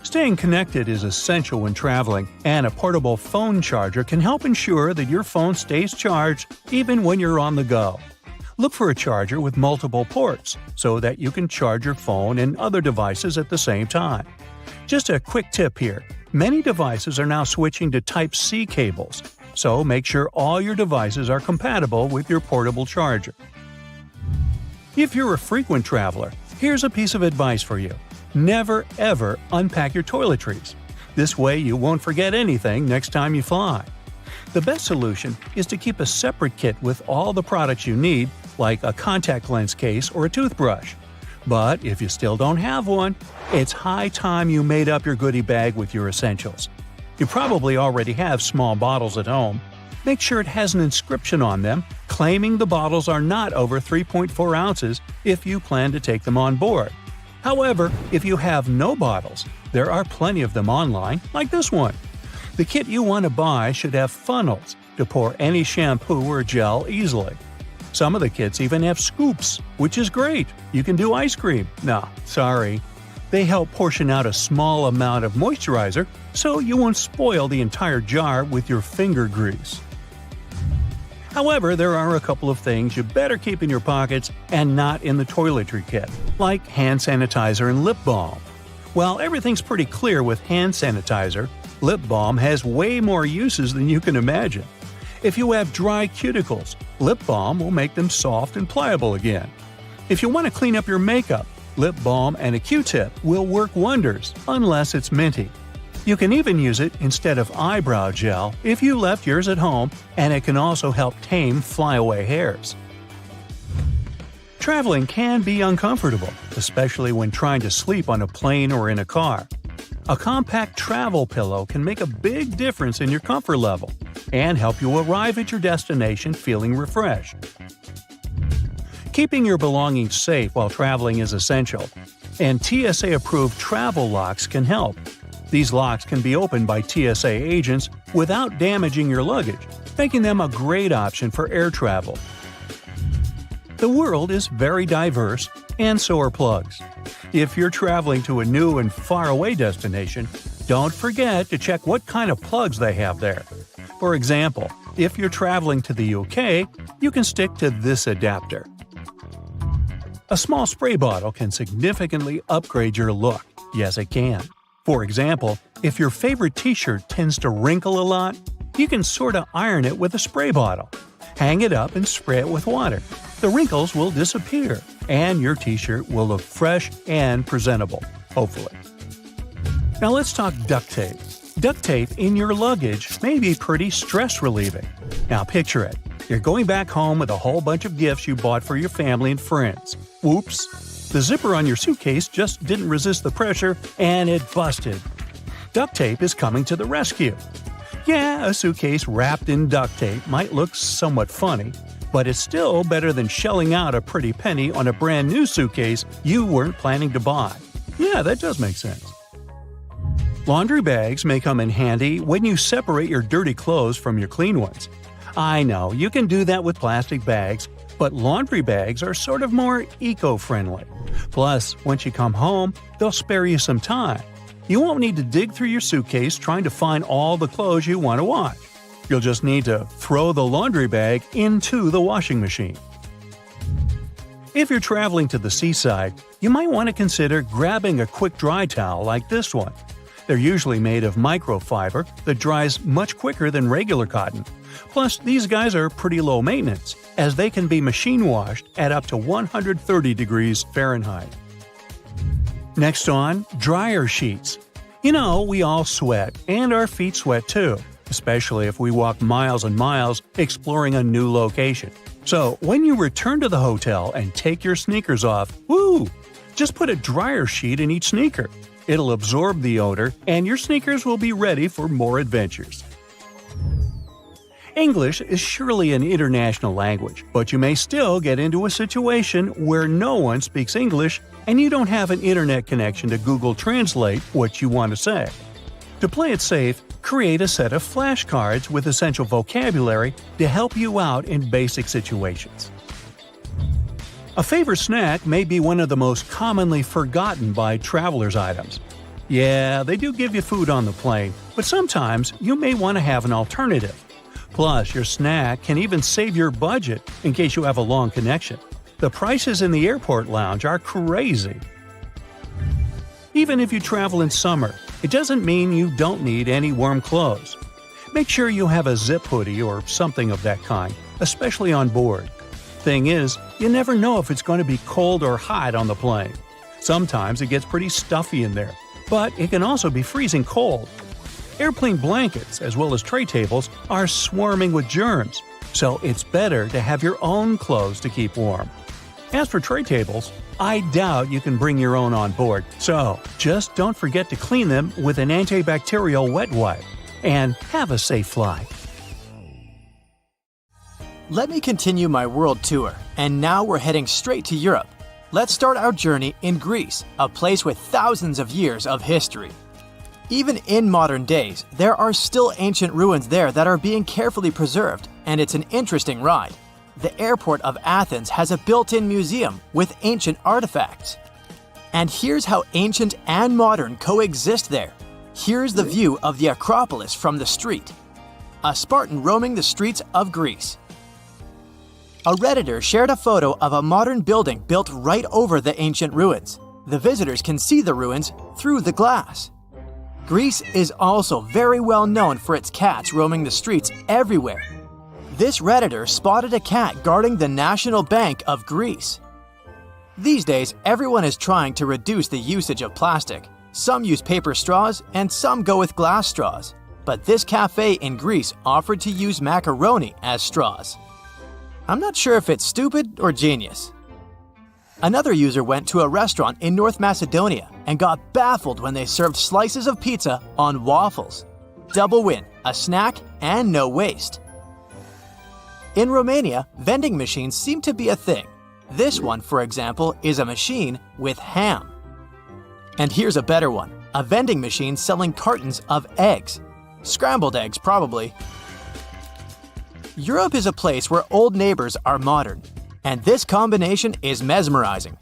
A: Staying connected is essential when traveling, and a portable phone charger can help ensure that your phone stays charged even when you're on the go. Look for a charger with multiple ports so that you can charge your phone and other devices at the same time. Just a quick tip here. Many devices are now switching to Type-C cables, so make sure all your devices are compatible with your portable charger. If you're a frequent traveler, here's a piece of advice for you. Never ever unpack your toiletries. This way you won't forget anything next time you fly. The best solution is to keep a separate kit with all the products you need, like a contact lens case or a toothbrush. But if you still don't have one, it's high time you made up your goodie bag with your essentials. You probably already have small bottles at home. Make sure it has an inscription on them claiming the bottles are not over 3.4 ounces if you plan to take them on board. However, if you have no bottles, there are plenty of them online, like this one. The kit you want to buy should have funnels to pour any shampoo or gel easily. Some of the kits even have scoops, which is great. You can do ice cream. No, sorry. They help portion out a small amount of moisturizer so you won't spoil the entire jar with your finger grease. However, there are a couple of things you better keep in your pockets and not in the toiletry kit, like hand sanitizer and lip balm. While everything's pretty clear with hand sanitizer, lip balm has way more uses than you can imagine. If you have dry cuticles, lip balm will make them soft and pliable again. If you want to clean up your makeup, lip balm and a Q-tip will work wonders, unless it's minty. You can even use it instead of eyebrow gel if you left yours at home, and it can also help tame flyaway hairs. Traveling can be uncomfortable, especially when trying to sleep on a plane or in a car. A compact travel pillow can make a big difference in your comfort level and help you arrive at your destination feeling refreshed. Keeping your belongings safe while traveling is essential, and TSA-approved travel locks can help. These locks can be opened by TSA agents without damaging your luggage, making them a great option for air travel. The world is very diverse, and so are plugs. If you're traveling to a new and faraway destination, don't forget to check what kind of plugs they have there. For example, if you're traveling to the UK, you can stick to this adapter. A small spray bottle can significantly upgrade your look. Yes, it can. For example, if your favorite t-shirt tends to wrinkle a lot, you can sort of iron it with a spray bottle. Hang it up and spray it with water. The wrinkles will disappear, and your t-shirt will look fresh and presentable, hopefully. Now let's talk duct tape. Duct tape in your luggage may be pretty stress-relieving. Now picture it. You're going back home with a whole bunch of gifts you bought for your family and friends. Whoops! The zipper on your suitcase just didn't resist the pressure, and it busted. Duct tape is coming to the rescue. Yeah, a suitcase wrapped in duct tape might look somewhat funny, but it's still better than shelling out a pretty penny on a brand new suitcase you weren't planning to buy. Yeah, that does make sense. Laundry bags may come in handy when you separate your dirty clothes from your clean ones. I know, you can do that with plastic bags, but laundry bags are sort of more eco-friendly. Plus, once you come home, they'll spare you some time. You won't need to dig through your suitcase trying to find all the clothes you want to wash. You'll just need to throw the laundry bag into the washing machine. If you're traveling to the seaside, you might want to consider grabbing a quick dry towel like this one. They're usually made of microfiber that dries much quicker than regular cotton. Plus, these guys are pretty low maintenance, as they can be machine washed at up to 130 degrees Fahrenheit. Next on, dryer sheets. You know, we all sweat, and our feet sweat too, especially if we walk miles and miles exploring a new location. So, when you return to the hotel and take your sneakers off, woo! Just put a dryer sheet in each sneaker. It'll absorb the odor, and your sneakers will be ready for more adventures. English is surely an international language, but you may still get into a situation where no one speaks English and you don't have an internet connection to Google Translate what you want to say. To play it safe, create a set of flashcards with essential vocabulary to help you out in basic situations. A favorite snack may be one of the most commonly forgotten by travelers' items. Yeah, they do give you food on the plane, but sometimes you may want to have an alternative. Plus, your snack can even save your budget in case you have a long connection. The prices in the airport lounge are crazy. Even if you travel in summer, it doesn't mean you don't need any warm clothes. Make sure you have a zip hoodie or something of that kind, especially on board. Thing is, you never know if it's going to be cold or hot on the plane. Sometimes it gets pretty stuffy in there, but it can also be freezing cold. Airplane blankets, as well as tray tables, are swarming with germs, so it's better to have your own clothes to keep warm. As for tray tables, I doubt you can bring your own on board, so just don't forget to clean them with an antibacterial wet wipe. And have a safe flight.
B: Let me continue my world tour, and now we're heading straight to Europe. Let's start our journey in Greece, a place with thousands of years of history. Even in modern days, there are still ancient ruins there that are being carefully preserved, and it's an interesting ride. The airport of Athens has a built-in museum with ancient artifacts. And here's how ancient and modern coexist there. Here's the view of the Acropolis from the street. A Spartan roaming the streets of Greece. A Redditor shared a photo of a modern building built right over the ancient ruins. The visitors can see the ruins through the glass. Greece is also very well known for its cats roaming the streets everywhere. This Redditor spotted a cat guarding the National Bank of Greece. These days, everyone is trying to reduce the usage of plastic. Some use paper straws and some go with glass straws. But this cafe in Greece offered to use macaroni as straws. I'm not sure if it's stupid or genius. Another user went to a restaurant in North Macedonia and got baffled when they served slices of pizza on waffles. Double win, a snack and no waste. In Romania, vending machines seem to be a thing. This one, for example, is a machine with ham. And here's a better one, a vending machine selling cartons of eggs. Scrambled eggs, probably. Europe is a place where old neighbors are modern, and this combination is mesmerizing.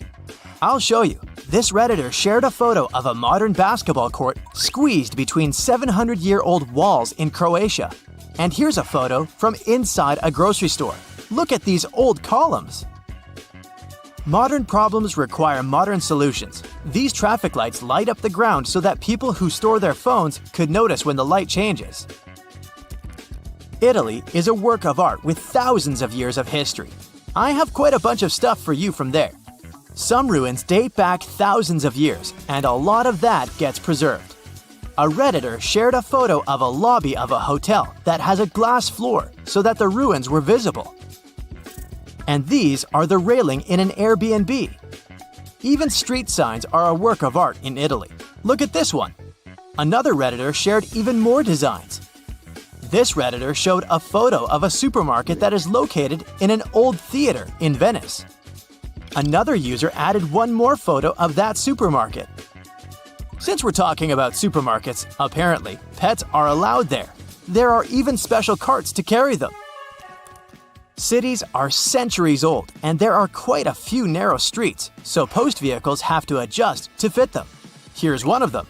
B: I'll show you. This Redditor shared a photo of a modern basketball court squeezed between 700-year-old walls in Croatia. And here's a photo from inside a grocery store. Look at these old columns. Modern problems require modern solutions. These traffic lights light up the ground so that people who store their phones could notice when the light changes. Italy is a work of art with thousands of years of history. I have quite a bunch of stuff for you from there. Some ruins date back thousands of years, and a lot of that gets preserved. A Redditor shared a photo of a lobby of a hotel that has a glass floor so that the ruins were visible. And these are the railing in an Airbnb. Even street signs are a work of art in Italy. Look at this one. Another Redditor shared even more designs. This Redditor showed a photo of a supermarket that is located in an old theater in Venice. Another user added one more photo of that supermarket. Since we're talking about supermarkets, apparently, pets are allowed there. There are even special carts to carry them. Cities are centuries old, and there are quite a few narrow streets, so post vehicles have to adjust to fit them. Here's one of them.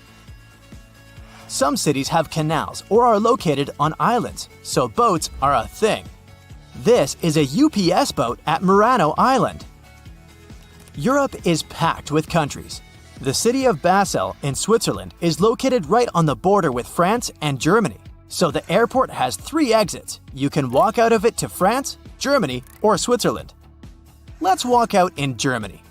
B: Some cities have canals or are located on islands, so boats are a thing. This is a UPS boat at Murano Island. Europe is packed with countries. The city of Basel in Switzerland is located right on the border with France and Germany, so the airport has 3 exits. You can walk out of it to France, Germany, or Switzerland. Let's walk out in Germany.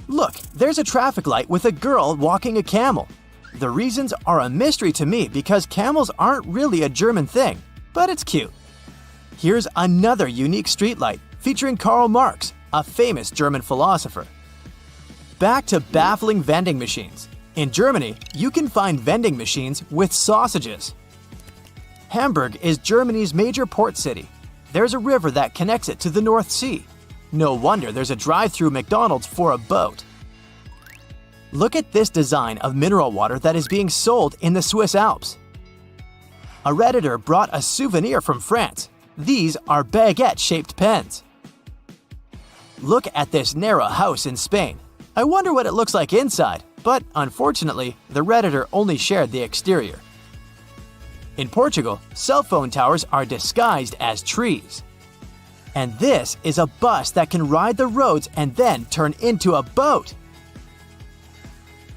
B: Look, there's a traffic light with a girl walking a camel. The reasons are a mystery to me because camels aren't really a German thing, but it's cute. Here's another unique streetlight featuring Karl Marx, a famous German philosopher. Back to baffling vending machines. In Germany, you can find vending machines with sausages. Hamburg is Germany's major port city. There's a river that connects it to the North Sea. No wonder there's a drive-through McDonald's for a boat. Look at this design of mineral water that is being sold in the Swiss Alps. A Redditor brought a souvenir from France. These are baguette-shaped pens. Look at this narrow house in Spain. I wonder what it looks like inside, but unfortunately, the Redditor only shared the exterior. In Portugal, cell phone towers are disguised as trees. And this is a bus that can ride the roads and then turn into a boat.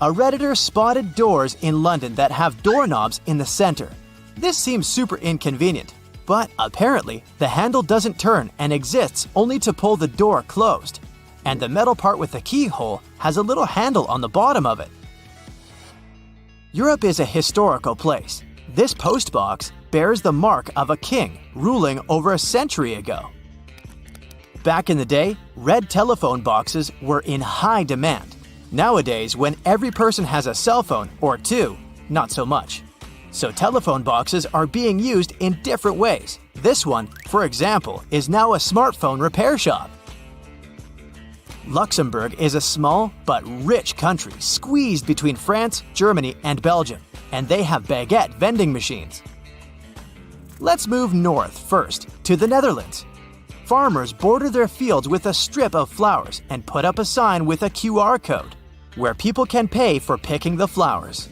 B: A Redditor spotted doors in London that have doorknobs in the center. This seems super inconvenient, but apparently the handle doesn't turn and exists only to pull the door closed. And the metal part with the keyhole has a little handle on the bottom of it. Europe is a historical place. This post box bears the mark of a king ruling over a century ago. Back in the day, red telephone boxes were in high demand. Nowadays, when every person has a cell phone or 2, not so much. So telephone boxes are being used in different ways. This one, for example, is now a smartphone repair shop. Luxembourg is a small but rich country squeezed between France, Germany, and Belgium, and they have baguette vending machines. Let's move north first, to the Netherlands. Farmers border their fields with a strip of flowers and put up a sign with a QR code, where people can pay for picking the flowers.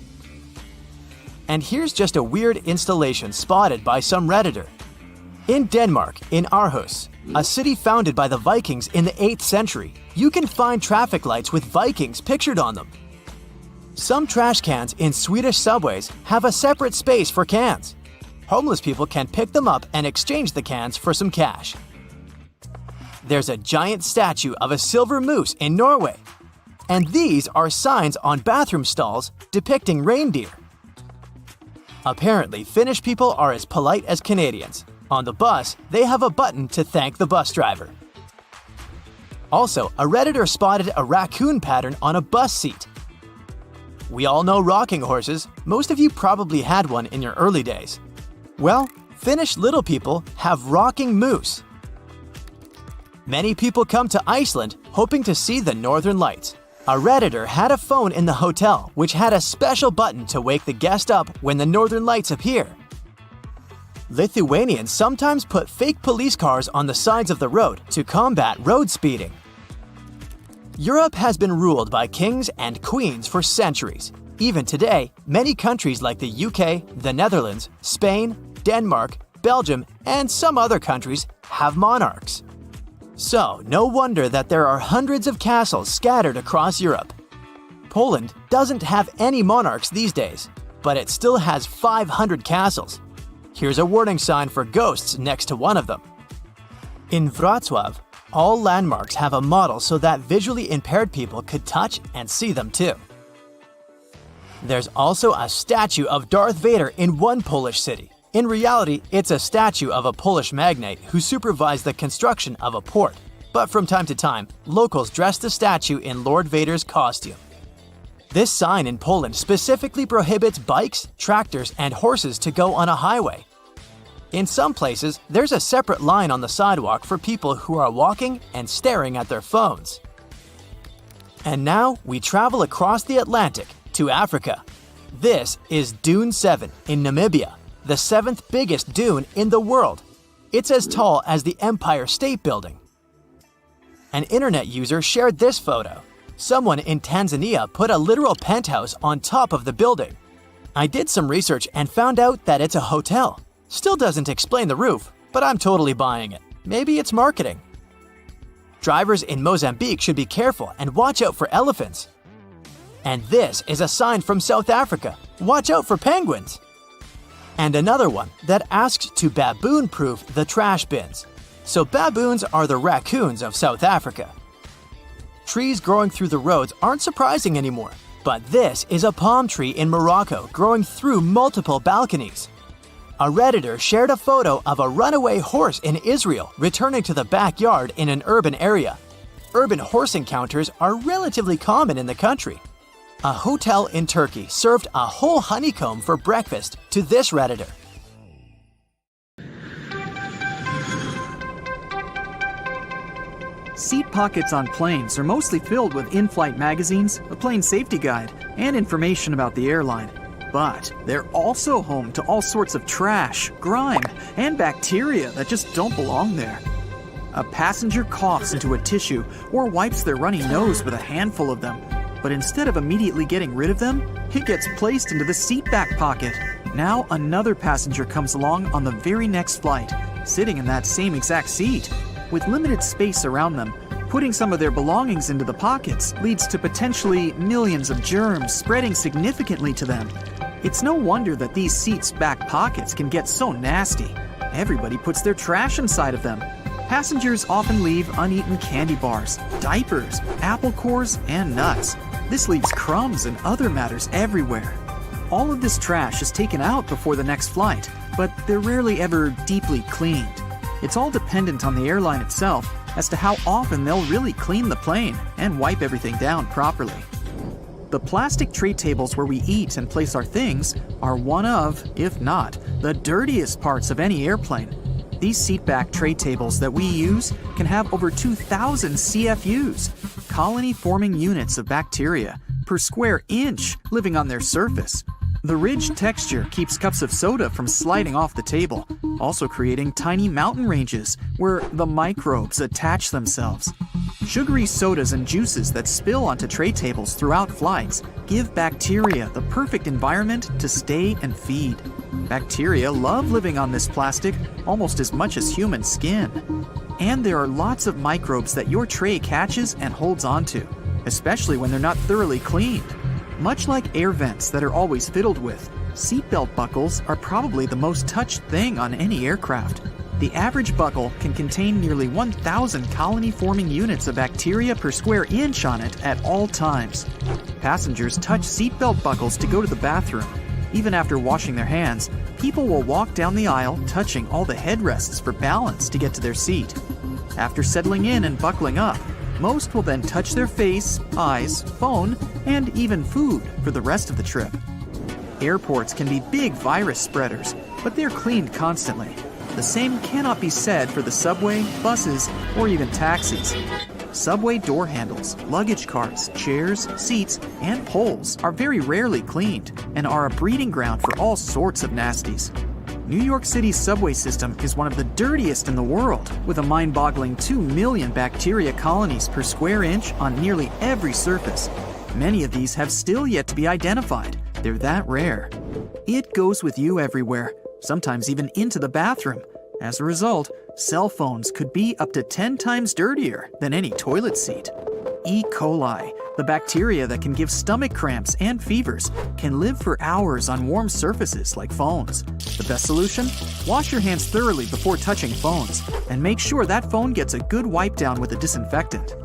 B: And here's just a weird installation spotted by some Redditor. In Denmark, in Aarhus, a city founded by the Vikings in the 8th century, you can find traffic lights with Vikings pictured on them. Some trash cans in Swedish subways have a separate space for cans. Homeless people can pick them up and exchange the cans for some cash. There's a giant statue of a silver moose in Norway. And these are signs on bathroom stalls depicting reindeer. Apparently, Finnish people are as polite as Canadians. On the bus, they have a button to thank the bus driver. Also, a Redditor spotted a raccoon pattern on a bus seat. We all know rocking horses. Most of you probably had one in your early days. Well, Finnish little people have rocking moose. Many people come to Iceland hoping to see the northern lights. A Redditor had a phone in the hotel which had a special button to wake the guest up when the northern lights appear. Lithuanians sometimes put fake police cars on the sides of the road to combat road speeding. Europe has been ruled by kings and queens for centuries. Even today, many countries like the UK, the Netherlands, Spain, Denmark, Belgium, and some other countries have monarchs. So, no wonder that there are hundreds of castles scattered across Europe. Poland doesn't have any monarchs these days, but it still has 500 castles. Here's a warning sign for ghosts next to one of them. In Wrocław, all landmarks have a model so that visually impaired people could touch and see them too. There's also a statue of Darth Vader in one Polish city. In reality, it's a statue of a Polish magnate who supervised the construction of a port. But from time to time, locals dress the statue in Lord Vader's costume. This sign in Poland specifically prohibits bikes, tractors, and horses to go on a highway. In some places, there's a separate line on the sidewalk for people who are walking and staring at their phones. And now we travel across the Atlantic to Africa. This is Dune 7 in Namibia, the 7th biggest dune in the world. It's as tall as the Empire State Building. An internet user shared this photo. Someone in Tanzania put a literal penthouse on top of the building. I did some research and found out that it's a hotel. Still doesn't explain the roof, but I'm totally buying it. Maybe it's marketing. Drivers in Mozambique should be careful and watch out for elephants. And this is a sign from South Africa. Watch out for penguins. And another one that asks to baboon-proof the trash bins. So baboons are the raccoons of South Africa. Trees growing through the roads aren't surprising anymore, but this is a palm tree in Morocco growing through multiple balconies. A Redditor shared a photo of a runaway horse in Israel returning to the backyard in an urban area. Urban horse encounters are relatively common in the country. A hotel in Turkey served a whole honeycomb for breakfast to this Redditor.
E: Seat pockets on planes are mostly filled with in-flight magazines, a plane safety guide, and information about the airline. But they're also home to all sorts of trash, grime, and bacteria that just don't belong there. A passenger coughs into a tissue or wipes their runny nose with a handful of them. But instead of immediately getting rid of them, it gets placed into the seat back pocket. Now another passenger comes along on the very next flight, sitting in that same exact seat. With limited space around them, putting some of their belongings into the pockets leads to potentially millions of germs spreading significantly to them. It's no wonder that these seats' back pockets can get so nasty. Everybody puts their trash inside of them. Passengers often leave uneaten candy bars, diapers, apple cores, and nuts. This leaves crumbs and other matters everywhere. All of this trash is taken out before the next flight, but they're rarely ever deeply cleaned. It's all dependent on the airline itself as to how often they'll really clean the plane and wipe everything down properly. The plastic tray tables where we eat and place our things are one of, if not, the dirtiest parts of any airplane. These seatback tray tables that we use can have over 2,000 CFUs, colony-forming units of bacteria, per square inch living on their surface. The ridged texture keeps cups of soda from sliding off the table, also creating tiny mountain ranges where the microbes attach themselves. Sugary sodas and juices that spill onto tray tables throughout flights give bacteria the perfect environment to stay and feed. Bacteria love living on this plastic almost as much as human skin. And there are lots of microbes that your tray catches and holds onto, especially when they're not thoroughly cleaned. Much like air vents that are always fiddled with, seatbelt buckles are probably the most touched thing on any aircraft. The average buckle can contain nearly 1,000 colony-forming units of bacteria per square inch on it at all times. Passengers touch seatbelt buckles to go to the bathroom. Even after washing their hands, people will walk down the aisle touching all the headrests for balance to get to their seat. After settling in and buckling up, most will then touch their face, eyes, phone, and even food for the rest of the trip. Airports can be big virus spreaders, but they're cleaned constantly. The same cannot be said for the subway, buses, or even taxis. Subway door handles, luggage carts, chairs, seats, and poles are very rarely cleaned and are a breeding ground for all sorts of nasties. New York City's subway system is one of the dirtiest in the world, with a mind-boggling 2 million bacteria colonies per square inch on nearly every surface. Many of these have still yet to be identified. They're that rare. It goes with you everywhere, sometimes even into the bathroom. As a result, cell phones could be up to 10 times dirtier than any toilet seat. E. coli, the bacteria that can give stomach cramps and fevers, can live for hours on warm surfaces like phones. The best solution? Wash your hands thoroughly before touching phones, and make sure that phone gets a good wipe down with a disinfectant.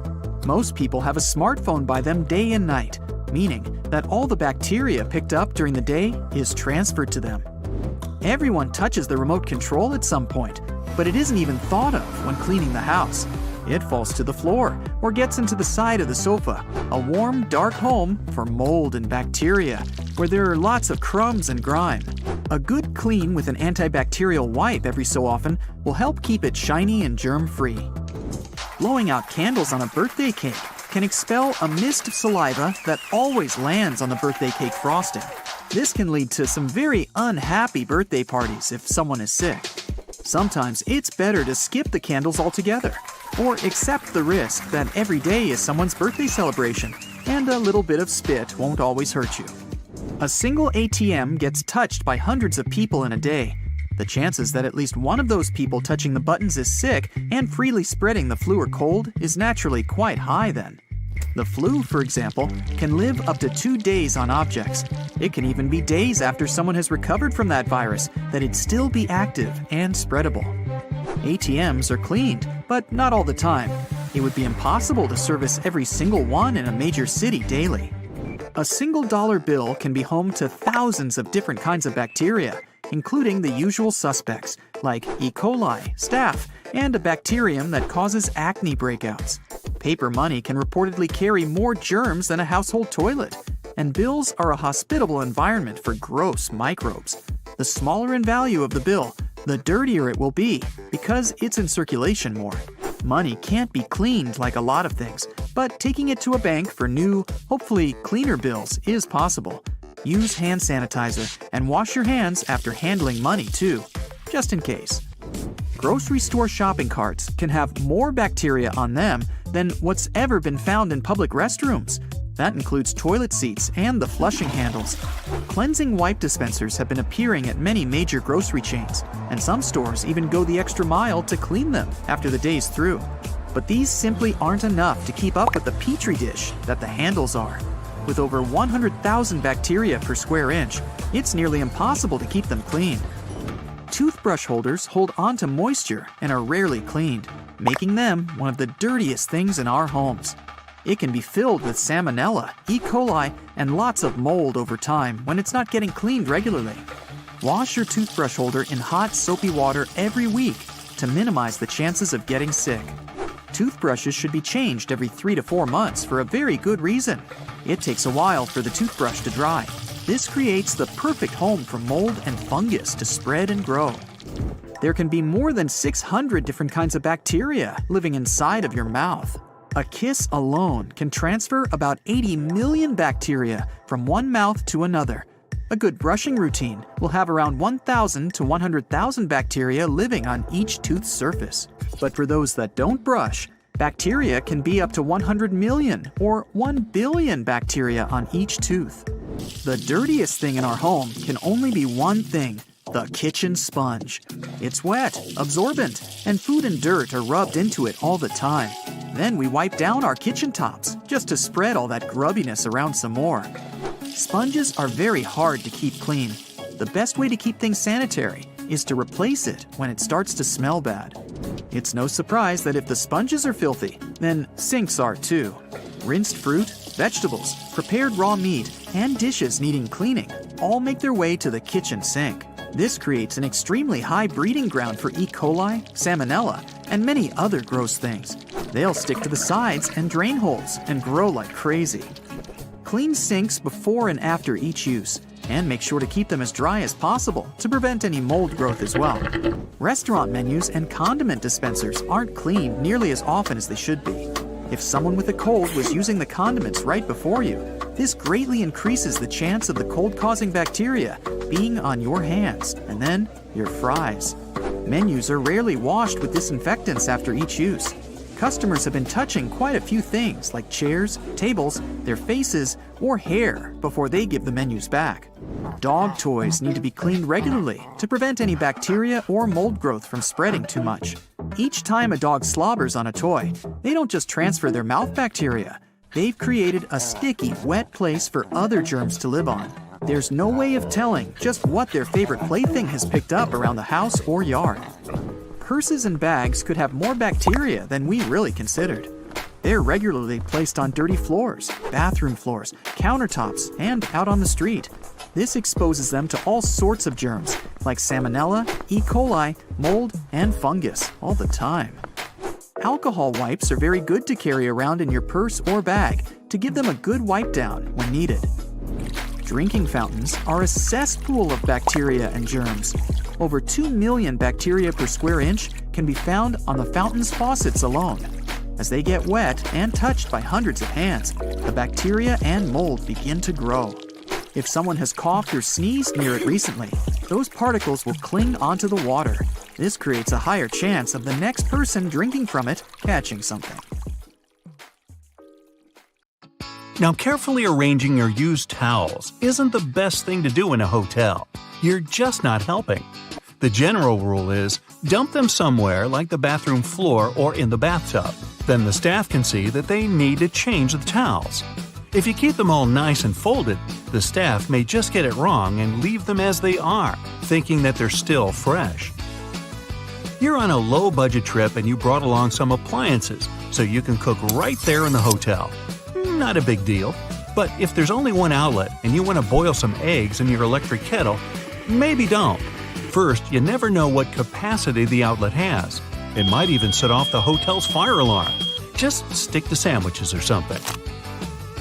E: Most people have a smartphone by them day and night, meaning that all the bacteria picked up during the day is transferred to them. Everyone touches the remote control at some point, but it isn't even thought of when cleaning the house. It falls to the floor or gets into the side of the sofa, a warm, dark home for mold and bacteria, where there are lots of crumbs and grime. A good clean with an antibacterial wipe every so often will help keep it shiny and germ-free. Blowing out candles on a birthday cake can expel a mist of saliva that always lands on the birthday cake frosting. This can lead to some very unhappy birthday parties if someone is sick. Sometimes it's better to skip the candles altogether, or accept the risk that every day is someone's birthday celebration, and a little bit of spit won't always hurt you. A single ATM gets touched by hundreds of people in a day. The chances that at least one of those people touching the buttons is sick and freely spreading the flu or cold is naturally quite high then. The flu, for example, can live up to 2 days on objects. It can even be days after someone has recovered from that virus that it'd still be active and spreadable. ATMs are cleaned, but not all the time. It would be impossible to service every single one in a major city daily. A single dollar bill can be home to thousands of different kinds of bacteria, including the usual suspects like E. coli, staph, and a bacterium that causes acne breakouts. Paper money can reportedly carry more germs than a household toilet, and bills are a hospitable environment for gross microbes. The smaller in value of the bill, the dirtier it will be because it's in circulation more. Money can't be cleaned like a lot of things, but taking it to a bank for new, hopefully cleaner bills is possible. Use hand sanitizer and wash your hands after handling money too, just in case. Grocery store shopping carts can have more bacteria on them than what's ever been found in public restrooms. That includes toilet seats and the flushing handles. Cleansing wipe dispensers have been appearing at many major grocery chains, and some stores even go the extra mile to clean them after the day's through. But these simply aren't enough to keep up with the petri dish that the handles are. With over 100,000 bacteria per square inch, it's nearly impossible to keep them clean. Toothbrush holders hold onto moisture and are rarely cleaned, making them one of the dirtiest things in our homes. It can be filled with salmonella, E. coli, and lots of mold over time when it's not getting cleaned regularly. Wash your toothbrush holder in hot, soapy water every week to minimize the chances of getting sick. Toothbrushes should be changed every 3 to 4 months for a very good reason. It takes a while for the toothbrush to dry. This creates the perfect home for mold and fungus to spread and grow. There can be more than 600 different kinds of bacteria living inside of your mouth. A kiss alone can transfer about 80 million bacteria from one mouth to another. A good brushing routine will have around 1,000 to 100,000 bacteria living on each tooth surface. But for those that don't brush, Bacteria can be up to 100 million or 1 billion bacteria on each tooth. The dirtiest thing in our home can only be one thing: the kitchen sponge. It's wet, absorbent, and food and dirt are rubbed into it all the time. Then we wipe down our kitchen tops just to spread all that grubbiness around some more. Sponges are very hard to keep clean. The best way to keep things sanitary is to replace it when it starts to smell bad. It's no surprise that if the sponges are filthy, then sinks are too. Rinsed fruit, vegetables, prepared raw meat, and dishes needing cleaning all make their way to the kitchen sink. This creates an extremely high breeding ground for E. coli, salmonella, and many other gross things. They'll stick to the sides and drain holes and grow like crazy. Clean sinks before and after each use, and make sure to keep them as dry as possible to prevent any mold growth as well. Restaurant menus and condiment dispensers aren't cleaned nearly as often as they should be. If someone with a cold was using the condiments right before you, this greatly increases the chance of the cold-causing bacteria being on your hands and then your fries. Menus are rarely washed with disinfectants after each use. Customers have been touching quite a few things like chairs, tables, their faces, or hair before they give the menus back. Dog toys need to be cleaned regularly to prevent any bacteria or mold growth from spreading too much. Each time a dog slobbers on a toy, they don't just transfer their mouth bacteria. They've created a sticky, wet place for other germs to live on. There's no way of telling just what their favorite plaything has picked up around the house or yard. Purses and bags could have more bacteria than we really considered. They're regularly placed on dirty floors, bathroom floors, countertops, and out on the street. This exposes them to all sorts of germs, like salmonella, E. coli, mold, and fungus, all the time. Alcohol wipes are very good to carry around in your purse or bag to give them a good wipe down when needed. Drinking fountains are a cesspool of bacteria and germs. Over 2 million bacteria per square inch can be found on the fountain's faucets alone. As they get wet and touched by hundreds of hands, the bacteria and mold begin to grow. If someone has coughed or sneezed near it recently, those particles will cling onto the water. This creates a higher chance of the next person drinking from it catching something.
A: Now, carefully arranging your used towels isn't the best thing to do in a hotel. You're just not helping. The general rule is, dump them somewhere like the bathroom floor or in the bathtub. Then the staff can see that they need to change the towels. If you keep them all nice and folded, the staff may just get it wrong and leave them as they are, thinking that they're still fresh. You're on a low-budget trip and you brought along some appliances, so you can cook right there in the hotel. Not a big deal. But if there's only one outlet and you want to boil some eggs in your electric kettle, maybe don't. First, you never know what capacity the outlet has. It might even set off the hotel's fire alarm. Just stick to sandwiches or something.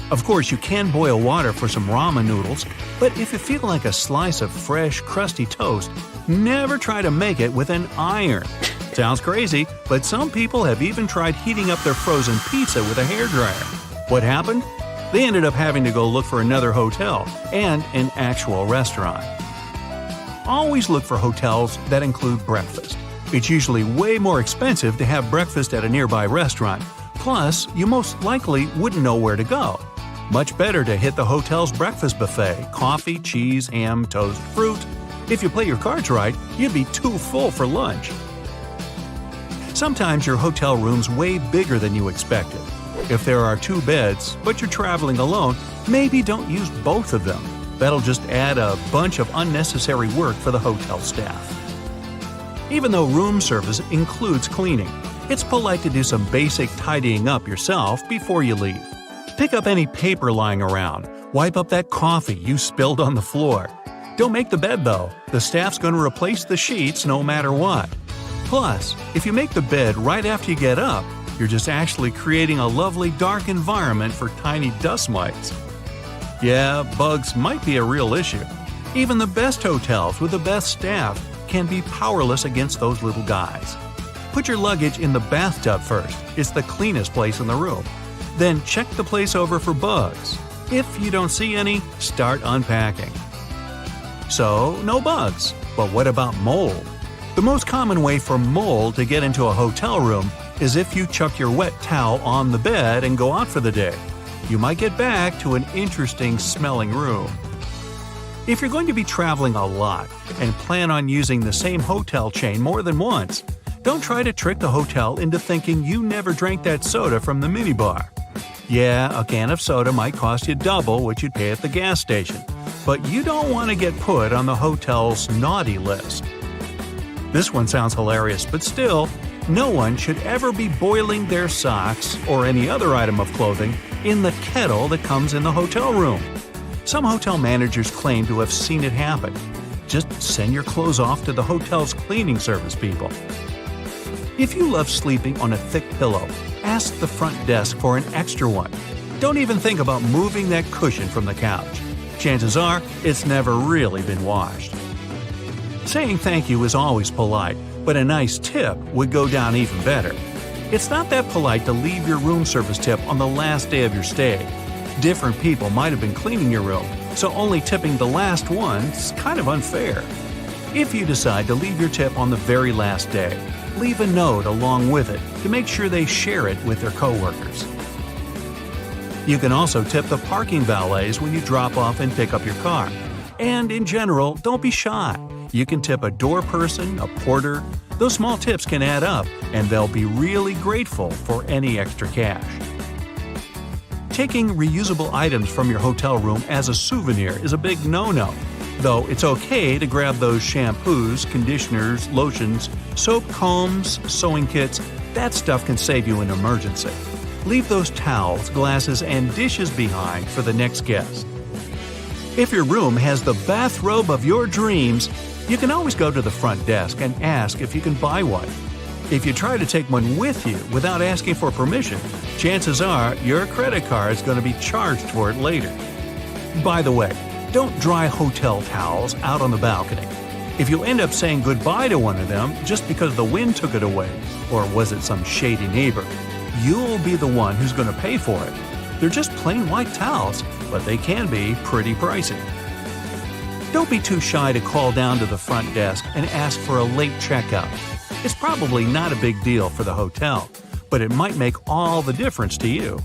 A: Of course, you can boil water for some ramen noodles, but if you feel like a slice of fresh, crusty toast, never try to make it with an iron. Sounds crazy, but some people have even tried heating up their frozen pizza with a hairdryer. What happened? They ended up having to go look for another hotel and an actual restaurant. Always look for hotels that include breakfast. It's usually way more expensive to have breakfast at a nearby restaurant. Plus, you most likely wouldn't know where to go. Much better to hit the hotel's breakfast buffet: coffee, cheese, ham, toast, fruit. If you play your cards right, you'd be too full for lunch. Sometimes your hotel room's way bigger than you expected. If there are 2 beds, but you're traveling alone, maybe don't use both of them. That'll just add a bunch of unnecessary work for the hotel staff. Even though room service includes cleaning, it's polite to do some basic tidying up yourself before you leave. Pick up any paper lying around. Wipe up that coffee you spilled on the floor. Don't make the bed though. The staff's going to replace the sheets no matter what. Plus, if you make the bed right after you get up, you're just actually creating a lovely dark environment for tiny dust mites. Yeah, bugs might be a real issue. Even the best hotels with the best staff can be powerless against those little guys. Put your luggage in the bathtub first. It's the cleanest place in the room. Then check the place over for bugs. If you don't see any, start unpacking. So, no bugs. But what about mold? The most common way for mold to get into a hotel room is if you chuck your wet towel on the bed and go out for the day. You might get back to an interesting smelling room. If you're going to be traveling a lot and plan on using the same hotel chain more than once, don't try to trick the hotel into thinking you never drank that soda from the minibar. Yeah, a can of soda might cost you double what you'd pay at the gas station, but you don't want to get put on the hotel's naughty list. This one sounds hilarious, but still, no one should ever be boiling their socks or any other item of clothing in the kettle that comes in the hotel room. Some hotel managers claim to have seen it happen. Just send your clothes off to the hotel's cleaning service people. If you love sleeping on a thick pillow, ask the front desk for an extra one. Don't even think about moving that cushion from the couch. Chances are, it's never really been washed. Saying thank you is always polite, but a nice tip would go down even better. It's not that polite to leave your room service tip on the last day of your stay. Different people might have been cleaning your room, so only tipping the last one is kind of unfair. If you decide to leave your tip on the very last day, leave a note along with it to make sure they share it with their coworkers. You can also tip the parking valets when you drop off and pick up your car. And in general, don't be shy. You can tip a door person, a porter. Those small tips can add up, and they'll be really grateful for any extra cash. Taking reusable items from your hotel room as a souvenir is a big no-no, though it's okay to grab those shampoos, conditioners, lotions, soap, combs, sewing kits. That stuff can save you an emergency. Leave those towels, glasses, and dishes behind for the next guest. If your room has the bathrobe of your dreams, you can always go to the front desk and ask if you can buy one. If you try to take one with you without asking for permission, chances are your credit card is going to be charged for it later. By the way, don't dry hotel towels out on the balcony. If you end up saying goodbye to one of them just because the wind took it away, or was it some shady neighbor, you'll be the one who's going to pay for it. They're just plain white towels, but they can be pretty pricey. Don't be too shy to call down to the front desk and ask for a late checkout. It's probably not a big deal for the hotel, but it might make all the difference to you.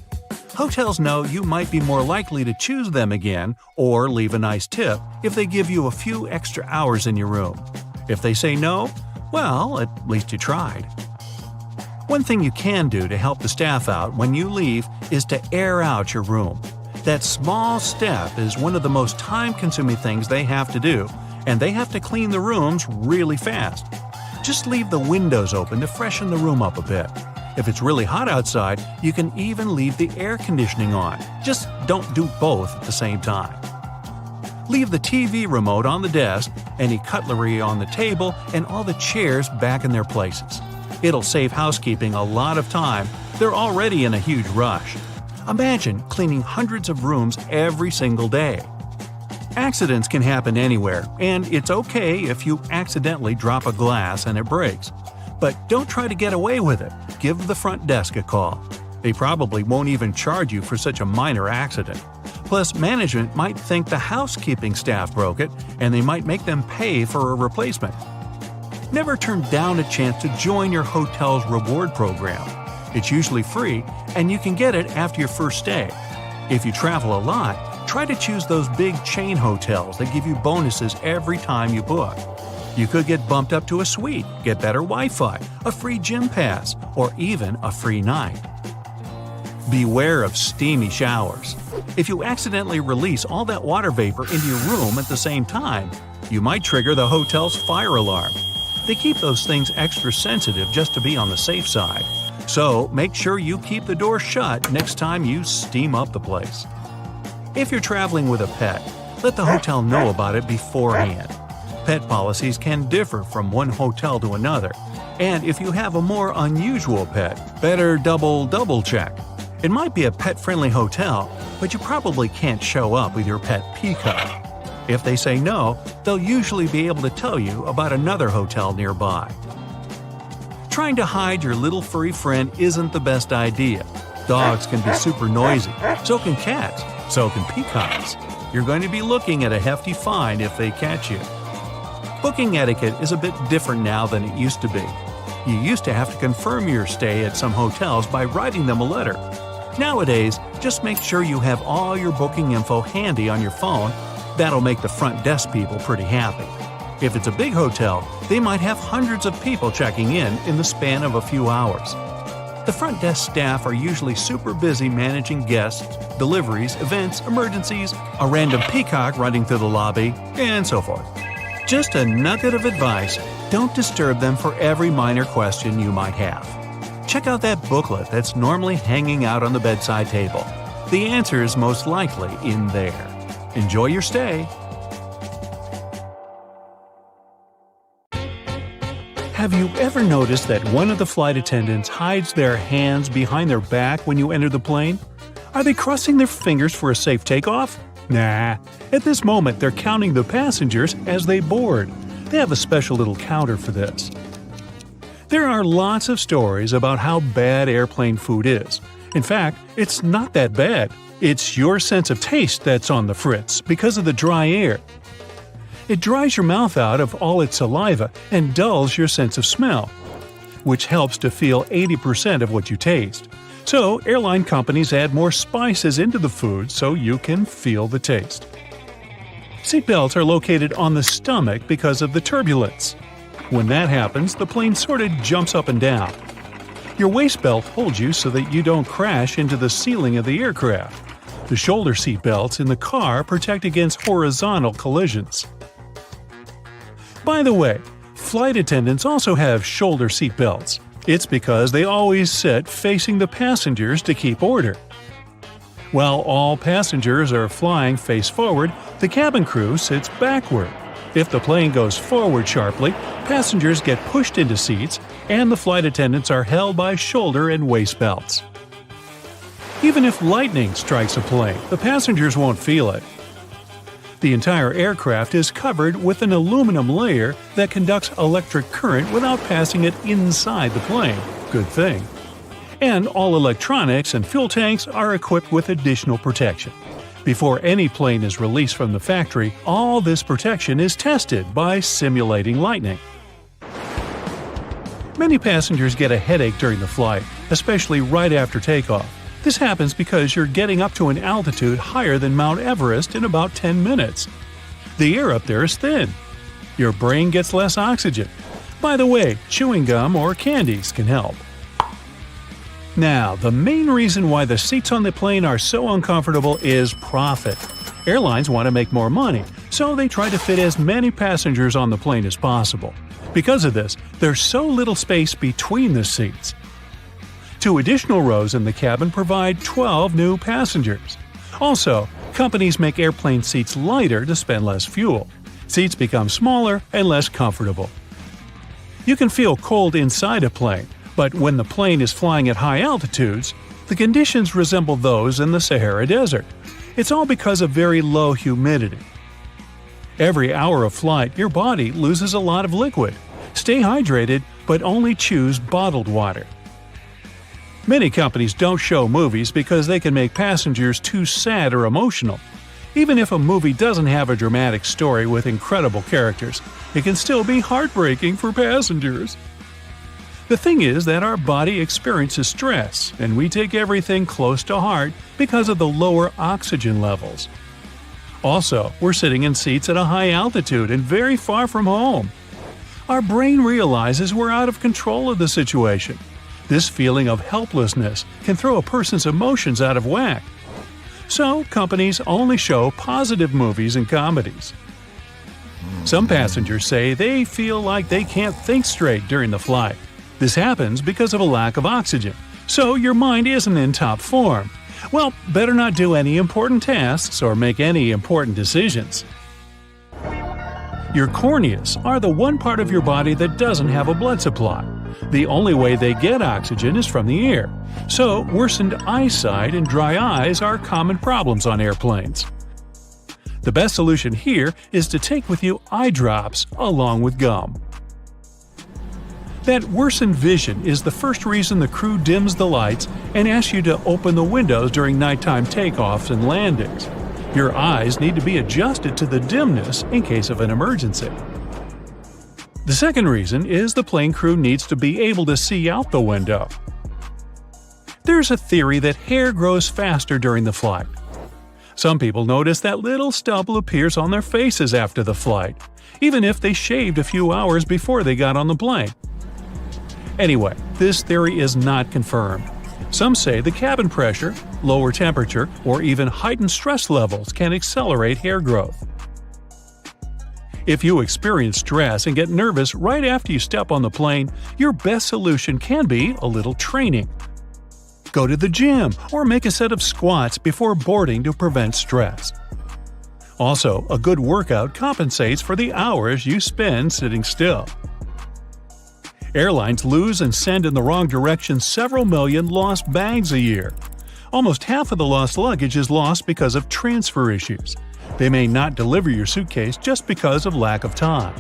A: Hotels know you might be more likely to choose them again or leave a nice tip if they give you a few extra hours in your room. If they say no, well, at least you tried. One thing you can do to help the staff out when you leave is to air out your room. That small step is one of the most time-consuming things they have to do, and they have to clean the rooms really fast. Just leave the windows open to freshen the room up a bit. If it's really hot outside, you can even leave the air conditioning on. Just don't do both at the same time. Leave the TV remote on the desk, any cutlery on the table, and all the chairs back in their places. It'll save housekeeping a lot of time. They're already in a huge rush. Imagine cleaning hundreds of rooms every single day. Accidents can happen anywhere, and it's okay if you accidentally drop a glass and it breaks. But don't try to get away with it. Give the front desk a call. They probably won't even charge you for such a minor accident. Plus, management might think the housekeeping staff broke it, and they might make them pay for a replacement. Never turn down a chance to join your hotel's reward program. It's usually free, and you can get it after your first stay. If you travel a lot, try to choose those big chain hotels that give you bonuses every time you book. You could get bumped up to a suite, get better Wi-Fi, a free gym pass, or even a free night. Beware of steamy showers. If you accidentally release all that water vapor into your room at the same time, you might trigger the hotel's fire alarm. They keep those things extra sensitive just to be on the safe side. So make sure you keep the door shut next time you steam up the place. If you're traveling with a pet, let the hotel know about it beforehand. Pet policies can differ from one hotel to another, and if you have a more unusual pet, better double check. It might be a pet-friendly hotel, but you probably can't show up with your pet peacock. If they say no, they'll usually be able to tell you about another hotel nearby. Trying to hide your little furry friend isn't the best idea. Dogs can be super noisy, so can cats, so can peacocks. You're going to be looking at a hefty fine if they catch you. Booking etiquette is a bit different now than it used to be. You used to have to confirm your stay at some hotels by writing them a letter. Nowadays, just make sure you have all your booking info handy on your phone. That'll make the front desk people pretty happy. If it's a big hotel, they might have hundreds of people checking in the span of a few hours. The front desk staff are usually super busy managing guests, deliveries, events, emergencies, a random peacock running through the lobby, and so forth. Just a nugget of advice: don't disturb them for every minor question you might have. Check out that booklet that's normally hanging out on the bedside table. The answer is most likely in there. Enjoy your stay. Have you ever noticed that one of the flight attendants hides their hands behind their back when you enter the plane? Are they crossing their fingers for a safe takeoff? Nah. At this moment, they're counting the passengers as they board. They have a special little counter for this. There are lots of stories about how bad airplane food is. In fact, it's not that bad. It's your sense of taste that's on the fritz because of the dry air. It dries your mouth out of all its saliva and dulls your sense of smell, which helps to feel 80% of what you taste. So, airline companies add more spices into the food so you can feel the taste. Seatbelts are located on the stomach because of the turbulence. When that happens, the plane sort of jumps up and down. Your waist belt holds you so that you don't crash into the ceiling of the aircraft. The shoulder seat belts in the car protect against horizontal collisions. By the way, flight attendants also have shoulder seat belts. It's because they always sit facing the passengers to keep order. While all passengers are flying face forward, the cabin crew sits backward. If the plane goes forward sharply, passengers get pushed into seats, and the flight attendants are held by shoulder and waist belts. Even if lightning strikes a plane, the passengers won't feel it. The entire aircraft is covered with an aluminum layer that conducts electric current without passing it inside the plane. Good thing. And all electronics and fuel tanks are equipped with additional protection. Before any plane is released from the factory, all this protection is tested by simulating lightning. Many passengers get a headache during the flight, especially right after takeoff. This happens because you're getting up to an altitude higher than Mount Everest in about 10 minutes. The air up there is thin. Your brain gets less oxygen. By the way, chewing gum or candies can help. Now, the main reason why the seats on the plane are so uncomfortable is profit. Airlines want to make more money, so they try to fit as many passengers on the plane as possible. Because of this, there's so little space between the seats. 2 additional rows in the cabin provide 12 new passengers. Also, companies make airplane seats lighter to spend less fuel. Seats become smaller and less comfortable. You can feel cold inside a plane, but when the plane is flying at high altitudes, the conditions resemble those in the Sahara Desert. It's all because of very low humidity. Every hour of flight, your body loses a lot of liquid. Stay hydrated, but only choose bottled water. Many companies don't show movies because they can make passengers too sad or emotional. Even if a movie doesn't have a dramatic story with incredible characters, it can still be heartbreaking for passengers. The thing is that our body experiences stress, and we take everything close to heart because of the lower oxygen levels. Also, we're sitting in seats at a high altitude and very far from home. Our brain realizes we're out of control of the situation. This feeling of helplessness can throw a person's emotions out of whack. So, companies only show positive movies and comedies. Some passengers say they feel like they can't think straight during the flight. This happens because of a lack of oxygen, so your mind isn't in top form. Well, better not do any important tasks or make any important decisions. Your corneas are the one part of your body that doesn't have a blood supply. The only way they get oxygen is from the air. So, worsened eyesight and dry eyes are common problems on airplanes. The best solution here is to take with you eye drops along with gum. That worsened vision is the first reason the crew dims the lights and asks you to open the windows during nighttime takeoffs and landings. Your eyes need to be adjusted to the dimness in case of an emergency. The second reason is the plane crew needs to be able to see out the window. There's a theory that hair grows faster during the flight. Some people notice that little stubble appears on their faces after the flight, even if they shaved a few hours before they got on the plane. Anyway, this theory is not confirmed. Some say the cabin pressure, lower temperature, or even heightened stress levels can accelerate hair growth. If you experience stress and get nervous right after you step on the plane, your best solution can be a little training. Go to the gym or make a set of squats before boarding to prevent stress. Also, a good workout compensates for the hours you spend sitting still. Airlines lose and send in the wrong direction several million lost bags a year. Almost half of the lost luggage is lost because of transfer issues. They may not deliver your suitcase just because of lack of time.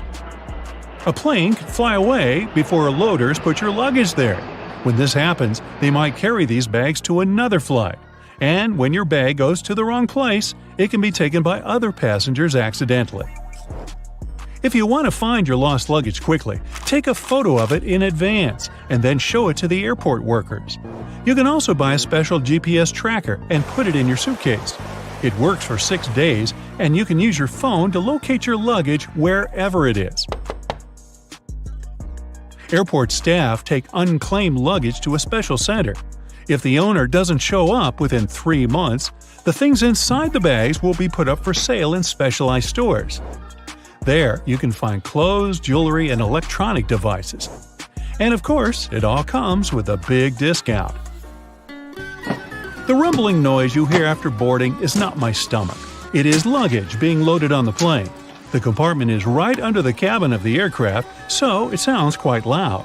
A: A plane can fly away before loaders put your luggage there. When this happens, they might carry these bags to another flight. And when your bag goes to the wrong place, it can be taken by other passengers accidentally. If you want to find your lost luggage quickly, take a photo of it in advance and then show it to the airport workers. You can also buy a special GPS tracker and put it in your suitcase. It works for 6 days, and you can use your phone to locate your luggage wherever it is. Airport staff take unclaimed luggage to a special center. If the owner doesn't show up within 3 months, the things inside the bags will be put up for sale in specialized stores. There, you can find clothes, jewelry, and electronic devices. And of course, it all comes with a big discount. The rumbling noise you hear after boarding is not my stomach. It is luggage being loaded on the plane. The compartment is right under the cabin of the aircraft, so it sounds quite loud.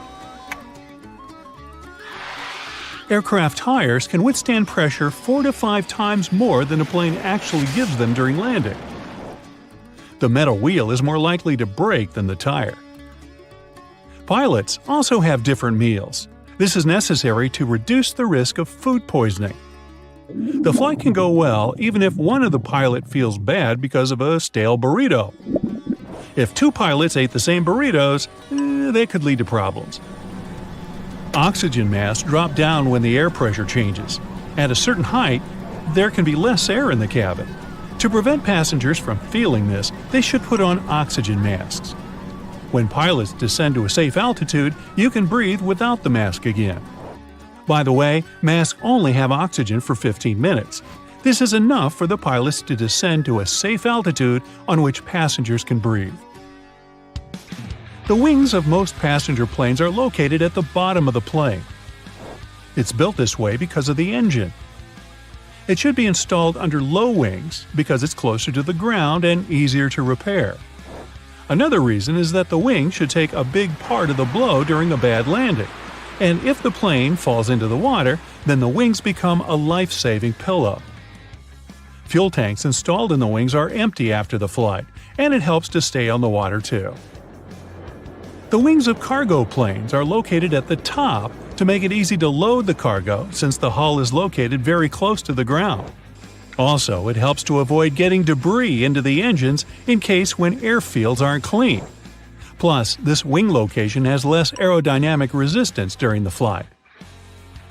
A: Aircraft tires can withstand pressure 4 to 5 times more than a plane actually gives them during landing. The metal wheel is more likely to break than the tire. Pilots also have different meals. This is necessary to reduce the risk of food poisoning. The flight can go well even if one of the pilot feels bad because of a stale burrito. If 2 pilots ate the same burritos, they could lead to problems. Oxygen masks drop down when the air pressure changes. At a certain height, there can be less air in the cabin. To prevent passengers from feeling this, they should put on oxygen masks. When pilots descend to a safe altitude, you can breathe without the mask again. By the way, masks only have oxygen for 15 minutes. This is enough for the pilots to descend to a safe altitude on which passengers can breathe. The wings of most passenger planes are located at the bottom of the plane. It's built this way because of the engine. It should be installed under low wings because it's closer to the ground and easier to repair. Another reason is that the wing should take a big part of the blow during a bad landing. And if the plane falls into the water, then the wings become a life-saving pillow. Fuel tanks installed in the wings are empty after the flight, and it helps to stay on the water too. The wings of cargo planes are located at the top to make it easy to load the cargo since the hull is located very close to the ground. Also, it helps to avoid getting debris into the engines in case when airfields aren't clean. Plus, this wing location has less aerodynamic resistance during the flight.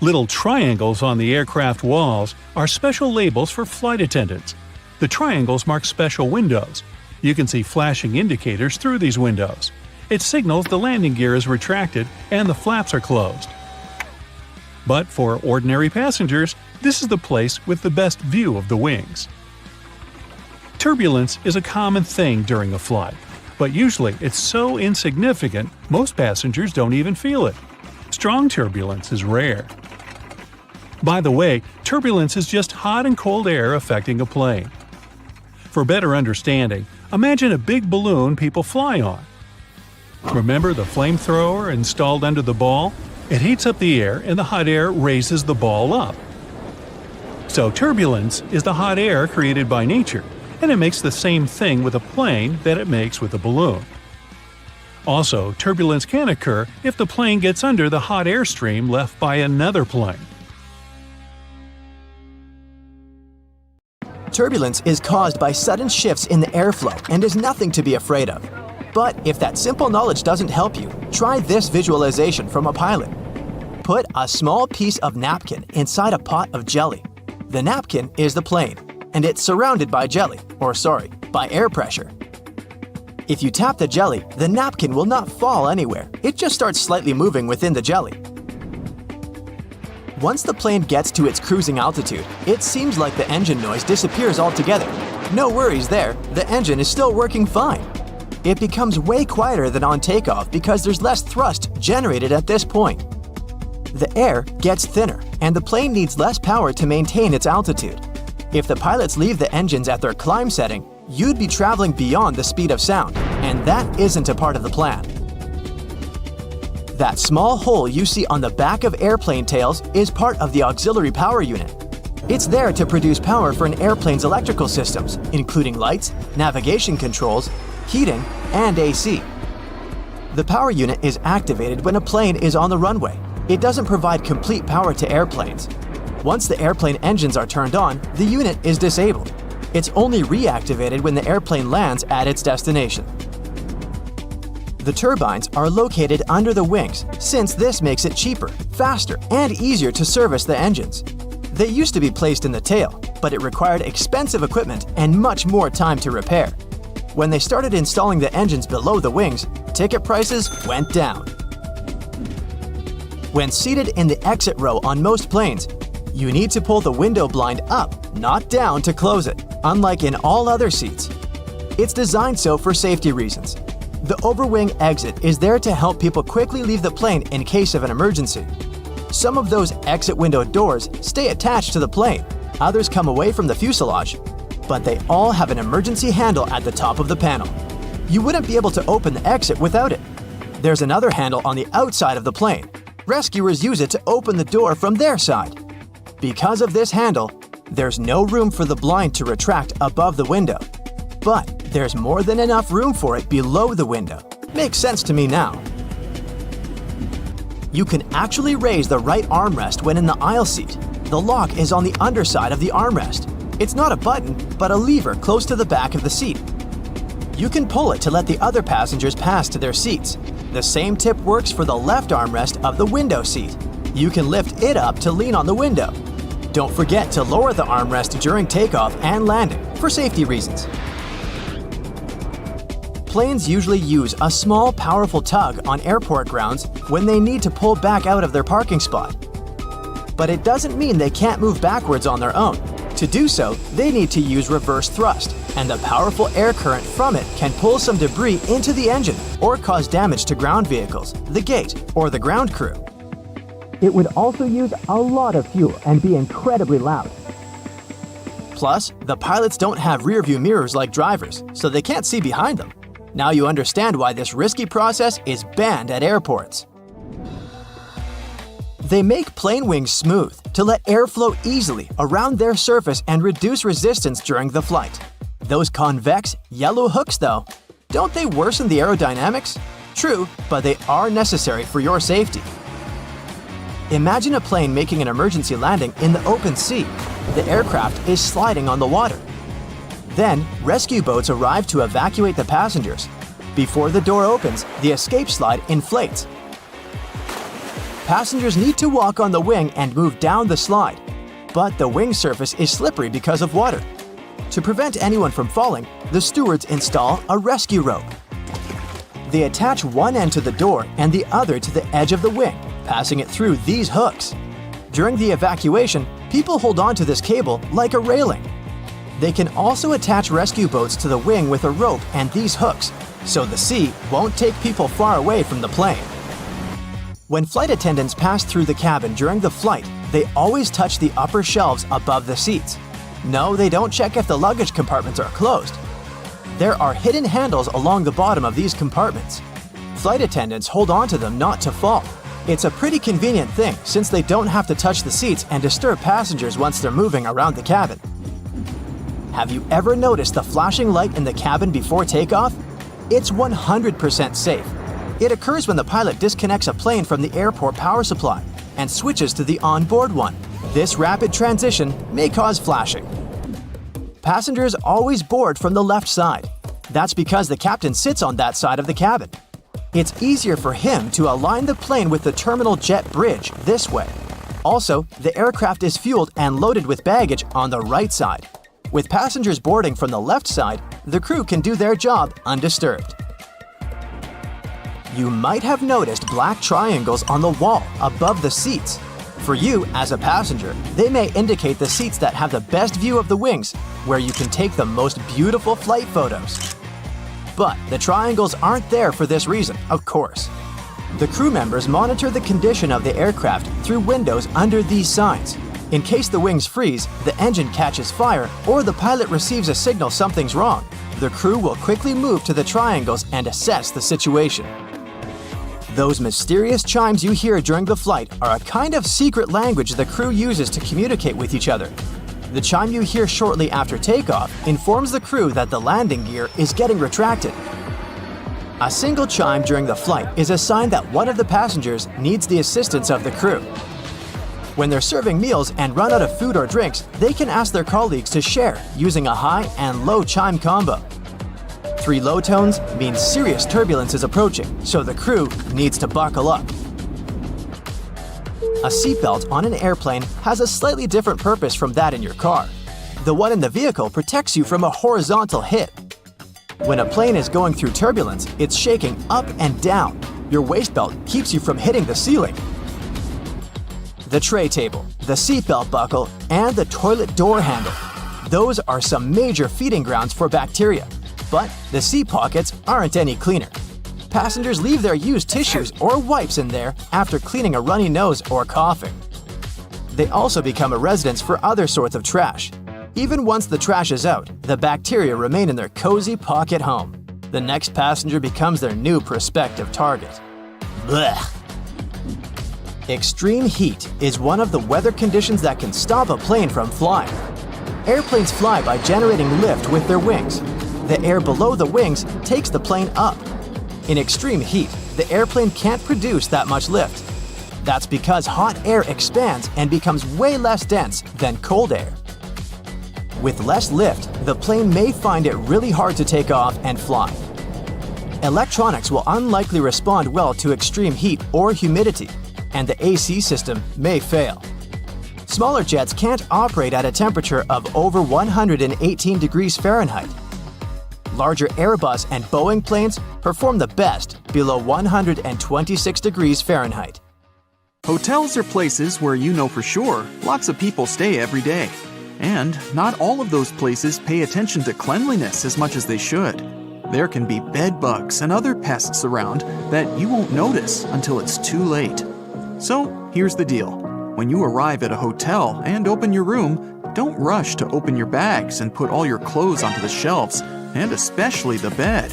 A: Little triangles on the aircraft walls are special labels for flight attendants. The triangles mark special windows. You can see flashing indicators through these windows. It signals the landing gear is retracted and the flaps are closed. But for ordinary passengers, this is the place with the best view of the wings. Turbulence is a common thing during a flight, but usually it's so insignificant most passengers don't even feel it. Strong turbulence is rare. By the way, turbulence is just hot and cold air affecting a plane. For better understanding, imagine a big balloon people fly on. Remember the flamethrower installed under the ball? It heats up the air and the hot air raises the ball up. So turbulence is the hot air created by nature, and it makes the same thing with a plane that it makes with a balloon. Also, turbulence can occur if the plane gets under the hot air stream left by another plane.
B: Turbulence is caused by sudden shifts in the airflow and is nothing to be afraid of. But if that simple knowledge doesn't help you, try this visualization from a pilot. Put a small piece of napkin inside a pot of jelly. The napkin is the plane, and it's surrounded by by air pressure. If you tap the jelly, the napkin will not fall anywhere. It just starts slightly moving within the jelly. Once the plane gets to its cruising altitude, it seems like the engine noise disappears altogether. No worries there, the engine is still working fine. It becomes way quieter than on takeoff because there's less thrust generated at this point. The air gets thinner, and the plane needs less power to maintain its altitude. If the pilots leave the engines at their climb setting, you'd be traveling beyond the speed of sound, and that isn't a part of the plan. That small hole you see on the back of airplane tails is part of the auxiliary power unit. It's there to produce power for an airplane's electrical systems, including lights, navigation controls, heating, and AC. The power unit is activated when a plane is on the runway. It doesn't provide complete power to airplanes. Once the airplane engines are turned on, the unit is disabled. It's only reactivated when the airplane lands at its destination. The turbines are located under the wings, since this makes it cheaper, faster, and easier to service the engines. They used to be placed in the tail, but it required expensive equipment and much more time to repair. When they started installing the engines below the wings, ticket prices went down. When seated in the exit row on most planes, you need to pull the window blind up, not down, to close it, unlike in all other seats. It's designed so for safety reasons. The overwing exit is there to help people quickly leave the plane in case of an emergency. Some of those exit window doors stay attached to the plane, others come away from the fuselage, but they all have an emergency handle at the top of the panel. You wouldn't be able to open the exit without it. There's another handle on the outside of the plane. Rescuers use it to open the door from their side. Because of this handle, there's no room for the blind to retract above the window. But there's more than enough room for it below the window. Makes sense to me now. You can actually raise the right armrest when in the aisle seat. The lock is on the underside of the armrest. It's not a button, but a lever close to the back of the seat. You can pull it to let the other passengers pass to their seats. The same tip works for the left armrest of the window seat. You can lift it up to lean on the window. Don't forget to lower the armrest during takeoff and landing for safety reasons. Planes usually use a small, powerful tug on airport grounds when they need to pull back out of their parking spot. But it doesn't mean they can't move backwards on their own. To do so, they need to use reverse thrust, and the powerful air current from it can pull some debris into the engine or cause damage to ground vehicles, the gate, or the ground crew. It would also use a lot of fuel and be incredibly loud. Plus, the pilots don't have rear-view mirrors like drivers, so they can't see behind them. Now you understand why this risky process is banned at airports. They make plane wings smooth to let air flow easily around their surface and reduce resistance during the flight. Those convex, yellow hooks, though, don't they worsen the aerodynamics? True, but they are necessary for your safety. Imagine a plane making an emergency landing in the open sea. The aircraft is sliding on the water. Then, rescue boats arrive to evacuate the passengers. Before the door opens, the escape slide inflates. Passengers need to walk on the wing and move down the slide, but the wing surface is slippery because of water. To prevent anyone from falling, the stewards install a rescue rope. They attach one end to the door and the other to the edge of the wing, passing it through these hooks. During the evacuation, people hold on to this cable like a railing. They can also attach rescue boats to the wing with a rope and these hooks, so the sea won't take people far away from the plane. When flight attendants pass through the cabin during the flight, they always touch the upper shelves above the seats. No, they don't check if the luggage compartments are closed. There are hidden handles along the bottom of these compartments. Flight attendants hold on to them not to fall. It's a pretty convenient thing since they don't have to touch the seats and disturb passengers once they're moving around the cabin. Have you ever noticed the flashing light in the cabin before takeoff? It's 100% safe. It occurs when the pilot disconnects a plane from the airport power supply and switches to the onboard one. This rapid transition may cause flashing. Passengers always board from the left side. That's because the captain sits on that side of the cabin. It's easier for him to align the plane with the terminal jet bridge this way. Also, the aircraft is fueled and loaded with baggage on the right side. With passengers boarding from the left side, the crew can do their job undisturbed. You might have noticed black triangles on the wall above the seats. For you, as a passenger, they may indicate the seats that have the best view of the wings, where you can take the most beautiful flight photos. But the triangles aren't there for this reason, of course. The crew members monitor the condition of the aircraft through windows under these signs. In case the wings freeze, the engine catches fire, or the pilot receives a signal something's wrong, the crew will quickly move to the triangles and assess the situation. Those mysterious chimes you hear during the flight are a kind of secret language the crew uses to communicate with each other. The chime you hear shortly after takeoff informs the crew that the landing gear is getting retracted. A single chime during the flight is a sign that one of the passengers needs the assistance of the crew. When they're serving meals and run out of food or drinks, they can ask their colleagues to share using a high and low chime combo. 3 low tones means serious turbulence is approaching, so the crew needs to buckle up. A seatbelt on an airplane has a slightly different purpose from that in your car. The one in the vehicle protects you from a horizontal hit. When a plane is going through turbulence, it's shaking up and down. Your waist belt keeps you from hitting the ceiling. The tray table, the seatbelt buckle, and the toilet door handle. Those are some major feeding grounds for bacteria. But the seat pockets aren't any cleaner. Passengers leave their used tissues or wipes in there after cleaning a runny nose or coughing. They also become a residence for other sorts of trash. Even once the trash is out, the bacteria remain in their cozy pocket home. The next passenger becomes their new prospective target. Blech. Extreme heat is one of the weather conditions that can stop a plane from flying. Airplanes fly by generating lift with their wings. The air below the wings takes the plane up. In extreme heat, the airplane can't produce that much lift. That's because hot air expands and becomes way less dense than cold air. With less lift, the plane may find it really hard to take off and fly. Electronics will unlikely respond well to extreme heat or humidity, and the AC system may fail. Smaller jets can't operate at a temperature of over 118 degrees Fahrenheit. Larger Airbus and Boeing planes perform the best below 126 degrees Fahrenheit.
E: Hotels are places where you know for sure lots of people stay every day. And not all of those places pay attention to cleanliness as much as they should. There can be bed bugs and other pests around that you won't notice until it's too late. So here's the deal. When you arrive at a hotel and open your room, don't rush to open your bags and put all your clothes onto the shelves, and especially the bed.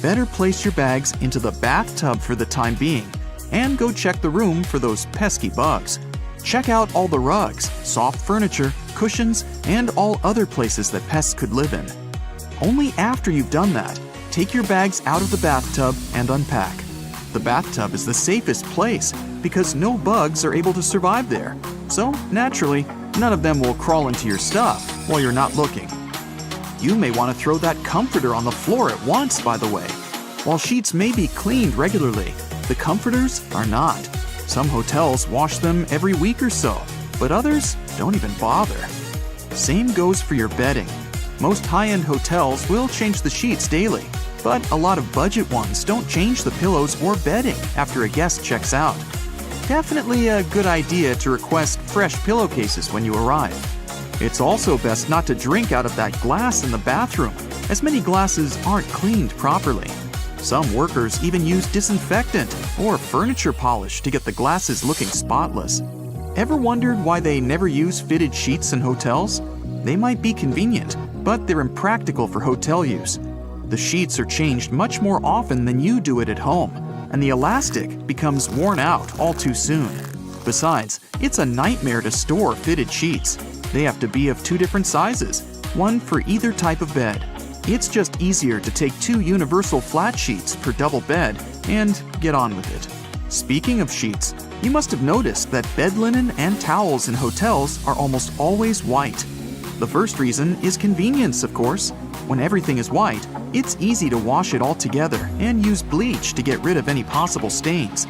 E: Better place your bags into the bathtub for the time being, and go check the room for those pesky bugs. Check out all the rugs, soft furniture, cushions, and all other places that pests could live in. Only after you've done that, take your bags out of the bathtub and unpack. The bathtub is the safest place because no bugs are able to survive there. So, naturally, none of them will crawl into your stuff while you're not looking. You may want to throw that comforter on the floor at once, by the way. While sheets may be cleaned regularly, the comforters are not. Some hotels wash them every week or so, but others don't even bother. Same goes for your bedding. Most high-end hotels will change the sheets daily, but a lot of budget ones don't change the pillows or bedding after a guest checks out. Definitely a good idea to request fresh pillowcases when you arrive. It's also best not to drink out of that glass in the bathroom, as many glasses aren't cleaned properly. Some workers even use disinfectant or furniture polish to get the glasses looking spotless. Ever wondered why they never use fitted sheets in hotels? They might be convenient, but they're impractical for hotel use. The sheets are changed much more often than you do it at home, and the elastic becomes worn out all too soon. Besides, it's a nightmare to store fitted sheets. They have to be of 2 different sizes, one for either type of bed. It's just easier to take 2 universal flat sheets per double bed and get on with it. Speaking of sheets, you must have noticed that bed linen and towels in hotels are almost always white. The first reason is convenience, of course. When everything is white, it's easy to wash it all together and use bleach to get rid of any possible stains.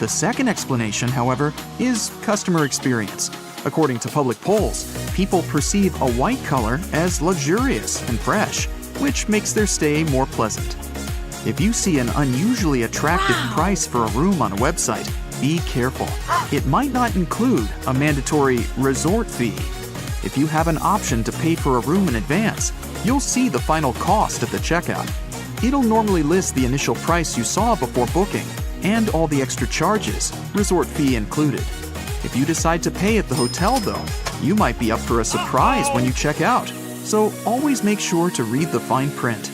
E: The second explanation, however, is customer experience. According to public polls, people perceive a white color as luxurious and fresh, which makes their stay more pleasant. If you see an unusually attractive price for a room on a website, be careful. It might not include a mandatory resort fee. If you have an option to pay for a room in advance, you'll see the final cost at the checkout. It'll normally list the initial price you saw before booking and all the extra charges, resort fee included. If you decide to pay at the hotel, though, you might be up for a surprise when you check out, so always make sure to read the fine print.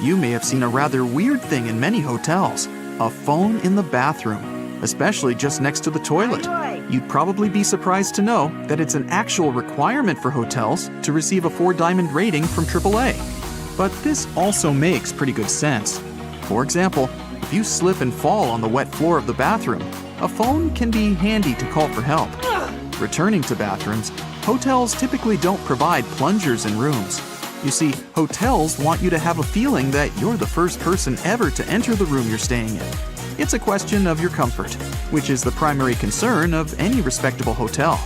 E: You may have seen a rather weird thing in many hotels, a phone in the bathroom, especially just next to the toilet. You'd probably be surprised to know that it's an actual requirement for hotels to receive a 4-diamond rating from AAA. But this also makes pretty good sense. For example, if you slip and fall on the wet floor of the bathroom, a phone can be handy to call for help. Returning to bathrooms, hotels typically don't provide plungers in rooms. You see, hotels want you to have a feeling that you're the first person ever to enter the room you're staying in. It's a question of your comfort, which is the primary concern of any respectable hotel.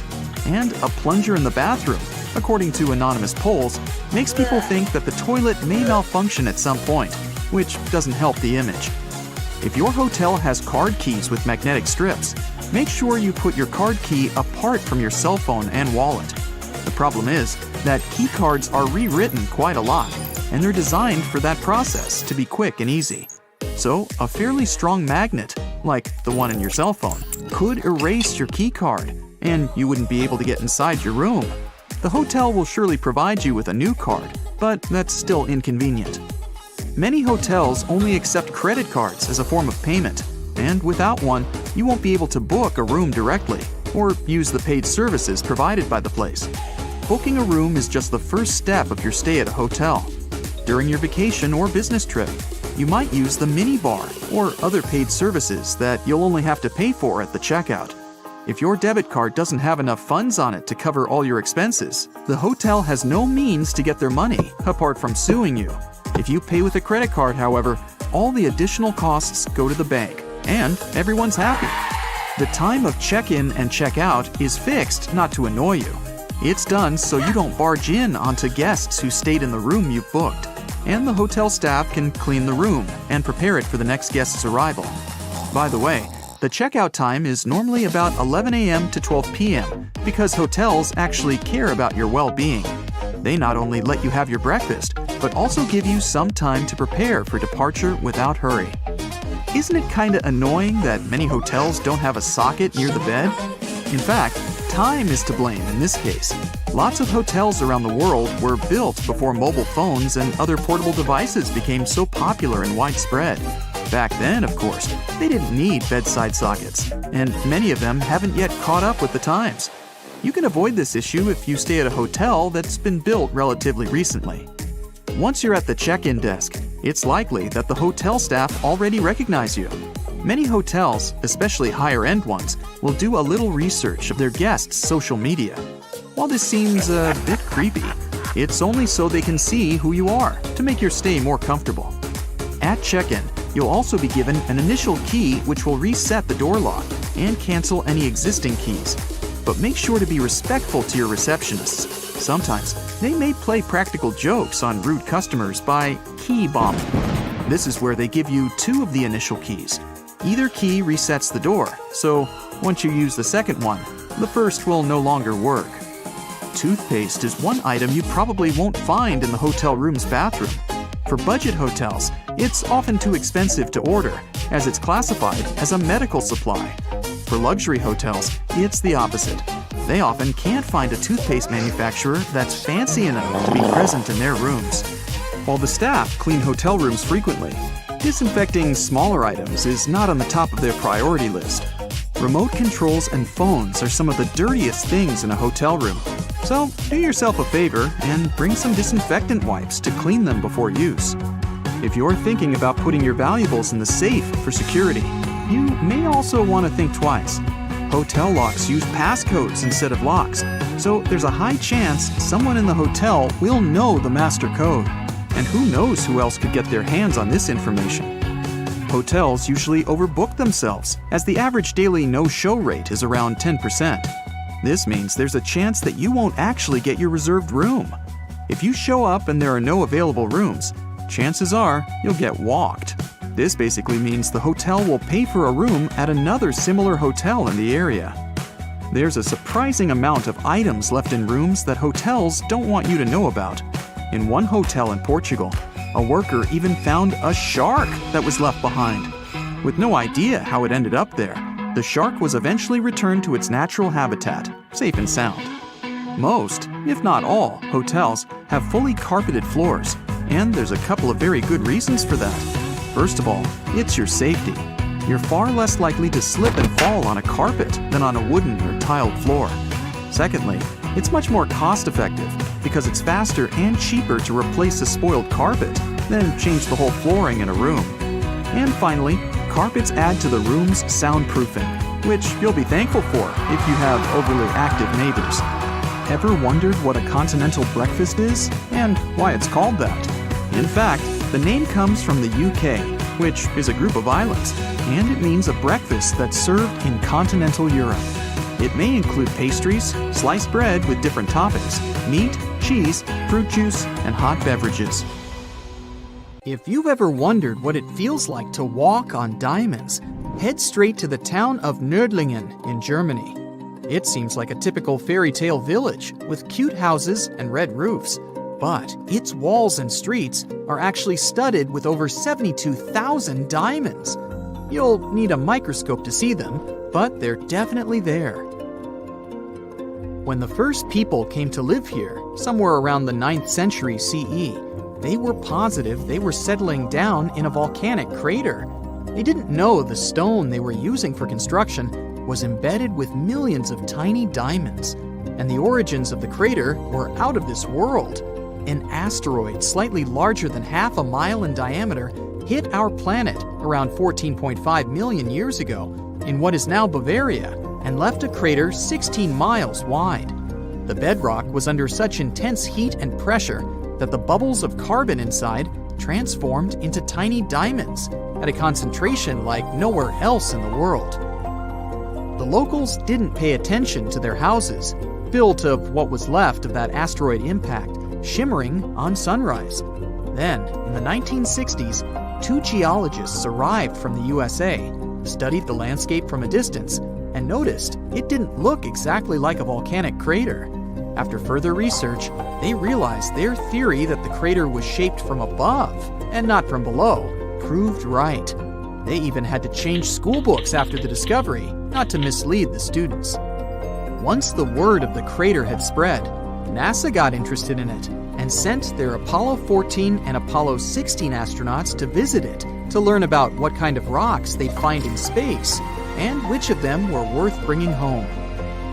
E: And a plunger in the bathroom, according to anonymous polls, makes people think that the toilet may malfunction at some point, which doesn't help the image. If your hotel has card keys with magnetic strips, make sure you put your card key apart from your cell phone and wallet. The problem is that key cards are rewritten quite a lot, and they're designed for that process to be quick and easy. So, a fairly strong magnet, like the one in your cell phone, could erase your key card, and you wouldn't be able to get inside your room. The hotel will surely provide you with a new card, but that's still inconvenient. Many hotels only accept credit cards as a form of payment, and without one, you won't be able to book a room directly or use the paid services provided by the place. Booking a room is just the first step of your stay at a hotel. During your vacation or business trip, you might use the minibar or other paid services that you'll only have to pay for at the checkout. If your debit card doesn't have enough funds on it to cover all your expenses, the hotel has no means to get their money apart from suing you. If you pay with a credit card, however, all the additional costs go to the bank, and everyone's happy. The time of check-in and check-out is fixed not to annoy you. It's done so you don't barge in onto guests who stayed in the room you've booked, and the hotel staff can clean the room and prepare it for the next guest's arrival. By the way, the checkout time is normally about 11 a.m. to 12 p.m. because hotels actually care about your well-being. They not only let you have your breakfast, but also give you some time to prepare for departure without hurry. Isn't it kinda annoying that many hotels don't have a socket near the bed? In fact, time is to blame in this case. Lots of hotels around the world were built before mobile phones and other portable devices became so popular and widespread. Back then, of course, they didn't need bedside sockets, and many of them haven't yet caught up with the times. You can avoid this issue if you stay at a hotel that's been built relatively recently. Once you're at the check-in desk, it's likely that the hotel staff already recognize you. Many hotels, especially higher-end ones, will do a little research of their guests' social media. While this seems a bit creepy, it's only so they can see who you are to make your stay more comfortable. At check-in, you'll also be given an initial key which will reset the door lock and cancel any existing keys. But make sure to be respectful to your receptionists. Sometimes, they may play practical jokes on rude customers by key bombing. This is where they give you 2 of the initial keys. Either key resets the door, so once you use the second one, the first will no longer work. Toothpaste is one item you probably won't find in the hotel room's bathroom. For budget hotels, it's often too expensive to order, as it's classified as a medical supply. For luxury hotels, it's the opposite. They often can't find a toothpaste manufacturer that's fancy enough to be present in their rooms. While the staff clean hotel rooms frequently, disinfecting smaller items is not on the top of their priority list. Remote controls and phones are some of the dirtiest things in a hotel room. So do yourself a favor and bring some disinfectant wipes to clean them before use. If you're thinking about putting your valuables in the safe for security, you may also want to think twice. Hotel locks use passcodes instead of locks, so there's a high chance someone in the hotel will know the master code. and who knows who else could get their hands on this information. Hotels usually overbook themselves, as the average daily no-show rate is around 10%. This means there's a chance that you won't actually get your reserved room. If you show up and there are no available rooms, chances are you'll get walked. This basically means the hotel will pay for a room at another similar hotel in the area. There's a surprising amount of items left in rooms that hotels don't want you to know about. In one hotel in Portugal, a worker even found a shark that was left behind. With no idea how it ended up there, the shark was eventually returned to its natural habitat, safe and sound. Most, if not all, hotels have fully carpeted floors, and there's a couple of very good reasons for that. First of all, it's your safety. You're far less likely to slip and fall on a carpet than on a wooden or tiled floor. Secondly, it's much more cost-effective because it's faster and cheaper to replace a spoiled carpet than change the whole flooring in a room. And finally, carpets add to the room's soundproofing, which you'll be thankful for if you have overly active neighbors. Ever wondered what a continental breakfast is and why it's called that? In fact, the name comes from the UK, which is a group of islands, and it means a breakfast that's served in continental Europe. It may include pastries, sliced bread with different toppings, meat, cheese, fruit juice, and hot beverages. If you've ever wondered what it feels like to walk on diamonds, head straight to the town of Nördlingen in Germany. It seems like a typical fairy tale village with cute houses and red roofs, but its walls and streets are actually studded with over 72,000 diamonds. You'll need a microscope to see them, but they're definitely there. When the first people came to live here, somewhere around the 9th century CE, they were positive they were settling down in a volcanic crater. They didn't know the stone they were using for construction was embedded with millions of tiny diamonds, and the origins of the crater were out of this world. An asteroid slightly larger than half a mile in diameter hit our planet around 14.5 million years ago in what is now Bavaria and left a crater 16 miles wide. The bedrock was under such intense heat and pressure that the bubbles of carbon inside transformed into tiny diamonds at a concentration like nowhere else in the world. The locals didn't pay attention to their houses, built of what was left of that asteroid impact, shimmering on sunrise. Then, in the 1960s, 2 geologists arrived from the USA, studied the landscape from a distance, and noticed it didn't look exactly like a volcanic crater. After further research, they realized their theory that the crater was shaped from above and not from below proved right. They even had to change school books after the discovery, not to mislead the students. Once the word of the crater had spread, NASA got interested in it and sent their Apollo 14 and Apollo 16 astronauts to visit it to learn about what kind of rocks they'd find in space and which of them were worth bringing home.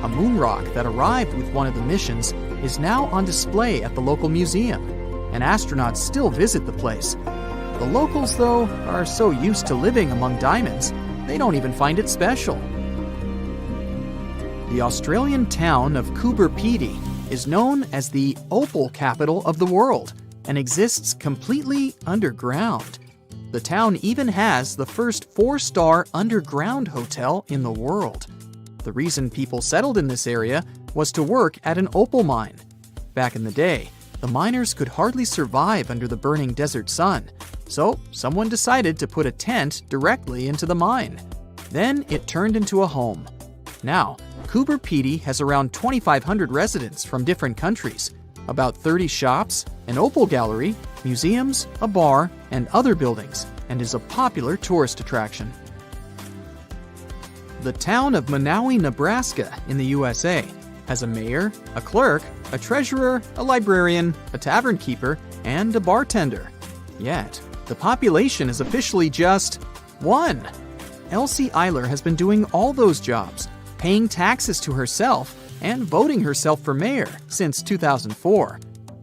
E: A moon rock that arrived with one of the missions is now on display at the local museum, and astronauts still visit the place. The locals, though, are so used to living among diamonds, they don't even find it special. The Australian town of Coober Pedy is known as the opal capital of the world and exists completely underground. The town even has the first 4-star underground hotel in the world. The reason people settled in this area was to work at an opal mine. Back in the day, the miners could hardly survive under the burning desert sun, so someone decided to put a tent directly into the mine. Then it turned into a home. Now, Coober Pedy has around 2,500 residents from different countries, about 30 shops, an opal gallery, museums, a bar, and other buildings, and is a popular tourist attraction. The town of Manawi, Nebraska in the USA has a mayor, a clerk, a treasurer, a librarian, a tavern keeper, and a bartender. Yet, the population is officially just 1. Elsie Eiler has been doing all those jobs, paying taxes to herself and voting herself for mayor since 2004.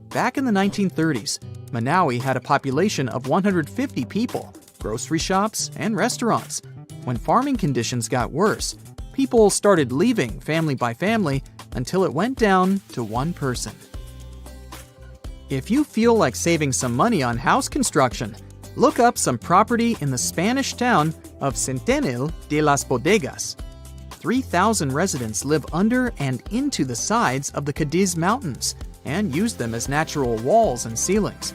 E: Back in the 1930s, Manawi had a population of 150 people, grocery shops, and restaurants. When farming conditions got worse, people started leaving family by family until it went down to 1 person. If you feel like saving some money on house construction, look up some property in the Spanish town of Centenil de las Bodegas. 3,000 residents live under and into the sides of the Cadiz Mountains and use them as natural walls and ceilings.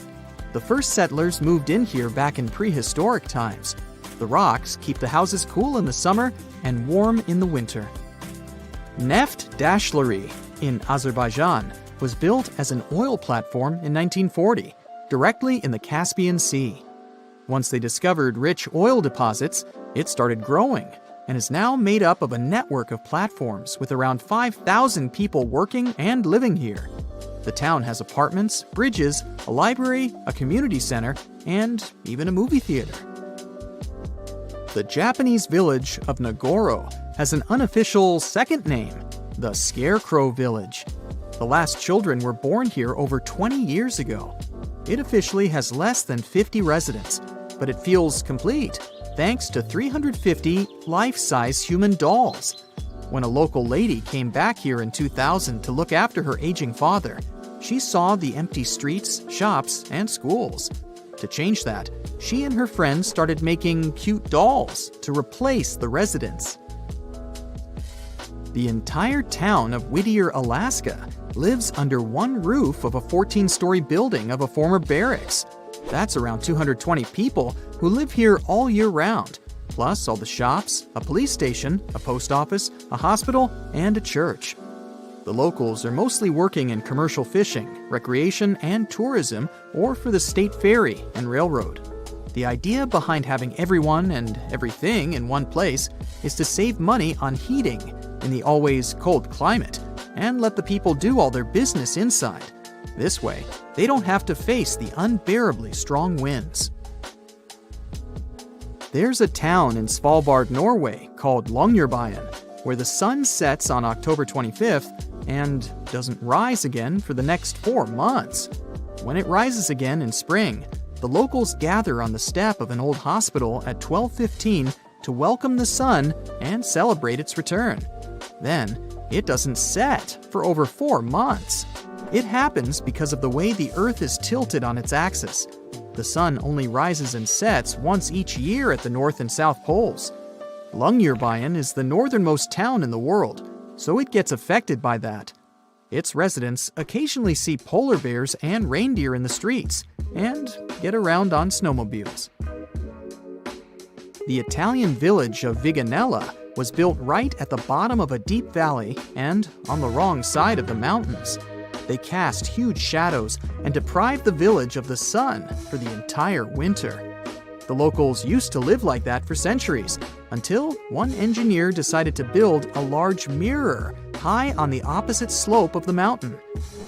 E: The first settlers moved in here back in prehistoric times. The rocks keep the houses cool in the summer and warm in the winter. Neft Dashleri in Azerbaijan was built as an oil platform in 1940, directly in the Caspian Sea. Once they discovered rich oil deposits, it started growing and is now made up of a network of platforms with around 5,000 people working and living here. The town has apartments, bridges, a library, a community center, and even a movie theater. The Japanese village of Nagoro has an unofficial second name, the Scarecrow Village. The last children were born here over 20 years ago. It officially has less than 50 residents, but it feels complete thanks to 350 life-size human dolls. When a local lady came back here in 2000 to look after her aging father, she saw the empty streets, shops, and schools. To change that, she and her friends started making cute dolls to replace the residents. The entire town of Whittier, Alaska, lives under one roof of a 14-story building of a former barracks. That's around 220 people who live here all year round, plus all the shops, a police station, a post office, a hospital, and a church. The locals are mostly working in commercial fishing, recreation, and tourism, or for the state ferry and railroad. The idea behind having everyone and everything in one place is to save money on heating in the always cold climate and let the people do all their business inside. This way, they don't have to face the unbearably strong winds. There's a town in Svalbard, Norway called Longyearbyen, where the sun sets on October 25th and doesn't rise again for the next 4 months. When it rises again in spring, the locals gather on the step of an old hospital at 12:15 to welcome the sun and celebrate its return. Then, it doesn't set for over 4 months. It happens because of the way the Earth is tilted on its axis. The sun only rises and sets once each year at the North and South Poles. Longyearbyen is the northernmost town in the world, so it gets affected by that. Its residents occasionally see polar bears and reindeer in the streets and get around on snowmobiles. The Italian village of Viganella was built right at the bottom of a deep valley and on the wrong side of the mountains. They cast huge shadows and deprived the village of the sun for the entire winter. The locals used to live like that for centuries, until one engineer decided to build a large mirror high on the opposite slope of the mountain.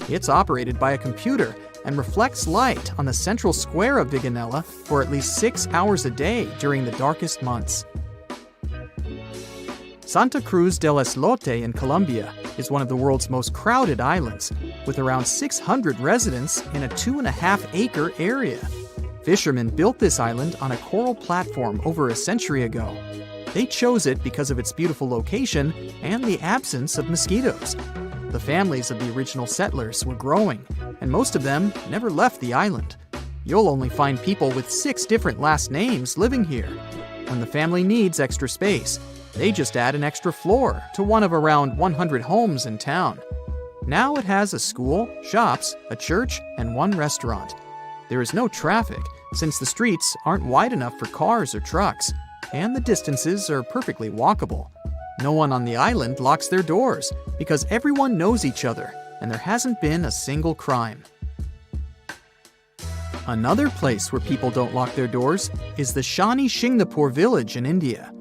E: It's operated by a computer and reflects light on the central square of Viganella for at least 6 hours a day during the darkest months. Santa Cruz del Islote in Colombia is one of the world's most crowded islands, with around 600 residents in a 2.5-acre area. Fishermen built this island on a coral platform over a century ago. They chose it because of its beautiful location and the absence of mosquitoes. The families of the original settlers were growing, and most of them never left the island. You'll only find people with 6 different last names living here. When the family needs extra space, they just add an extra floor to one of around 100 homes in town. Now it has a school, shops, a church, and 1 restaurant. There is no traffic, since the streets aren't wide enough for cars or trucks, and the distances are perfectly walkable. No one on the island locks their doors, because everyone knows each other, and there hasn't been a single crime. Another place where people don't lock their doors is the Shani Shingnapur village in India.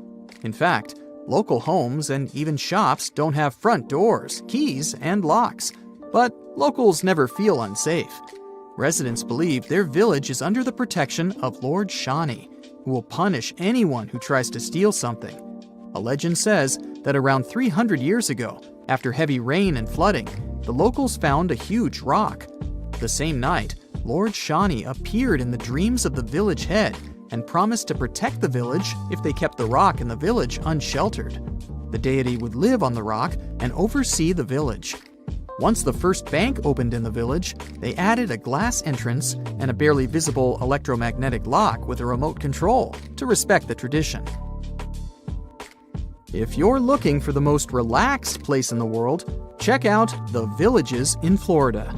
E: In fact, local homes and even shops don't have front doors, keys, and locks, but locals never feel unsafe. Residents believe their village is under the protection of Lord Shani, who will punish anyone who tries to steal something. A legend says that around 300 years ago, after heavy rain and flooding, the locals found a huge rock. The same night, Lord Shani appeared in the dreams of the village head and promised to protect the village if they kept the rock in the village unsheltered. The deity would live on the rock and oversee the village. Once the first bank opened in the village, they added a glass entrance and a barely visible electromagnetic lock with a remote control to respect the tradition. If you're looking for the most relaxed place in the world, check out the Villages in Florida.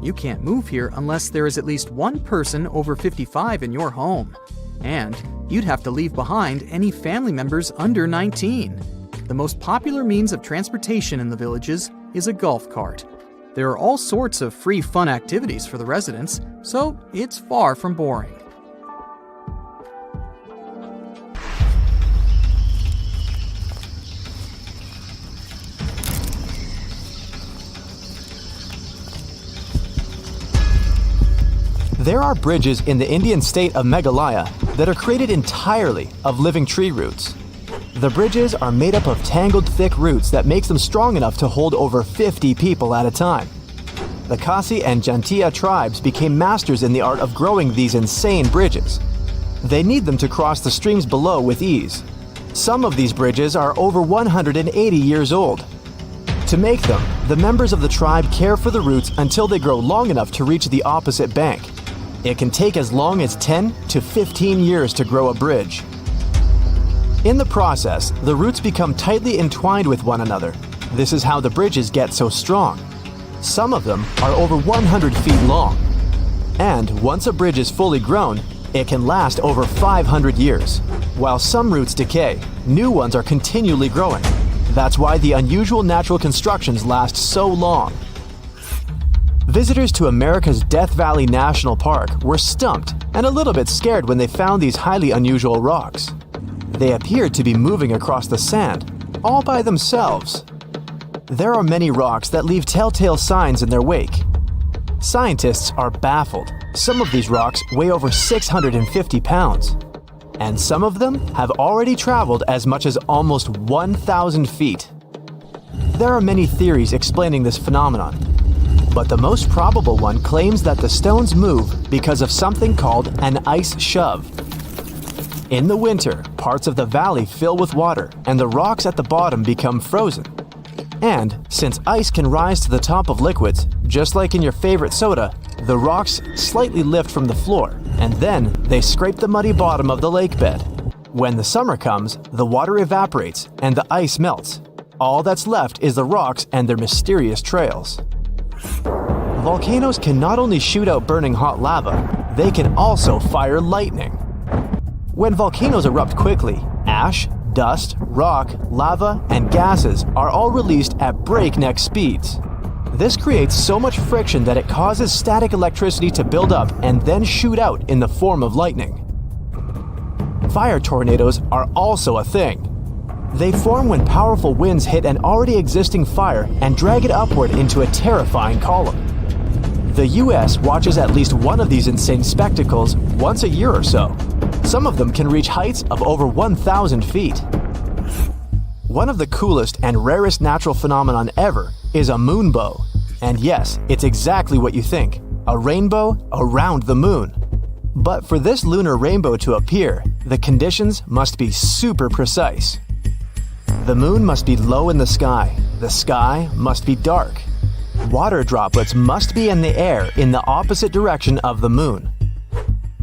E: You can't move here unless there is at least one person over 55 in your home. And you'd have to leave behind any family members under 19. The most popular means of transportation in the Villages is a golf cart. There are all sorts of free fun activities for the residents, so it's far from boring.
C: There are bridges in the Indian state of Meghalaya that are created entirely of living tree roots. The bridges are made up of tangled thick roots that makes them strong enough to hold over 50 people at a time. The Khasi and Jantia tribes became masters in the art of growing these insane bridges. They need them to cross the streams below with ease. Some of these bridges are over 180 years old. To make them, the members of the tribe care for the roots until they grow long enough to reach the opposite bank. It can take as long as 10 to 15 years to grow a bridge. In the process, the roots become tightly entwined with one another. This is how the bridges get so strong. Some of them are over 100 feet long. And once a bridge is fully grown, it can last over 500 years. While some roots decay, new ones are continually growing. That's why the unusual natural constructions last so long. Visitors to America's Death Valley National Park were stumped and a little bit scared when they found these highly unusual rocks. They appeared to be moving across the sand, all by themselves. There are many rocks that leave telltale signs in their wake. Scientists are baffled. Some of these rocks weigh over 650 pounds. And some of them have already traveled as much as almost 1,000 feet. There are many theories explaining this phenomenon. But the most probable one claims that the stones move because of something called an ice shove. In the winter, parts of the valley fill with water and the rocks at the bottom become frozen. And since ice can rise to the top of liquids, just like in your favorite soda, the rocks slightly lift from the floor, and then they scrape the muddy bottom of the lake bed. When the summer comes, the water evaporates and the ice melts. All that's left is the rocks and their mysterious trails. Volcanoes can not only shoot out burning hot lava, they can also fire lightning. When volcanoes erupt quickly, ash, dust, rock, lava, and gases are all released at breakneck speeds. This creates so much friction that it causes static electricity to build up and then shoot out in the form of lightning. Fire tornadoes are also a thing. They form when powerful winds hit an already existing fire and drag it upward into a terrifying column. The US watches at least one of these insane spectacles once a year or so. Some of them can reach heights of over 1,000 feet. One of the coolest and rarest natural phenomenon ever is a moonbow. And yes, it's exactly what you think, a rainbow around the moon. But for this lunar rainbow to appear, the conditions must be super precise. The moon must be low in the sky must be dark. Water droplets must be in the air in the opposite direction of the moon.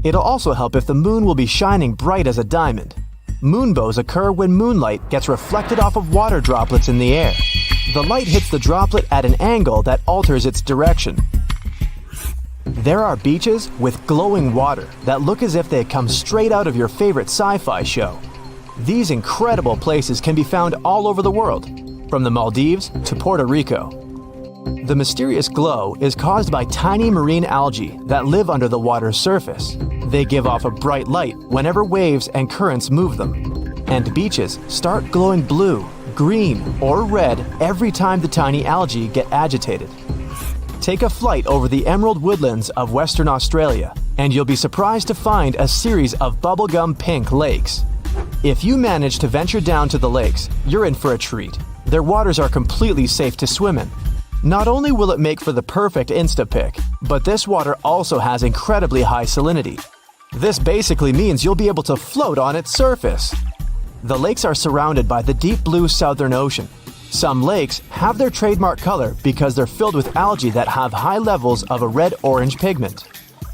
C: It'll also help if the moon will be shining bright as a diamond. Moonbows occur when moonlight gets reflected off of water droplets in the air. The light hits the droplet at an angle that alters its direction. There are beaches with glowing water that look as if they come straight out of your favorite sci-fi show. These incredible places can be found all over the world, from the Maldives to Puerto Rico. The mysterious glow is caused by tiny marine algae that live under the water's surface. They give off a bright light whenever waves and currents move them. And beaches start glowing blue, green, or red every time the tiny algae get agitated. Take a flight over the emerald woodlands of Western Australia, and you'll be surprised to find a series of bubblegum pink lakes. If you manage to venture down to the lakes, you're in for a treat. Their waters are completely safe to swim in. Not only will it make for the perfect Insta-pic, but this water also has incredibly high salinity. This basically means you'll be able to float on its surface. The lakes are surrounded by the deep blue Southern Ocean.
B: Some lakes have their trademark color because they're filled with algae that have high levels of a red-orange pigment.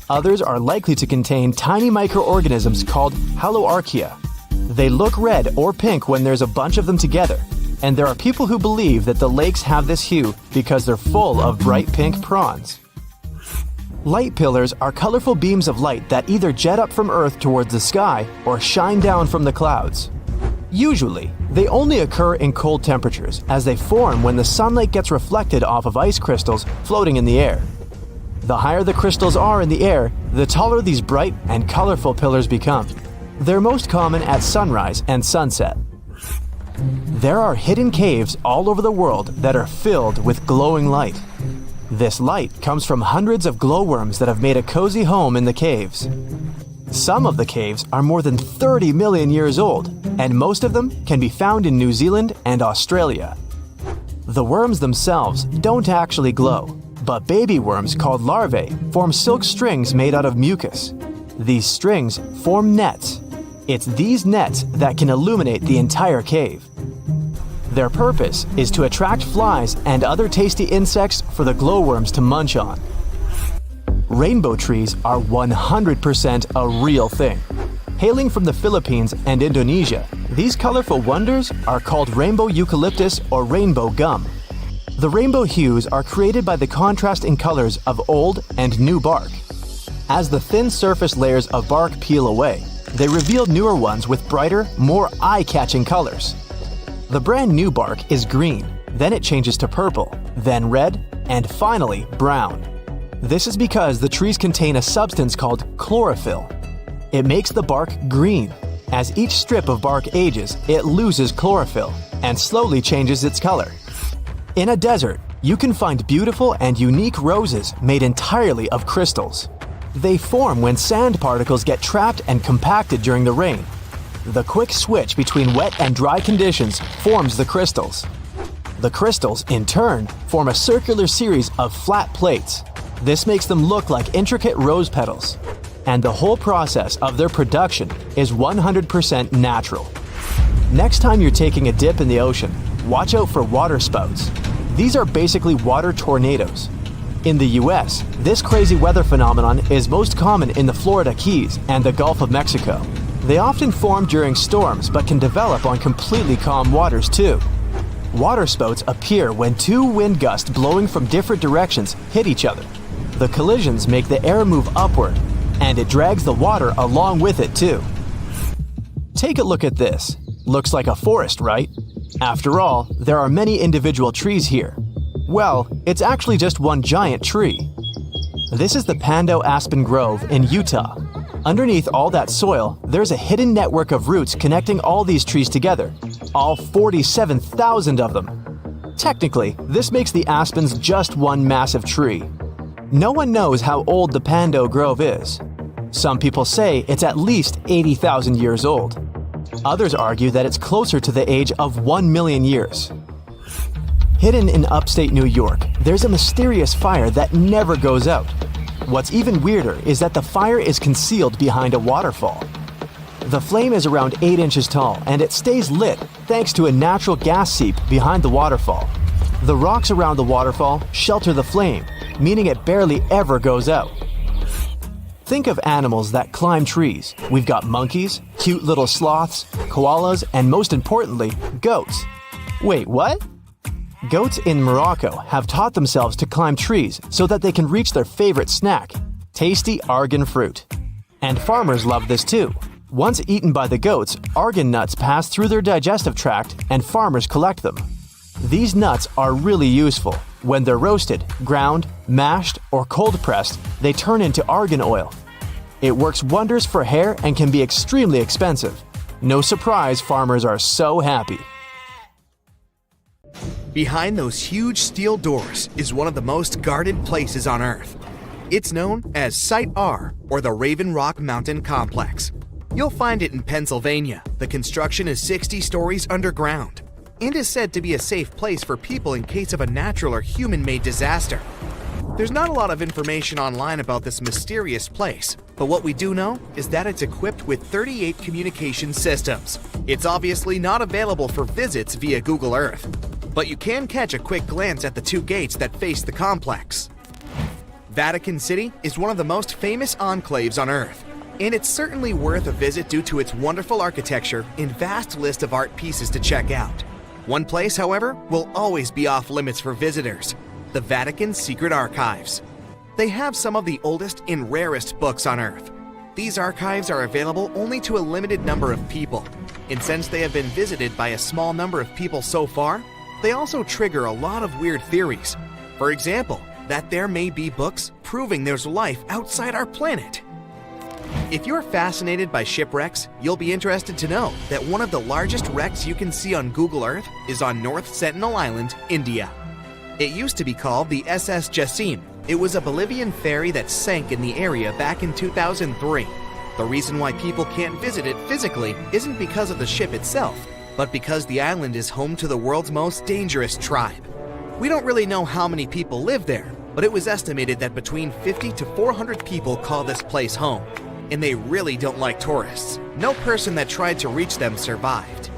B: Others are likely to contain tiny microorganisms called haloarchaea. They look red or pink when there's a bunch of them together, and there are people who believe that the lakes have this hue because they're full of bright pink prawns. Light pillars are colorful beams of light that either jet up from Earth towards the sky or shine down from the clouds. Usually, they only occur in cold temperatures as they form when the sunlight gets reflected off of ice crystals floating in the air. The higher the crystals are in the air, the taller these bright and colorful pillars become. They're most common at sunrise and sunset. There are hidden caves all over the world that are filled with glowing light. This light comes from hundreds of glowworms that have made a cozy home in the caves. Some of the caves are more than 30 million years old, and most of them can be found in New Zealand and Australia. The worms themselves don't actually glow, but baby worms called larvae form silk strings made out of mucus. These strings form nets. It's these nets that can illuminate the entire cave. Their purpose is to attract flies and other tasty insects for the glowworms to munch on. Rainbow trees are 100% a real thing. Hailing from the Philippines and Indonesia, these colorful wonders are called rainbow eucalyptus or rainbow gum. The rainbow hues are created by the contrast in colors of old and new bark. As the thin surface layers of bark peel away, they reveal newer ones with brighter, more eye-catching colors. The brand new bark is green, then it changes to purple, then red, and finally brown. This is because the trees contain a substance called chlorophyll. It makes the bark green. As each strip of bark ages, it loses chlorophyll and slowly changes its color. In a desert, you can find beautiful and unique roses made entirely of crystals. They form when sand particles get trapped and compacted during the rain. The quick switch between wet and dry conditions forms the crystals. The crystals, in turn, form a circular series of flat plates. This makes them look like intricate rose petals. And the whole process of their production is 100% natural. Next time you're taking a dip in the ocean, watch out for water spouts. These are basically water tornadoes. In the US, this crazy weather phenomenon is most common in the Florida Keys and the Gulf of Mexico. They often form during storms but can develop on completely calm waters too. Water spouts appear when two wind gusts blowing from different directions hit each other. The collisions make the air move upward, and it drags the water along with it too. Take a look at this. Looks like a forest, right? After all, there are many individual trees here. Well, it's actually just one giant tree. This is the Pando Aspen Grove in Utah. Underneath all that soil, there's a hidden network of roots connecting all these trees together, all 47,000 of them. Technically, this makes the aspens just one massive tree. No one knows how old the Pando Grove is. Some people say it's at least 80,000 years old. Others argue that it's closer to the age of 1 million years. Hidden in upstate New York, there's a mysterious fire that never goes out. What's even weirder is that the fire is concealed behind a waterfall. The flame is around 8 inches tall and it stays lit thanks to a natural gas seep behind the waterfall. The rocks around the waterfall shelter the flame, meaning it barely ever goes out. Think of animals that climb trees. We've got monkeys, cute little sloths, koalas, and most importantly, goats. Wait, what? Goats in Morocco have taught themselves to climb trees so that they can reach their favorite snack, tasty argan fruit. And farmers love this too. Once eaten by the goats, argan nuts pass through their digestive tract and farmers collect them. These nuts are really useful. When they're roasted, ground, mashed, or cold pressed, they turn into argan oil. It works wonders for hair and can be extremely expensive. No surprise farmers are so happy.
D: Behind those huge steel doors is one of the most guarded places on Earth. It's known as Site R, or the Raven Rock Mountain Complex. You'll find it in Pennsylvania. The construction is 60 stories underground and is said to be a safe place for people in case of a natural or human-made disaster. There's not a lot of information online about this mysterious place, but what we do know is that it's equipped with 38 communication systems. It's obviously not available for visits via Google Earth. but you can catch a quick glance at the two gates that face the complex. Vatican City is one of the most famous enclaves on Earth, and it's certainly worth a visit due to its wonderful architecture and vast list of art pieces to check out. One place, however, will always be off limits for visitors: the Vatican's secret archives. They have some of the oldest and rarest books on Earth. These archives are available only to a limited number of people, and since they have been visited by a small number of people so far, they also trigger a lot of weird theories. For example, that there may be books proving there's life outside our planet. If you're fascinated by shipwrecks, you'll be interested to know that one of the largest wrecks you can see on Google Earth is on North Sentinel Island, India. It used to be called the SS Jassim. It was a Bolivian ferry that sank in the area back in 2003. The reason why people can't visit it physically isn't because of the ship itself, but because the island is home to the world's most dangerous tribe. We don't really know how many people live there, but it was estimated that between 50 to 400 people call this place home. And they really don't like tourists. No person that tried to reach them survived.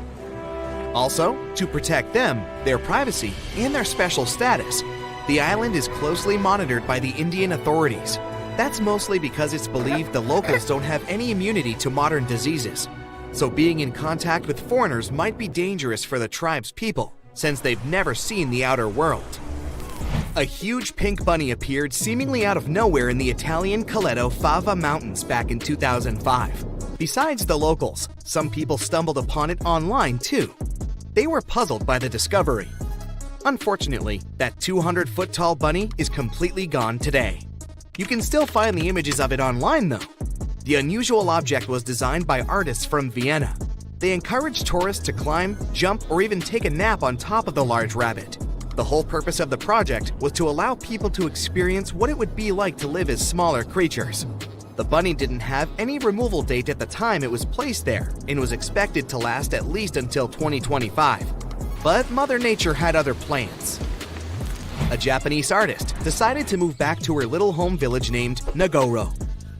D: Also, to protect them, their privacy, and their special status, the island is closely monitored by the Indian authorities. That's mostly because it's believed the locals don't have any immunity to modern diseases. So being in contact with foreigners might be dangerous for the tribe's people, since they've never seen the outer world. A huge pink bunny appeared seemingly out of nowhere in the Italian Coleto Fava Mountains back in 2005. Besides the locals, some people stumbled upon it online too. They were puzzled by the discovery. Unfortunately, that 200-foot-tall bunny is completely gone today. You can still find the images of it online though. The unusual object was designed by artists from Vienna. They encouraged tourists to climb, jump, or even take a nap on top of the large rabbit. The whole purpose of the project was to allow people to experience what it would be like to live as smaller creatures. The bunny didn't have any removal date at the time it was placed there and was expected to last at least until 2025. But Mother Nature had other plans. A Japanese artist decided to move back to her little home village named Nagoro.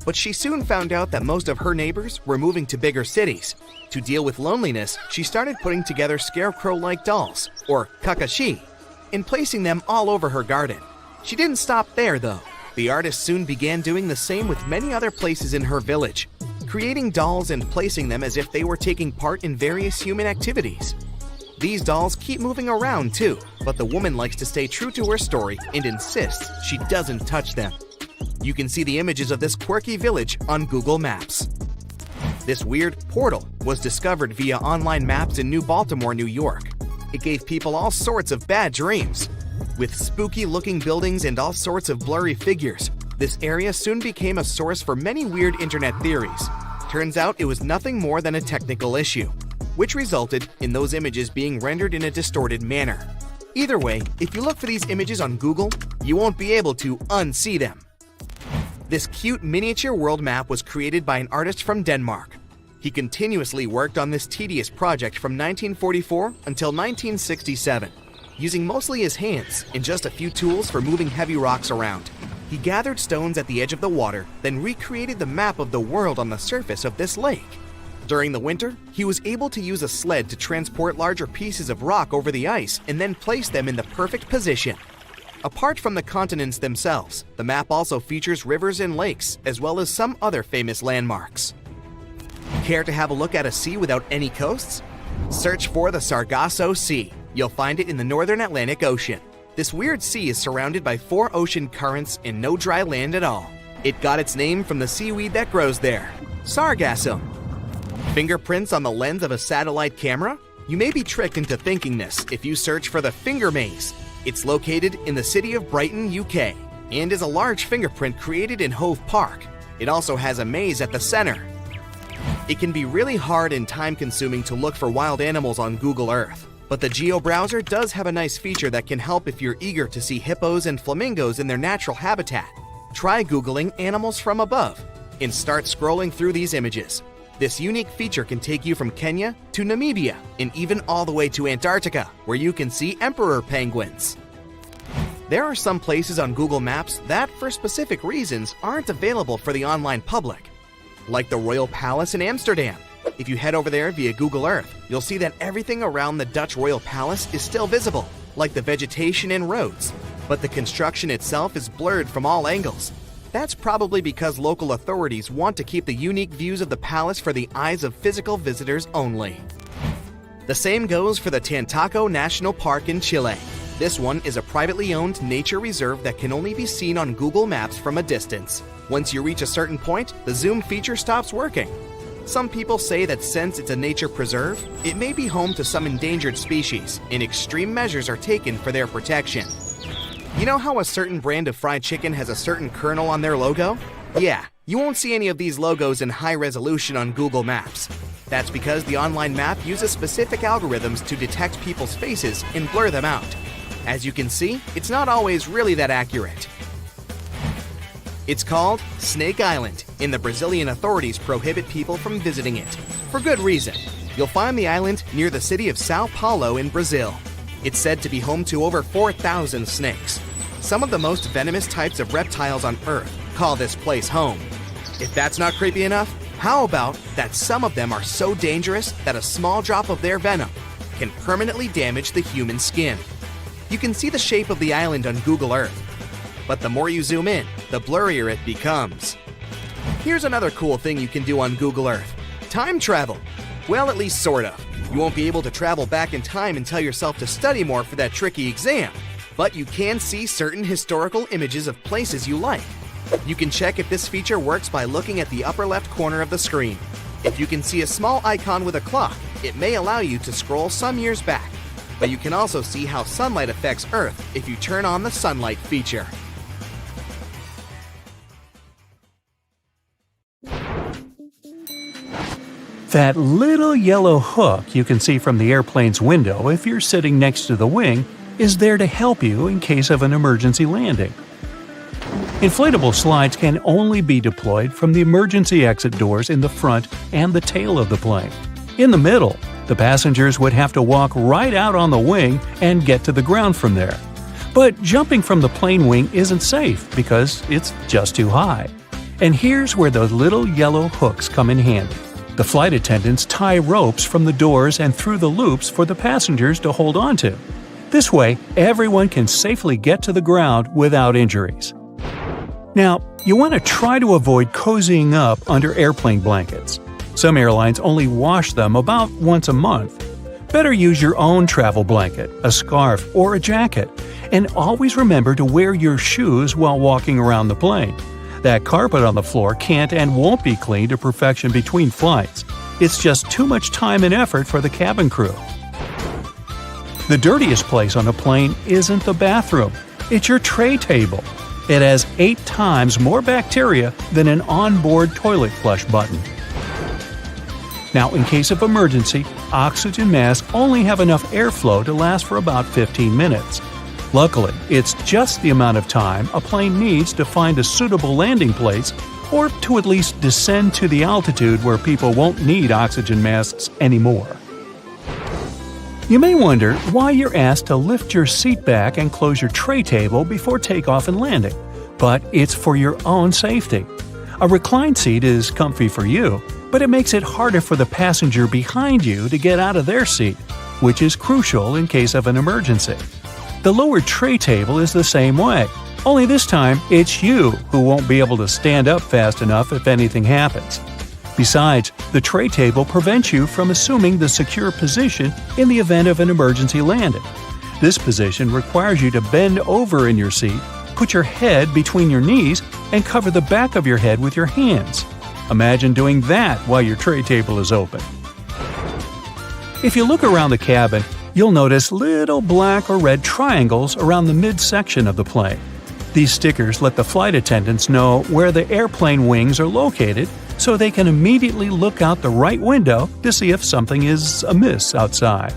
D: But she soon found out that most of her neighbors were moving to bigger cities. To deal with loneliness, she started putting together scarecrow-like dolls, or kakashi, and placing them all over her garden. She didn't stop there though. The artist soon began doing the same with many other places in her village, creating dolls and placing them as if they were taking part in various human activities. These dolls keep moving around too, but the woman likes to stay true to her story and insists she doesn't touch them. You can see the images of this quirky village on Google Maps. This weird portal was discovered via online maps in New Baltimore, New York. It gave people all sorts of bad dreams. With spooky-looking buildings and all sorts of blurry figures, this area soon became a source for many weird internet theories. Turns out it was nothing more than a technical issue, which resulted in those images being rendered in a distorted manner. Either way, if you look for these images on Google, you won't be able to unsee them. This cute miniature world map was created by an artist from Denmark. He continuously worked on this tedious project from 1944 until 1967, using mostly his hands and just a few tools for moving heavy rocks around. He gathered stones at the edge of the water, then recreated the map of the world on the surface of this lake. During the winter, he was able to use a sled to transport larger pieces of rock over the ice and then place them in the perfect position. Apart from the continents themselves, the map also features rivers and lakes, as well as some other famous landmarks. Care to have a look at a sea without any coasts? Search for the Sargasso Sea. You'll find it in the northern Atlantic Ocean. This weird sea is surrounded by 4 ocean currents and no dry land at all. It got its name from the seaweed that grows there, sargassum. Fingerprints on the lens of a satellite camera? You may be tricked into thinking this if you search for the Finger Maze. It's located in the city of Brighton, UK, and is a large fingerprint created in Hove Park. It also has a maze at the center. It can be really hard and time-consuming to look for wild animals on Google Earth, but the Geo browser does have a nice feature that can help if you're eager to see hippos and flamingos in their natural habitat. Try Googling animals from above and start scrolling through these images. This unique feature can take you from Kenya to Namibia and even all the way to Antarctica, where you can see emperor penguins. There are some places on Google Maps that, for specific reasons, aren't available for the online public, like the Royal Palace in Amsterdam. If you head over there via Google Earth, you'll see that everything around the Dutch Royal Palace is still visible. like the vegetation and roads, but the construction itself is blurred from all angles. That's probably because local authorities want to keep the unique views of the palace for the eyes of physical visitors only. The same goes for the Tantaco National Park in Chile. This one is a privately owned nature reserve that can only be seen on Google Maps from a distance. Once you reach a certain point, the zoom feature stops working. Some people say that since it's a nature preserve, it may be home to some endangered species, and extreme measures are taken for their protection. You know how a certain brand of fried chicken has a certain kernel on their logo? Yeah, you won't see any of these logos in high resolution on Google Maps. That's because the online map uses specific algorithms to detect people's faces and blur them out. As you can see, it's not always really that accurate. It's called Snake Island, and the Brazilian authorities prohibit people from visiting it. For good reason. You'll find the island near the city of Sao Paulo in Brazil. It's said to be home to over 4,000 snakes. Some of the most venomous types of reptiles on Earth call this place home. If that's not creepy enough, how about that some of them are so dangerous that a small drop of their venom can permanently damage the human skin? You can see the shape of the island on Google Earth, but the more you zoom in, the blurrier it becomes. Here's another cool thing you can do on Google Earth: time travel. Well, at least sort of. You won't be able to travel back in time and tell yourself to study more for that tricky exam, but you can see certain historical images of places you like. You can check if this feature works by looking at the upper left corner of the screen. If you can see a small icon with a clock, it may allow you to scroll some years back. But you can also see how sunlight affects Earth if you turn on the sunlight feature.
A: That little yellow hook you can see from the airplane's window if you're sitting next to the wing is there to help you in case of an emergency landing. Inflatable slides can only be deployed from the emergency exit doors in the front and the tail of the plane. In the middle, the passengers would have to walk right out on the wing and get to the ground from there. But jumping from the plane wing isn't safe because it's just too high. And here's where those little yellow hooks come in handy. The flight attendants tie ropes from the doors and through the loops for the passengers to hold onto. This way, everyone can safely get to the ground without injuries. Now, you want to try to avoid cozying up under airplane blankets. Some airlines only wash them about once a month. Better use your own travel blanket, a scarf, or a jacket, and always remember to wear your shoes while walking around the plane. That carpet on the floor can't and won't be cleaned to perfection between flights. It's just too much time and effort for the cabin crew. The dirtiest place on a plane isn't the bathroom, it's your tray table. It has 8 times more bacteria than an onboard toilet flush button. Now, in case of emergency, oxygen masks only have enough airflow to last for about 15 minutes. Luckily, it's just the amount of time a plane needs to find a suitable landing place or to at least descend to the altitude where people won't need oxygen masks anymore. You may wonder why you're asked to lift your seat back and close your tray table before takeoff and landing, but it's for your own safety. A reclined seat is comfy for you, but it makes it harder for the passenger behind you to get out of their seat, which is crucial in case of an emergency. The lower tray table is the same way, only this time it's you who won't be able to stand up fast enough if anything happens. Besides, the tray table prevents you from assuming the secure position in the event of an emergency landing. This position requires you to bend over in your seat, put your head between your knees, and cover the back of your head with your hands. Imagine doing that while your tray table is open. If you look around the cabin, you'll notice little black or red triangles around the midsection of the plane. These stickers let the flight attendants know where the airplane wings are located, so they can immediately look out the right window to see if something is amiss outside.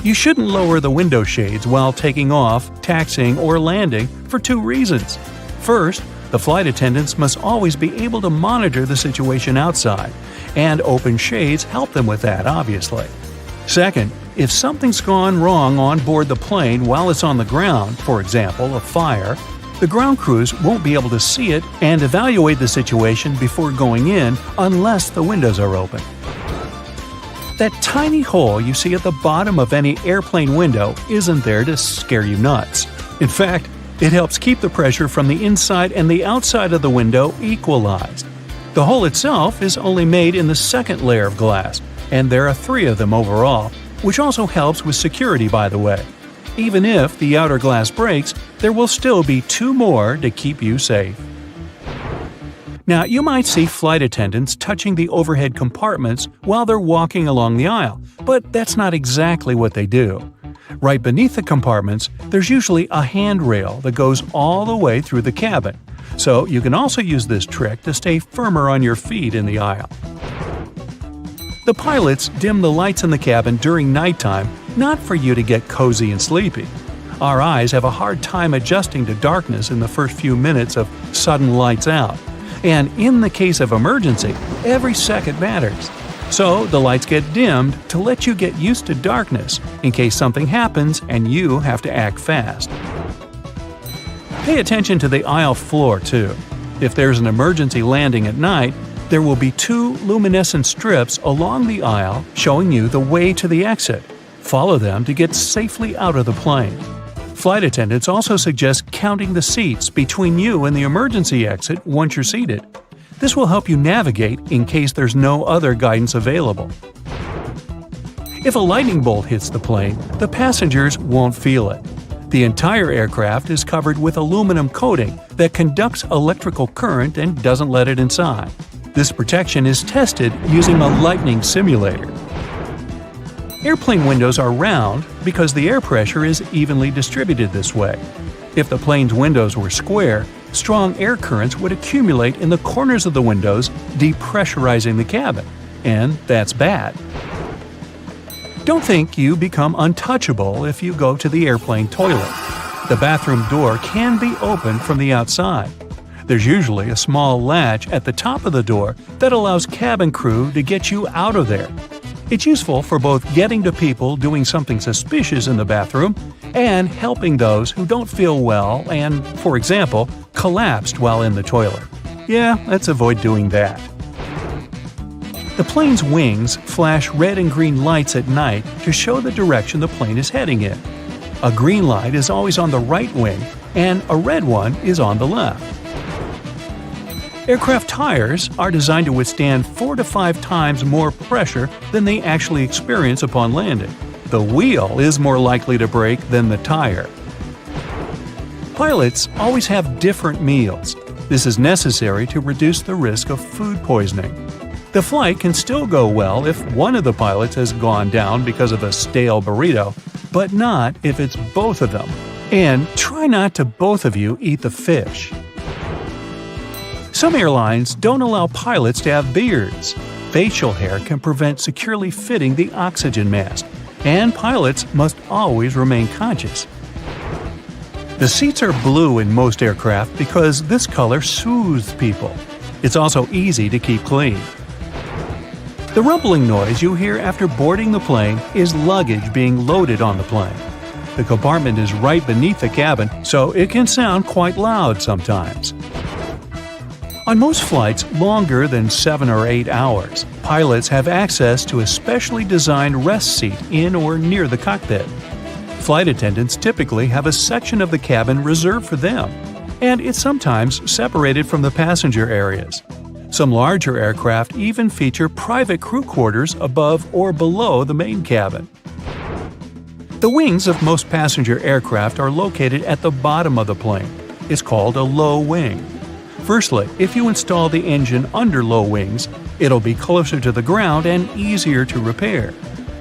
A: You shouldn't lower the window shades while taking off, taxiing, or landing for 2 reasons. First, the flight attendants must always be able to monitor the situation outside, and open shades help them with that, obviously. Second, if something's gone wrong on board the plane while it's on the ground, for example, a fire, the ground crews won't be able to see it and evaluate the situation before going in unless the windows are open. That tiny hole you see at the bottom of any airplane window isn't there to scare you nuts. In fact, it helps keep the pressure from the inside and the outside of the window equalized. The hole itself is only made in the second layer of glass, and there are 3 of them overall, which also helps with security, by the way. Even if the outer glass breaks, there will still be 2 more to keep you safe. Now, you might see flight attendants touching the overhead compartments while they're walking along the aisle, but that's not exactly what they do. Right beneath the compartments, there's usually a handrail that goes all the way through the cabin, so you can also use this trick to stay firmer on your feet in the aisle. The pilots dim the lights in the cabin during nighttime, not for you to get cozy and sleepy. Our eyes have a hard time adjusting to darkness in the first few minutes of sudden lights out. And in the case of emergency, every second matters. So the lights get dimmed to let you get used to darkness in case something happens and you have to act fast. Pay attention to the aisle floor too. If there's an emergency landing at night, there will be 2 luminescent strips along the aisle showing you the way to the exit. Follow them to get safely out of the plane. Flight attendants also suggest counting the seats between you and the emergency exit once you're seated. This will help you navigate in case there's no other guidance available. If a lightning bolt hits the plane, the passengers won't feel it. The entire aircraft is covered with aluminum coating that conducts electrical current and doesn't let it inside. This protection is tested using a lightning simulator. Airplane windows are round because the air pressure is evenly distributed this way. If the plane's windows were square, strong air currents would accumulate in the corners of the windows, depressurizing the cabin. And that's bad. Don't think you become untouchable if you go to the airplane toilet. The bathroom door can be opened from the outside. There's usually a small latch at the top of the door that allows cabin crew to get you out of there. It's useful for both getting to people doing something suspicious in the bathroom and helping those who don't feel well and, for example, collapsed while in the toilet. Yeah, let's avoid doing that. The plane's wings flash red and green lights at night to show the direction the plane is heading in. A green light is always on the right wing, and a red one is on the left. Aircraft tires are designed to withstand 4 to 5 times more pressure than they actually experience upon landing. The wheel is more likely to break than the tire. Pilots always have different meals. This is necessary to reduce the risk of food poisoning. The flight can still go well if one of the pilots has gone down because of a stale burrito, but not if it's both of them. And try not to both of you eat the fish. Some airlines don't allow pilots to have beards. Facial hair can prevent securely fitting the oxygen mask, and pilots must always remain conscious. The seats are blue in most aircraft because this color soothes people. It's also easy to keep clean. The rumbling noise you hear after boarding the plane is luggage being loaded on the plane. The compartment is right beneath the cabin, so it can sound quite loud sometimes. On most flights longer than 7 or 8 hours, pilots have access to a specially designed rest seat in or near the cockpit. Flight attendants typically have a section of the cabin reserved for them, and it's sometimes separated from the passenger areas. Some larger aircraft even feature private crew quarters above or below the main cabin. The wings of most passenger aircraft are located at the bottom of the plane. It's called a low wing. Firstly, if you install the engine under low wings, it'll be closer to the ground and easier to repair.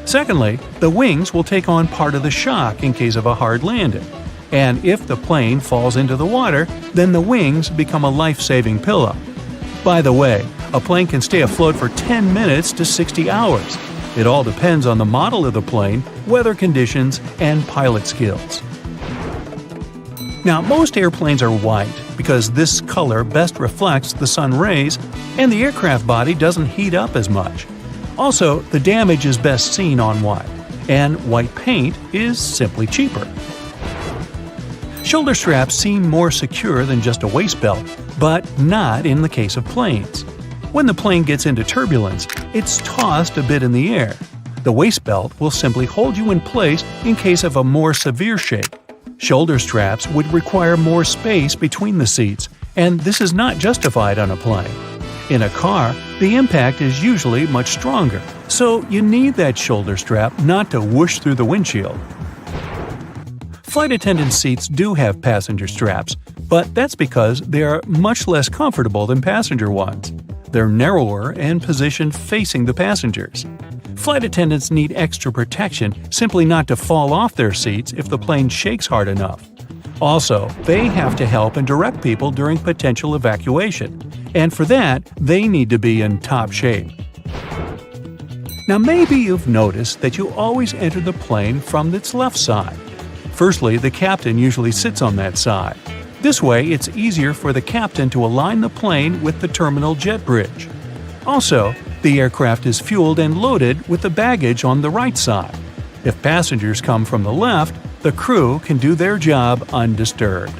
A: Secondly, the wings will take on part of the shock in case of a hard landing. And if the plane falls into the water, then the wings become a life-saving pillow. By the way, a plane can stay afloat for 10 minutes to 60 hours. It all depends on the model of the plane, weather conditions, and pilot skills. Now, most airplanes are white because this color best reflects the sun rays and the aircraft body doesn't heat up as much. Also, the damage is best seen on white, and white paint is simply cheaper. Shoulder straps seem more secure than just a waist belt, but not in the case of planes. When the plane gets into turbulence, it's tossed a bit in the air. The waist belt will simply hold you in place in case of a more severe shake. Shoulder straps would require more space between the seats, and this is not justified on a plane. In a car, the impact is usually much stronger, so you need that shoulder strap not to whoosh through the windshield. Flight attendant seats do have passenger straps, but that's because they are much less comfortable than passenger ones. They're narrower and positioned facing the passengers. Flight attendants need extra protection simply not to fall off their seats if the plane shakes hard enough. Also, they have to help and direct people during potential evacuation, and for that, they need to be in top shape. Now maybe you've noticed that you always enter the plane from its left side. Firstly, the captain usually sits on that side. This way, it's easier for the captain to align the plane with the terminal jet bridge. Also, the aircraft is fueled and loaded with the baggage on the right side. If passengers come from the left, the crew can do their job undisturbed.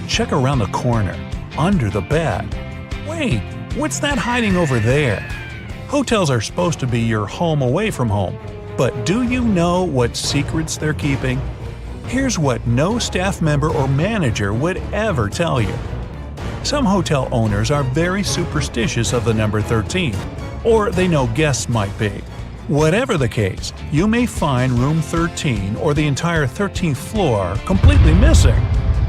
A: Check around the corner, under the bed. Wait, what's that hiding over there? Hotels are supposed to be your home away from home, but do you know what secrets they're keeping? Here's what no staff member or manager would ever tell you. Some hotel owners are very superstitious of the number 13, or they know guests might be. Whatever the case, you may find room 13 or the entire 13th floor completely missing.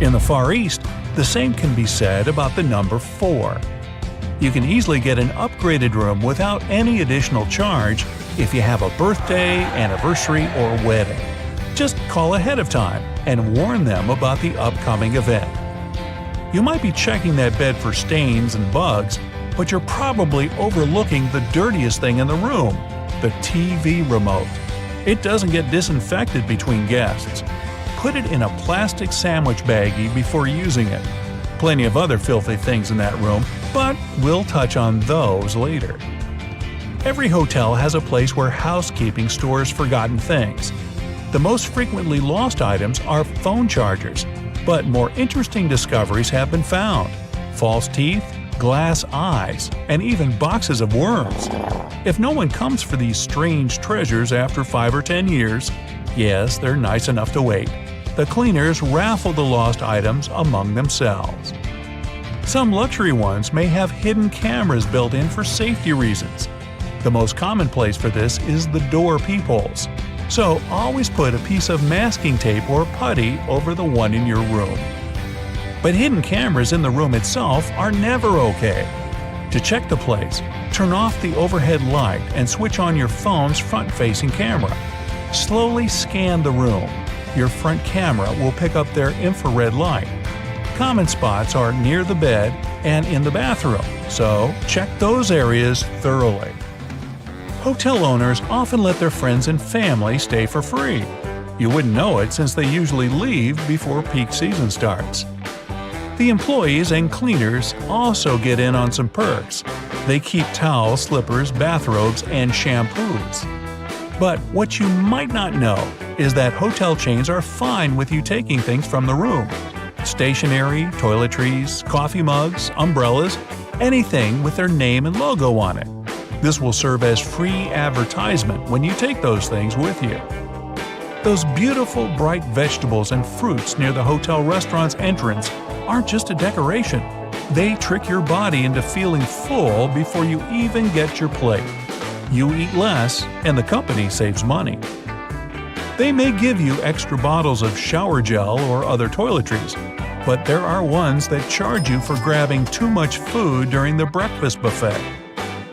A: In the Far East, the same can be said about the number 4. You can easily get an upgraded room without any additional charge if you have a birthday, anniversary, or wedding. Just call ahead of time and warn them about the upcoming event. You might be checking that bed for stains and bugs, but you're probably overlooking the dirtiest thing in the room, the TV remote. It doesn't get disinfected between guests. Put it in a plastic sandwich baggie before using it. Plenty of other filthy things in that room, but we'll touch on those later. Every hotel has a place where housekeeping stores forgotten things. The most frequently lost items are phone chargers, but more interesting discoveries have been found. False teeth, glass eyes, and even boxes of worms. If no one comes for these strange treasures after 5 or 10 years, yes, they're nice enough to wait. The cleaners raffle the lost items among themselves. Some luxury ones may have hidden cameras built in for safety reasons. The most common place for this is the door peepholes. So always put a piece of masking tape or putty over the one in your room. But hidden cameras in the room itself are never okay. To check the place, turn off the overhead light and switch on your phone's front-facing camera. Slowly scan the room. Your front camera will pick up their infrared light. Common spots are near the bed and in the bathroom, so check those areas thoroughly. Hotel owners often let their friends and family stay for free. You wouldn't know it since they usually leave before peak season starts. The employees and cleaners also get in on some perks. They keep towels, slippers, bathrobes, and shampoos. But what you might not know is that hotel chains are fine with you taking things from the room. Stationery, toiletries, coffee mugs, umbrellas, anything with their name and logo on it. This will serve as free advertisement when you take those things with you. Those beautiful bright vegetables and fruits near the hotel restaurant's entrance aren't just a decoration. They trick your body into feeling full before you even get your plate. You eat less, and the company saves money. They may give you extra bottles of shower gel or other toiletries, but there are ones that charge you for grabbing too much food during the breakfast buffet.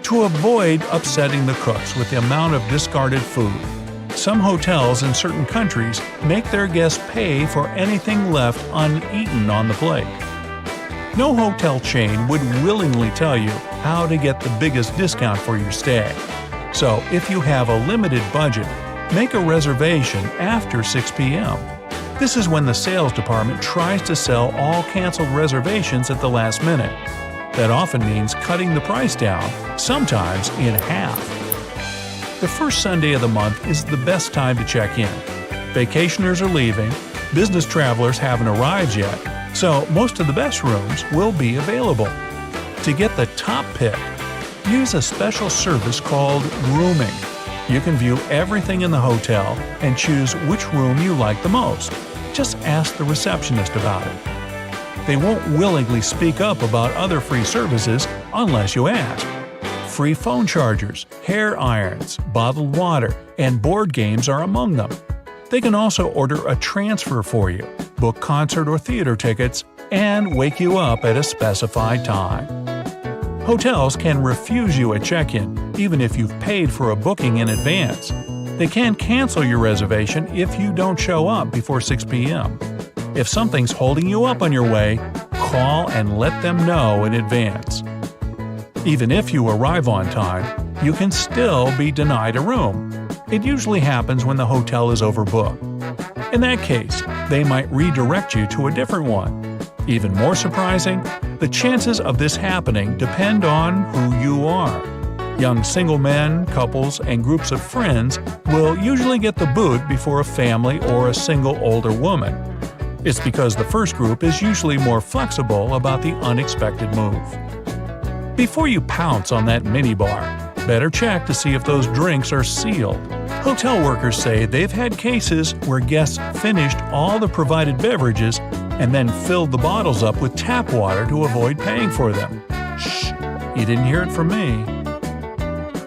A: To avoid upsetting the cooks with the amount of discarded food, some hotels in certain countries make their guests pay for anything left uneaten on the plate. No hotel chain would willingly tell you how to get the biggest discount for your stay. So if you have a limited budget, make a reservation after 6 p.m. This is when the sales department tries to sell all canceled reservations at the last minute. That often means cutting the price down, sometimes in half. The first Sunday of the month is the best time to check in. Vacationers are leaving, business travelers haven't arrived yet, so most of the best rooms will be available. To get the top pick, use a special service called rooming. You can view everything in the hotel and choose which room you like the most. Just ask the receptionist about it. They won't willingly speak up about other free services unless you ask. Free phone chargers, hair irons, bottled water, and board games are among them. They can also order a transfer for you, book concert or theater tickets, and wake you up at a specified time. Hotels can refuse you at check-in, even if you've paid for a booking in advance. They can cancel your reservation if you don't show up before 6 p.m. If something's holding you up on your way, call and let them know in advance. Even if you arrive on time, you can still be denied a room. It usually happens when the hotel is overbooked. In that case, they might redirect you to a different one. Even more surprising, the chances of this happening depend on who you are. Young single men, couples, and groups of friends will usually get the boot before a family or a single older woman. It's because the first group is usually more flexible about the unexpected move. Before you pounce on that minibar, better check to see if those drinks are sealed. Hotel workers say they've had cases where guests finished all the provided beverages and then filled the bottles up with tap water to avoid paying for them. Shh, you didn't hear it from me.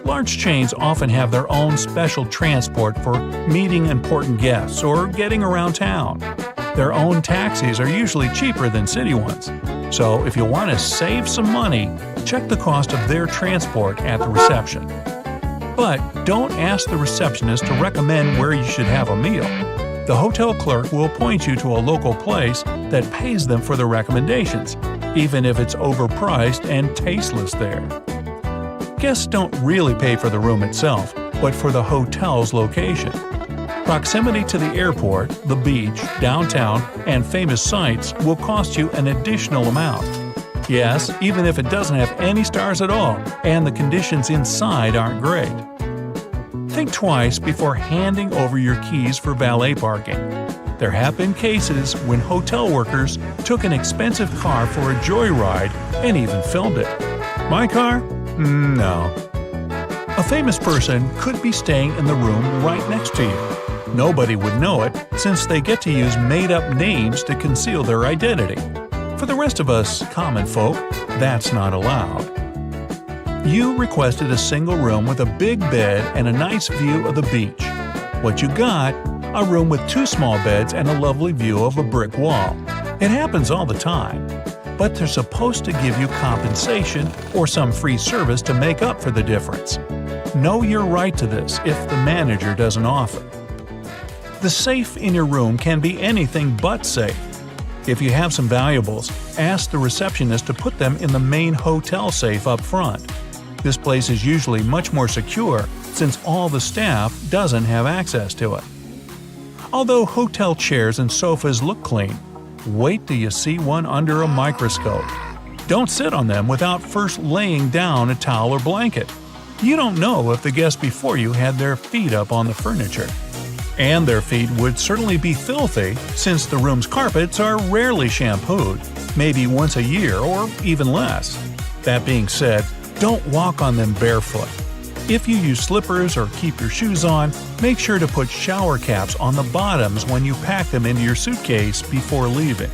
A: Large chains often have their own special transport for meeting important guests or getting around town. Their own taxis are usually cheaper than city ones. So if you want to save some money, check the cost of their transport at the reception. But don't ask the receptionist to recommend where you should have a meal. The hotel clerk will point you to a local place that pays them for the recommendations, even if it's overpriced and tasteless there. Guests don't really pay for the room itself, but for the hotel's location. Proximity to the airport, the beach, downtown, and famous sites will cost you an additional amount. Yes, even if it doesn't have any stars at all and the conditions inside aren't great. Think twice before handing over your keys for valet parking. There have been cases when hotel workers took an expensive car for a joyride and even filmed it. My car? No. A famous person could be staying in the room right next to you. Nobody would know it since they get to use made-up names to conceal their identity. For the rest of us common folk, that's not allowed. You requested a single room with a big bed and a nice view of the beach. What you got? A room with 2 small beds and a lovely view of a brick wall. It happens all the time. But they're supposed to give you compensation or some free service to make up for the difference. Know your right to this if the manager doesn't offer. The safe in your room can be anything but safe. If you have some valuables, ask the receptionist to put them in the main hotel safe up front. This place is usually much more secure since all the staff doesn't have access to it. Although hotel chairs and sofas look clean, wait till you see one under a microscope. Don't sit on them without first laying down a towel or blanket. You don't know if the guest before you had their feet up on the furniture. And their feet would certainly be filthy since the room's carpets are rarely shampooed, maybe once a year or even less. That being said, don't walk on them barefoot. If you use slippers or keep your shoes on, make sure to put shower caps on the bottoms when you pack them into your suitcase before leaving.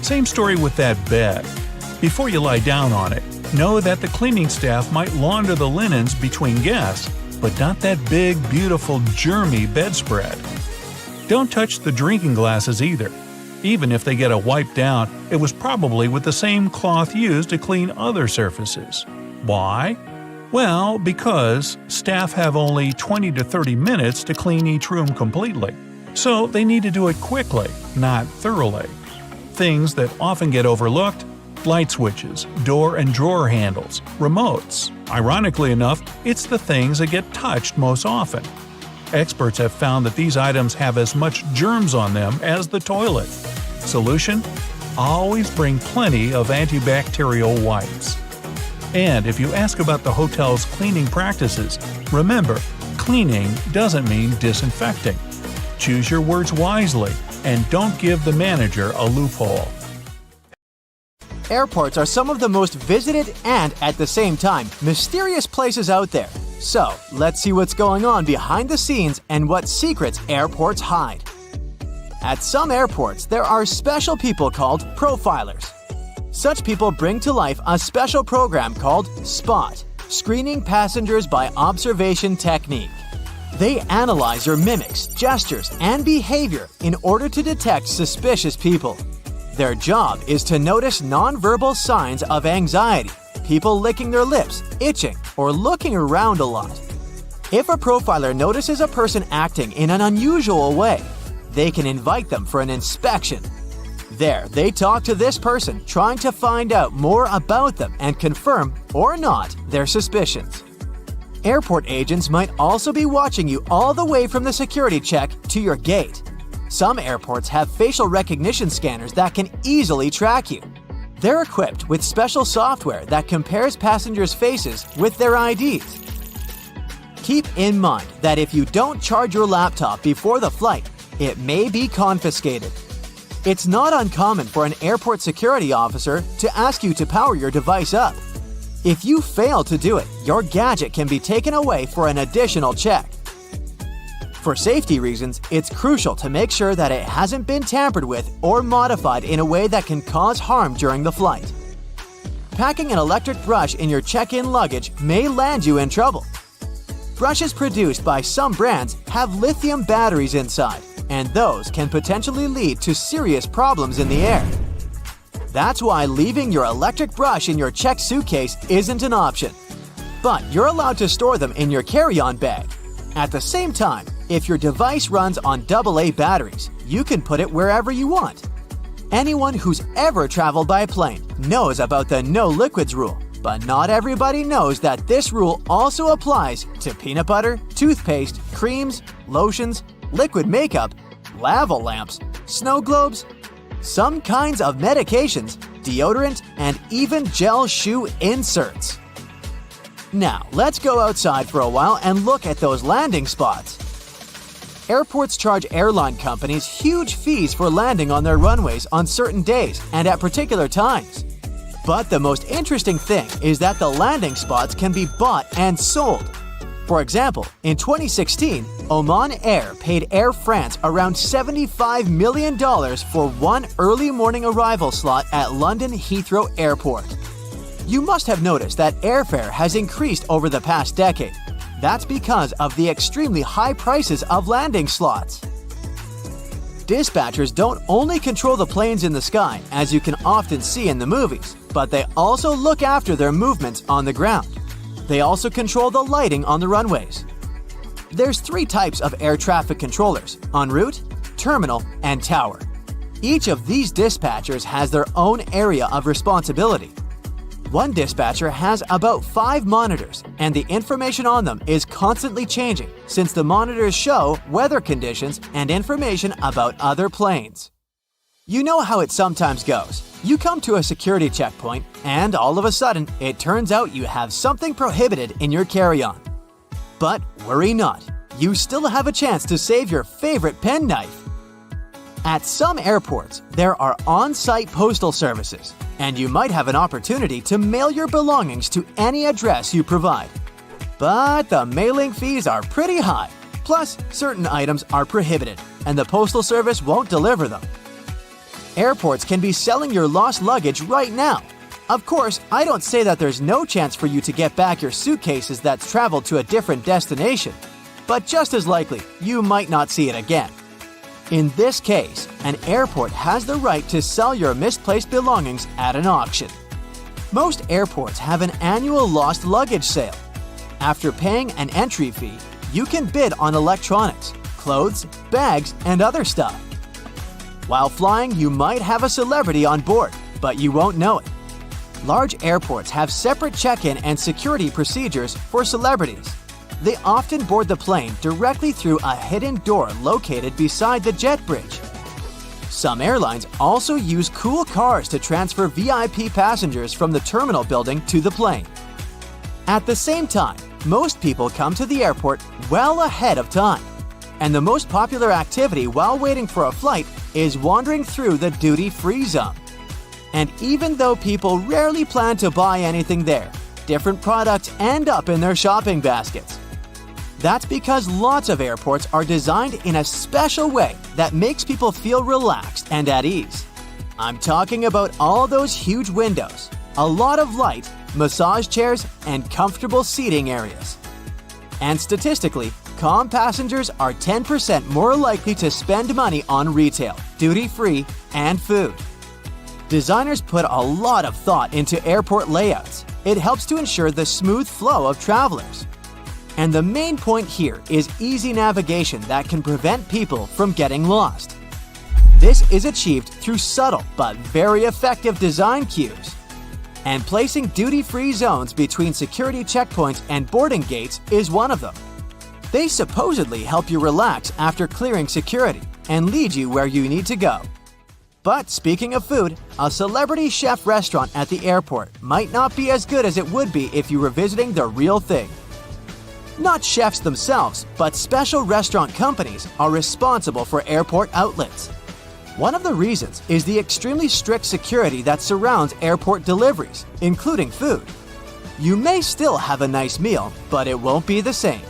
A: Same story with that bed. Before you lie down on it, know that the cleaning staff might launder the linens between guests, but not that big, beautiful, germy bedspread. Don't touch the drinking glasses either. Even if they get a wipe down, it was probably with the same cloth used to clean other surfaces. Why? Well, because staff have only 20 to 30 minutes to clean each room completely. So they need to do it quickly, not thoroughly. Things that often get overlooked: light switches, door and drawer handles, remotes. Ironically enough, it's the things that get touched most often. Experts have found that these items have as much germs on them as the toilet. Solution? Always bring plenty of antibacterial wipes. And if you ask about the hotel's cleaning practices, remember, cleaning doesn't mean disinfecting. Choose your words wisely and don't give the manager a loophole.
B: Airports are some of the most visited and, at the same time, mysterious places out there. So, let's see what's going on behind the scenes and what secrets airports hide. At some airports, there are special people called profilers. Such people bring to life a special program called SPOT, Screening Passengers by Observation Technique. They analyze your mimics, gestures, and behavior in order to detect suspicious people. Their job is to notice nonverbal signs of anxiety, people licking their lips, itching, or looking around a lot. If a profiler notices a person acting in an unusual way, they can invite them for an inspection. There, they talk to this person, trying to find out more about them and confirm, or not, their suspicions. Airport agents might also be watching you all the way from the security check to your gate. Some airports have facial recognition scanners that can easily track you. They're equipped with special software that compares passengers' faces with their IDs. Keep in mind that if you don't charge your laptop before the flight, it may be confiscated. It's not uncommon for an airport security officer to ask you to power your device up. If you fail to do it, your gadget can be taken away for an additional check. For safety reasons, it's crucial to make sure that it hasn't been tampered with or modified in a way that can cause harm during the flight. Packing an electric brush in your check-in luggage may land you in trouble. Brushes produced by some brands have lithium batteries inside, and those can potentially lead to serious problems in the air. That's why leaving your electric brush in your checked suitcase isn't an option. But you're allowed to store them in your carry-on bag. At the same time, if your device runs on AA batteries, you can put it wherever you want. Anyone who's ever traveled by plane knows about the no liquids rule, but not everybody knows that this rule also applies to peanut butter, toothpaste, creams, lotions, liquid makeup, lava lamps, snow globes, some kinds of medications, deodorant, and even gel shoe inserts. Now, let's go outside for a while and look at those landing spots. Airports charge airline companies huge fees for landing on their runways on certain days and at particular times. But the most interesting thing is that the landing spots can be bought and sold. For example, in 2016, Oman Air paid Air France around $75 million for one early morning arrival slot at London Heathrow Airport. You must have noticed that airfare has increased over the past decade. That's because of the extremely high prices of landing slots. Dispatchers don't only control the planes in the sky, as you can often see in the movies, but they also look after their movements on the ground. They also control the lighting on the runways. There's 3 types of air traffic controllers: en route, terminal, and tower. Each of these dispatchers has their own area of responsibility. One dispatcher has about 5 monitors, and the information on them is constantly changing since the monitors show weather conditions and information about other planes. You know how it sometimes goes. You come to a security checkpoint, and all of a sudden, it turns out you have something prohibited in your carry-on. But worry not, you still have a chance to save your favorite penknife. At some airports, there are on-site postal services, and you might have an opportunity to mail your belongings to any address you provide. But the mailing fees are pretty high, plus certain items are prohibited, and the postal service won't deliver them. Airports can be selling your lost luggage right now. Of course, I don't say that there's no chance for you to get back your suitcases that's traveled to a different destination, but just as likely, you might not see it again. In this case, an airport has the right to sell your misplaced belongings at an auction. Most airports have an annual lost luggage sale. After paying an entry fee, you can bid on electronics, clothes, bags, and other stuff. While flying, you might have a celebrity on board, but you won't know it. Large airports have separate check-in and security procedures for celebrities. They often board the plane directly through a hidden door located beside the jet bridge. Some airlines also use cool cars to transfer VIP passengers from the terminal building to the plane. At the same time, most people come to the airport well ahead of time. And the most popular activity while waiting for a flight is wandering through the duty-free zone. And even though people rarely plan to buy anything there, different products end up in their shopping baskets. That's because lots of airports are designed in a special way that makes people feel relaxed and at ease. I'm talking about all those huge windows, a lot of light, massage chairs, and comfortable seating areas. And statistically, calm passengers are 10% more likely to spend money on retail, duty-free, and food. Designers put a lot of thought into airport layouts. It helps to ensure the smooth flow of travelers. And the main point here is easy navigation that can prevent people from getting lost. This is achieved through subtle but very effective design cues. And placing duty-free zones between security checkpoints and boarding gates is one of them. They supposedly help you relax after clearing security and lead you where you need to go. But speaking of food, a celebrity chef restaurant at the airport might not be as good as it would be if you were visiting the real thing. Not chefs themselves, but special restaurant companies are responsible for airport outlets. One of the reasons is the extremely strict security that surrounds airport deliveries, including food. You may still have a nice meal, but it won't be the same.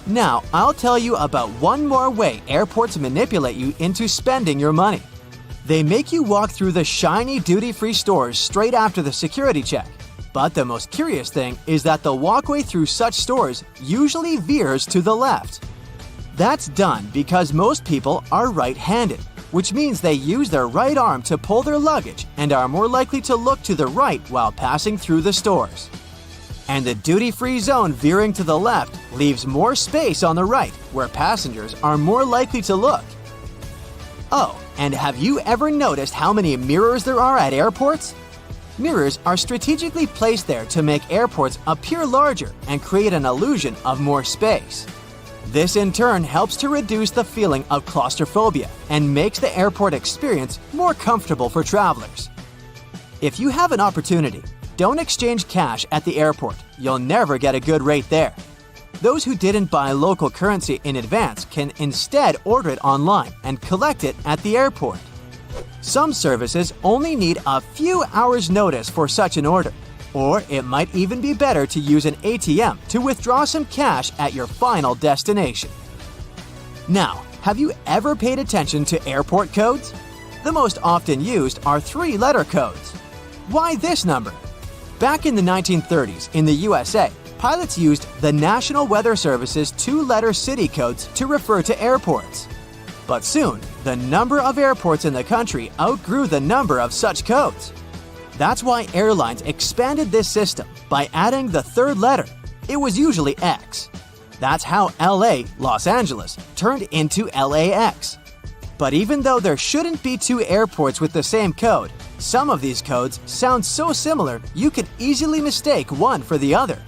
B: Now, I'll tell you about one more way airports manipulate you into spending your money. They make you walk through the shiny duty-free stores straight after the security check. But the most curious thing is that the walkway through such stores usually veers to the left. That's done because most people are right-handed, which means they use their right arm to pull their luggage and are more likely to look to the right while passing through the stores. And the duty-free zone veering to the left leaves more space on the right, where passengers are more likely to look. Oh, and have you ever noticed how many mirrors there are at airports? Mirrors are strategically placed there to make airports appear larger and create an illusion of more space. This in turn helps to reduce the feeling of claustrophobia and makes the airport experience more comfortable for travelers. If you have an opportunity, don't exchange cash at the airport. You'll never get a good rate there. Those who didn't buy local currency in advance can instead order it online and collect it at the airport. Some services only need a few hours' notice for such an order, or it might even be better to use an ATM to withdraw some cash at your final destination. Now, have you ever paid attention to airport codes? The most often used are 3-letter codes. Why this number? Back in the 1930s in the USA, pilots used the National Weather Service's 2-letter city codes to refer to airports. But soon, the number of airports in the country outgrew the number of such codes. That's why airlines expanded this system by adding the 3rd letter. It was usually X. That's how LA, Los Angeles, turned into LAX. But even though there shouldn't be 2 airports with the same code, some of these codes sound so similar you could easily mistake one for the other.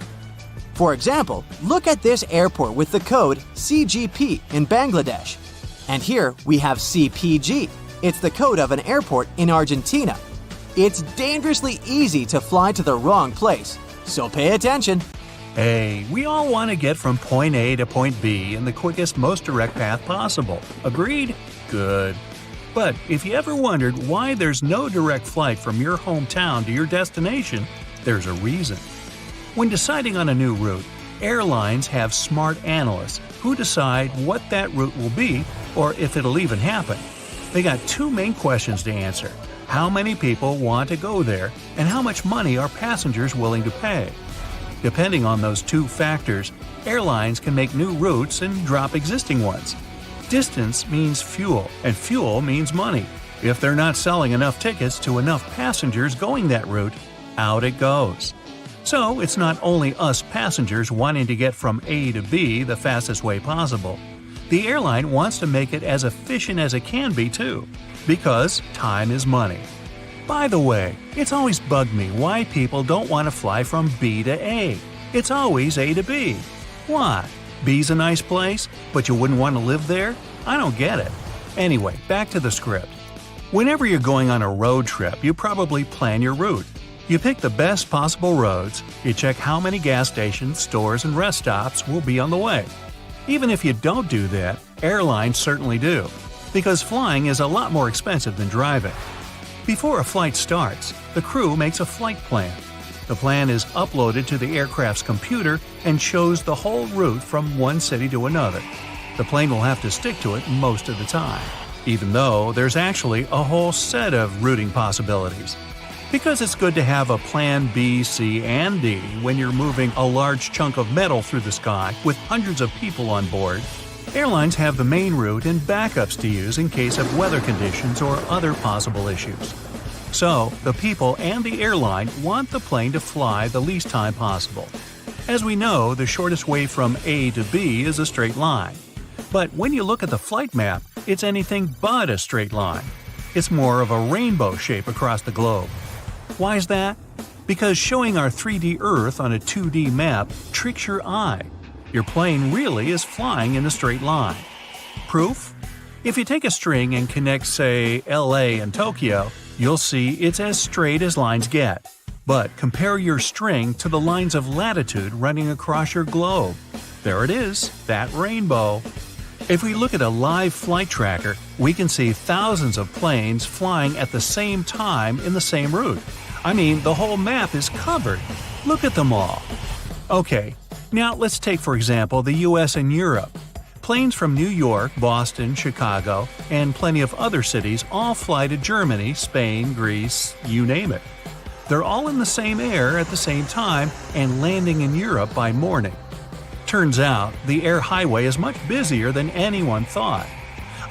B: For example, look at this airport with the code CGP in Bangladesh. And here we have CPG. It's the code of an airport in Argentina. It's dangerously easy to fly to the wrong place, so pay attention.
A: Hey, we all want to get from point A to point B in the quickest, most direct path possible. Agreed? Good. But if you ever wondered why there's no direct flight from your hometown to your destination, there's a reason. When deciding on a new route, airlines have smart analysts who decide what that route will be or if it'll even happen. They got 2 main questions to answer: how many people want to go there, and how much money are passengers willing to pay? Depending on those 2 factors, airlines can make new routes and drop existing ones. Distance means fuel, and fuel means money. If they're not selling enough tickets to enough passengers going that route, out it goes. So it's not only us passengers wanting to get from A to B the fastest way possible. The airline wants to make it as efficient as it can be too, because time is money. By the way, it's always bugged me why people don't want to fly from B to A. It's always A to B. Why? B's a nice place, but you wouldn't want to live there? I don't get it. Anyway, back to the script. Whenever you're going on a road trip, you probably plan your route. You pick the best possible roads, you check how many gas stations, stores, and rest stops will be on the way. Even if you don't do that, airlines certainly do, because flying is a lot more expensive than driving. Before a flight starts, the crew makes a flight plan. The plan is uploaded to the aircraft's computer and shows the whole route from one city to another. The plane will have to stick to it most of the time, even though there's actually a whole set of routing possibilities. Because it's good to have a plan B, C, and D when you're moving a large chunk of metal through the sky with hundreds of people on board, airlines have the main route and backups to use in case of weather conditions or other possible issues. So, the people and the airline want the plane to fly the least time possible. As we know, the shortest way from A to B is a straight line. But when you look at the flight map, it's anything but a straight line. It's more of a rainbow shape across the globe. Why is that? Because showing our 3D Earth on a 2D map tricks your eye. Your plane really is flying in a straight line. Proof? If you take a string and connect, say, LA and Tokyo, you'll see it's as straight as lines get. But compare your string to the lines of latitude running across your globe. There it is, that rainbow. If we look at a live flight tracker, we can see thousands of planes flying at the same time in the same route. I mean, the whole map is covered. Look at them all. Okay, now let's take for example the US and Europe. Planes from New York, Boston, Chicago, and plenty of other cities all fly to Germany, Spain, Greece, you name it. They're all in the same air at the same time and landing in Europe by morning. Turns out, the air highway is much busier than anyone thought.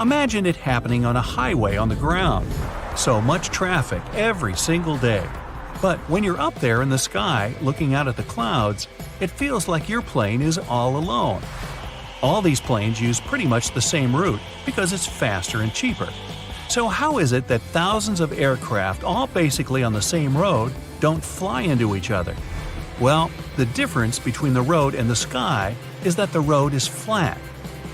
A: Imagine it happening on a highway on the ground. So much traffic every single day. But when you're up there in the sky looking out at the clouds, it feels like your plane is all alone. All these planes use pretty much the same route because it's faster and cheaper. So how is it that thousands of aircraft, all basically on the same road, don't fly into each other? Well, the difference between the road and the sky is that the road is flat.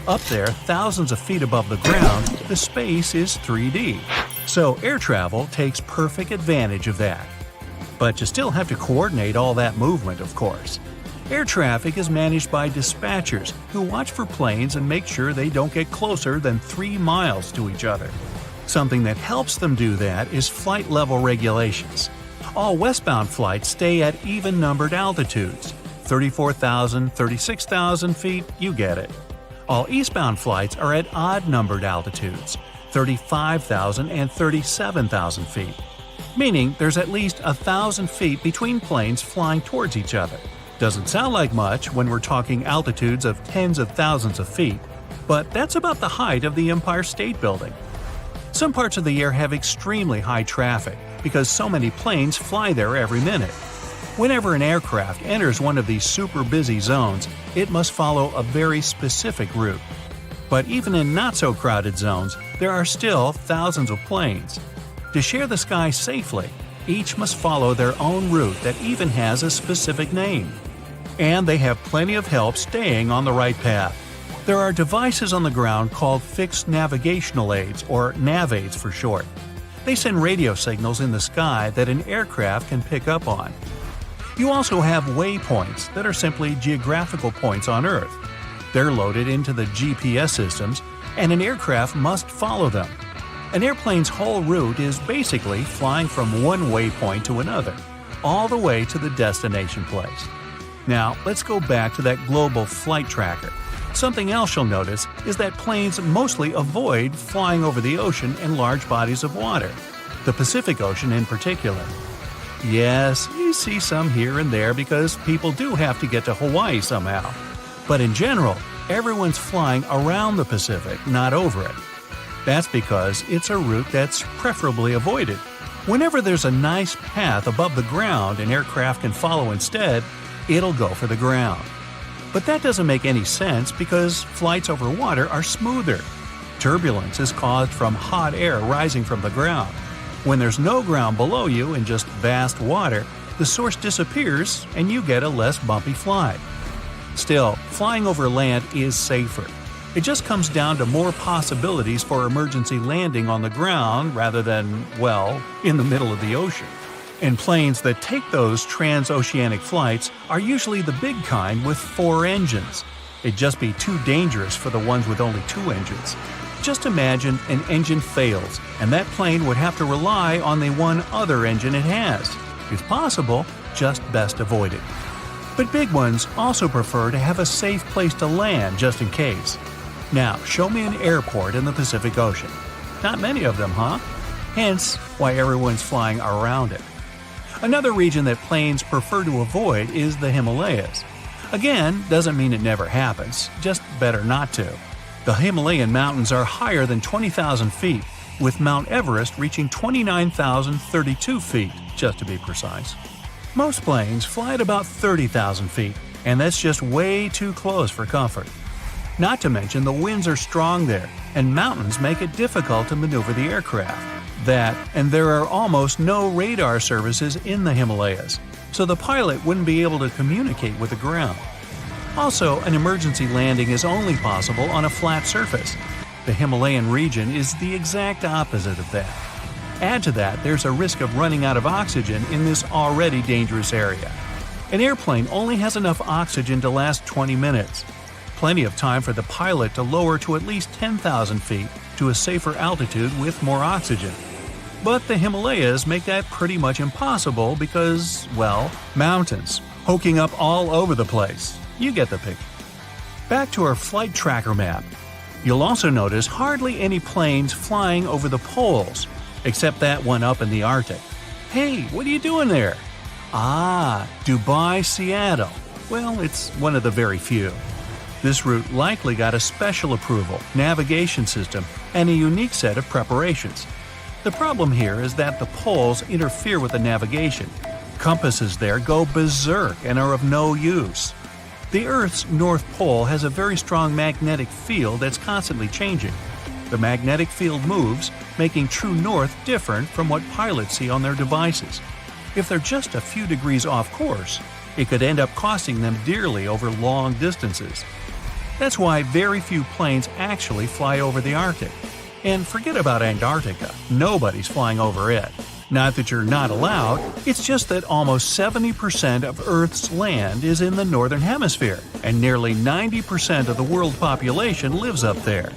A: Up there, thousands of feet above the ground, the space is 3D. So air travel takes perfect advantage of that. But you still have to coordinate all that movement, of course. Air traffic is managed by dispatchers who watch for planes and make sure they don't get closer than 3 miles to each other. Something that helps them do that is flight level regulations. All westbound flights stay at even-numbered altitudes. 34,000, 36,000 feet, you get it. All eastbound flights are at odd-numbered altitudes. 35,000 and 37,000 feet. Meaning there's at least 1,000 feet between planes flying towards each other. Doesn't sound like much when we're talking altitudes of tens of thousands of feet, but that's about the height of the Empire State Building. Some parts of the air have extremely high traffic because so many planes fly there every minute. Whenever an aircraft enters one of these super busy zones, it must follow a very specific route. But even in not-so-crowded zones, there are still thousands of planes. To share the sky safely, each must follow their own route that even has a specific name. And they have plenty of help staying on the right path. There are devices on the ground called fixed navigational aids, or nav aids for short. They send radio signals in the sky that an aircraft can pick up on. You also have waypoints that are simply geographical points on Earth. They're loaded into the GPS systems, and an aircraft must follow them. An airplane's whole route is basically flying from one waypoint to another, all the way to the destination place. Now, let's go back to that global flight tracker. Something else you'll notice is that planes mostly avoid flying over the ocean and large bodies of water, the Pacific Ocean in particular. Yes, you see some here and there because people do have to get to Hawaii somehow. But in general, everyone's flying around the Pacific, not over it. That's because it's a route that's preferably avoided. Whenever there's a nice path above the ground an aircraft can follow instead, it'll go for the ground. But that doesn't make any sense because flights over water are smoother. Turbulence is caused from hot air rising from the ground. When there's no ground below you and just vast water, the source disappears and you get a less bumpy flight. Still, flying over land is safer. It just comes down to more possibilities for emergency landing on the ground rather than, well, in the middle of the ocean. And planes that take those transoceanic flights are usually the big kind with 4 engines. It'd just be too dangerous for the ones with only 2 engines. Just imagine an engine fails, and that plane would have to rely on the one other engine it has. It's possible, just best avoid it. But big ones also prefer to have a safe place to land just in case. Now, show me an airport in the Pacific Ocean. Not many of them, huh? Hence, why everyone's flying around it. Another region that planes prefer to avoid is the Himalayas. Again, doesn't mean it never happens, just better not to. The Himalayan mountains are higher than 20,000 feet, with Mount Everest reaching 29,032 feet, just to be precise. Most planes fly at about 30,000 feet, and that's just way too close for comfort. Not to mention the winds are strong there, and mountains make it difficult to maneuver the aircraft. That, and there are almost no radar services in the Himalayas, so the pilot wouldn't be able to communicate with the ground. Also, an emergency landing is only possible on a flat surface. The Himalayan region is the exact opposite of that. Add to that, there's a risk of running out of oxygen in this already dangerous area. An airplane only has enough oxygen to last 20 minutes. Plenty of time for the pilot to lower to at least 10,000 feet to a safer altitude with more oxygen. But the Himalayas make that pretty much impossible because, well, mountains, poking up all over the place. You get the picture. Back to our flight tracker map. You'll also notice hardly any planes flying over the poles, except that one up in the Arctic. Hey, what are you doing there? Ah, Dubai, Seattle. Well, it's one of the very few. This route likely got a special approval, navigation system, and a unique set of preparations. The problem here is that the poles interfere with the navigation. Compasses there go berserk and are of no use. The Earth's North Pole has a very strong magnetic field that's constantly changing. The magnetic field moves, making true north different from what pilots see on their devices. If they're just a few degrees off course, it could end up costing them dearly over long distances. That's why very few planes actually fly over the Arctic. And forget about Antarctica, nobody's flying over it. Not that you're not allowed, it's just that almost 70% of Earth's land is in the Northern Hemisphere, and nearly 90% of the world population lives up there.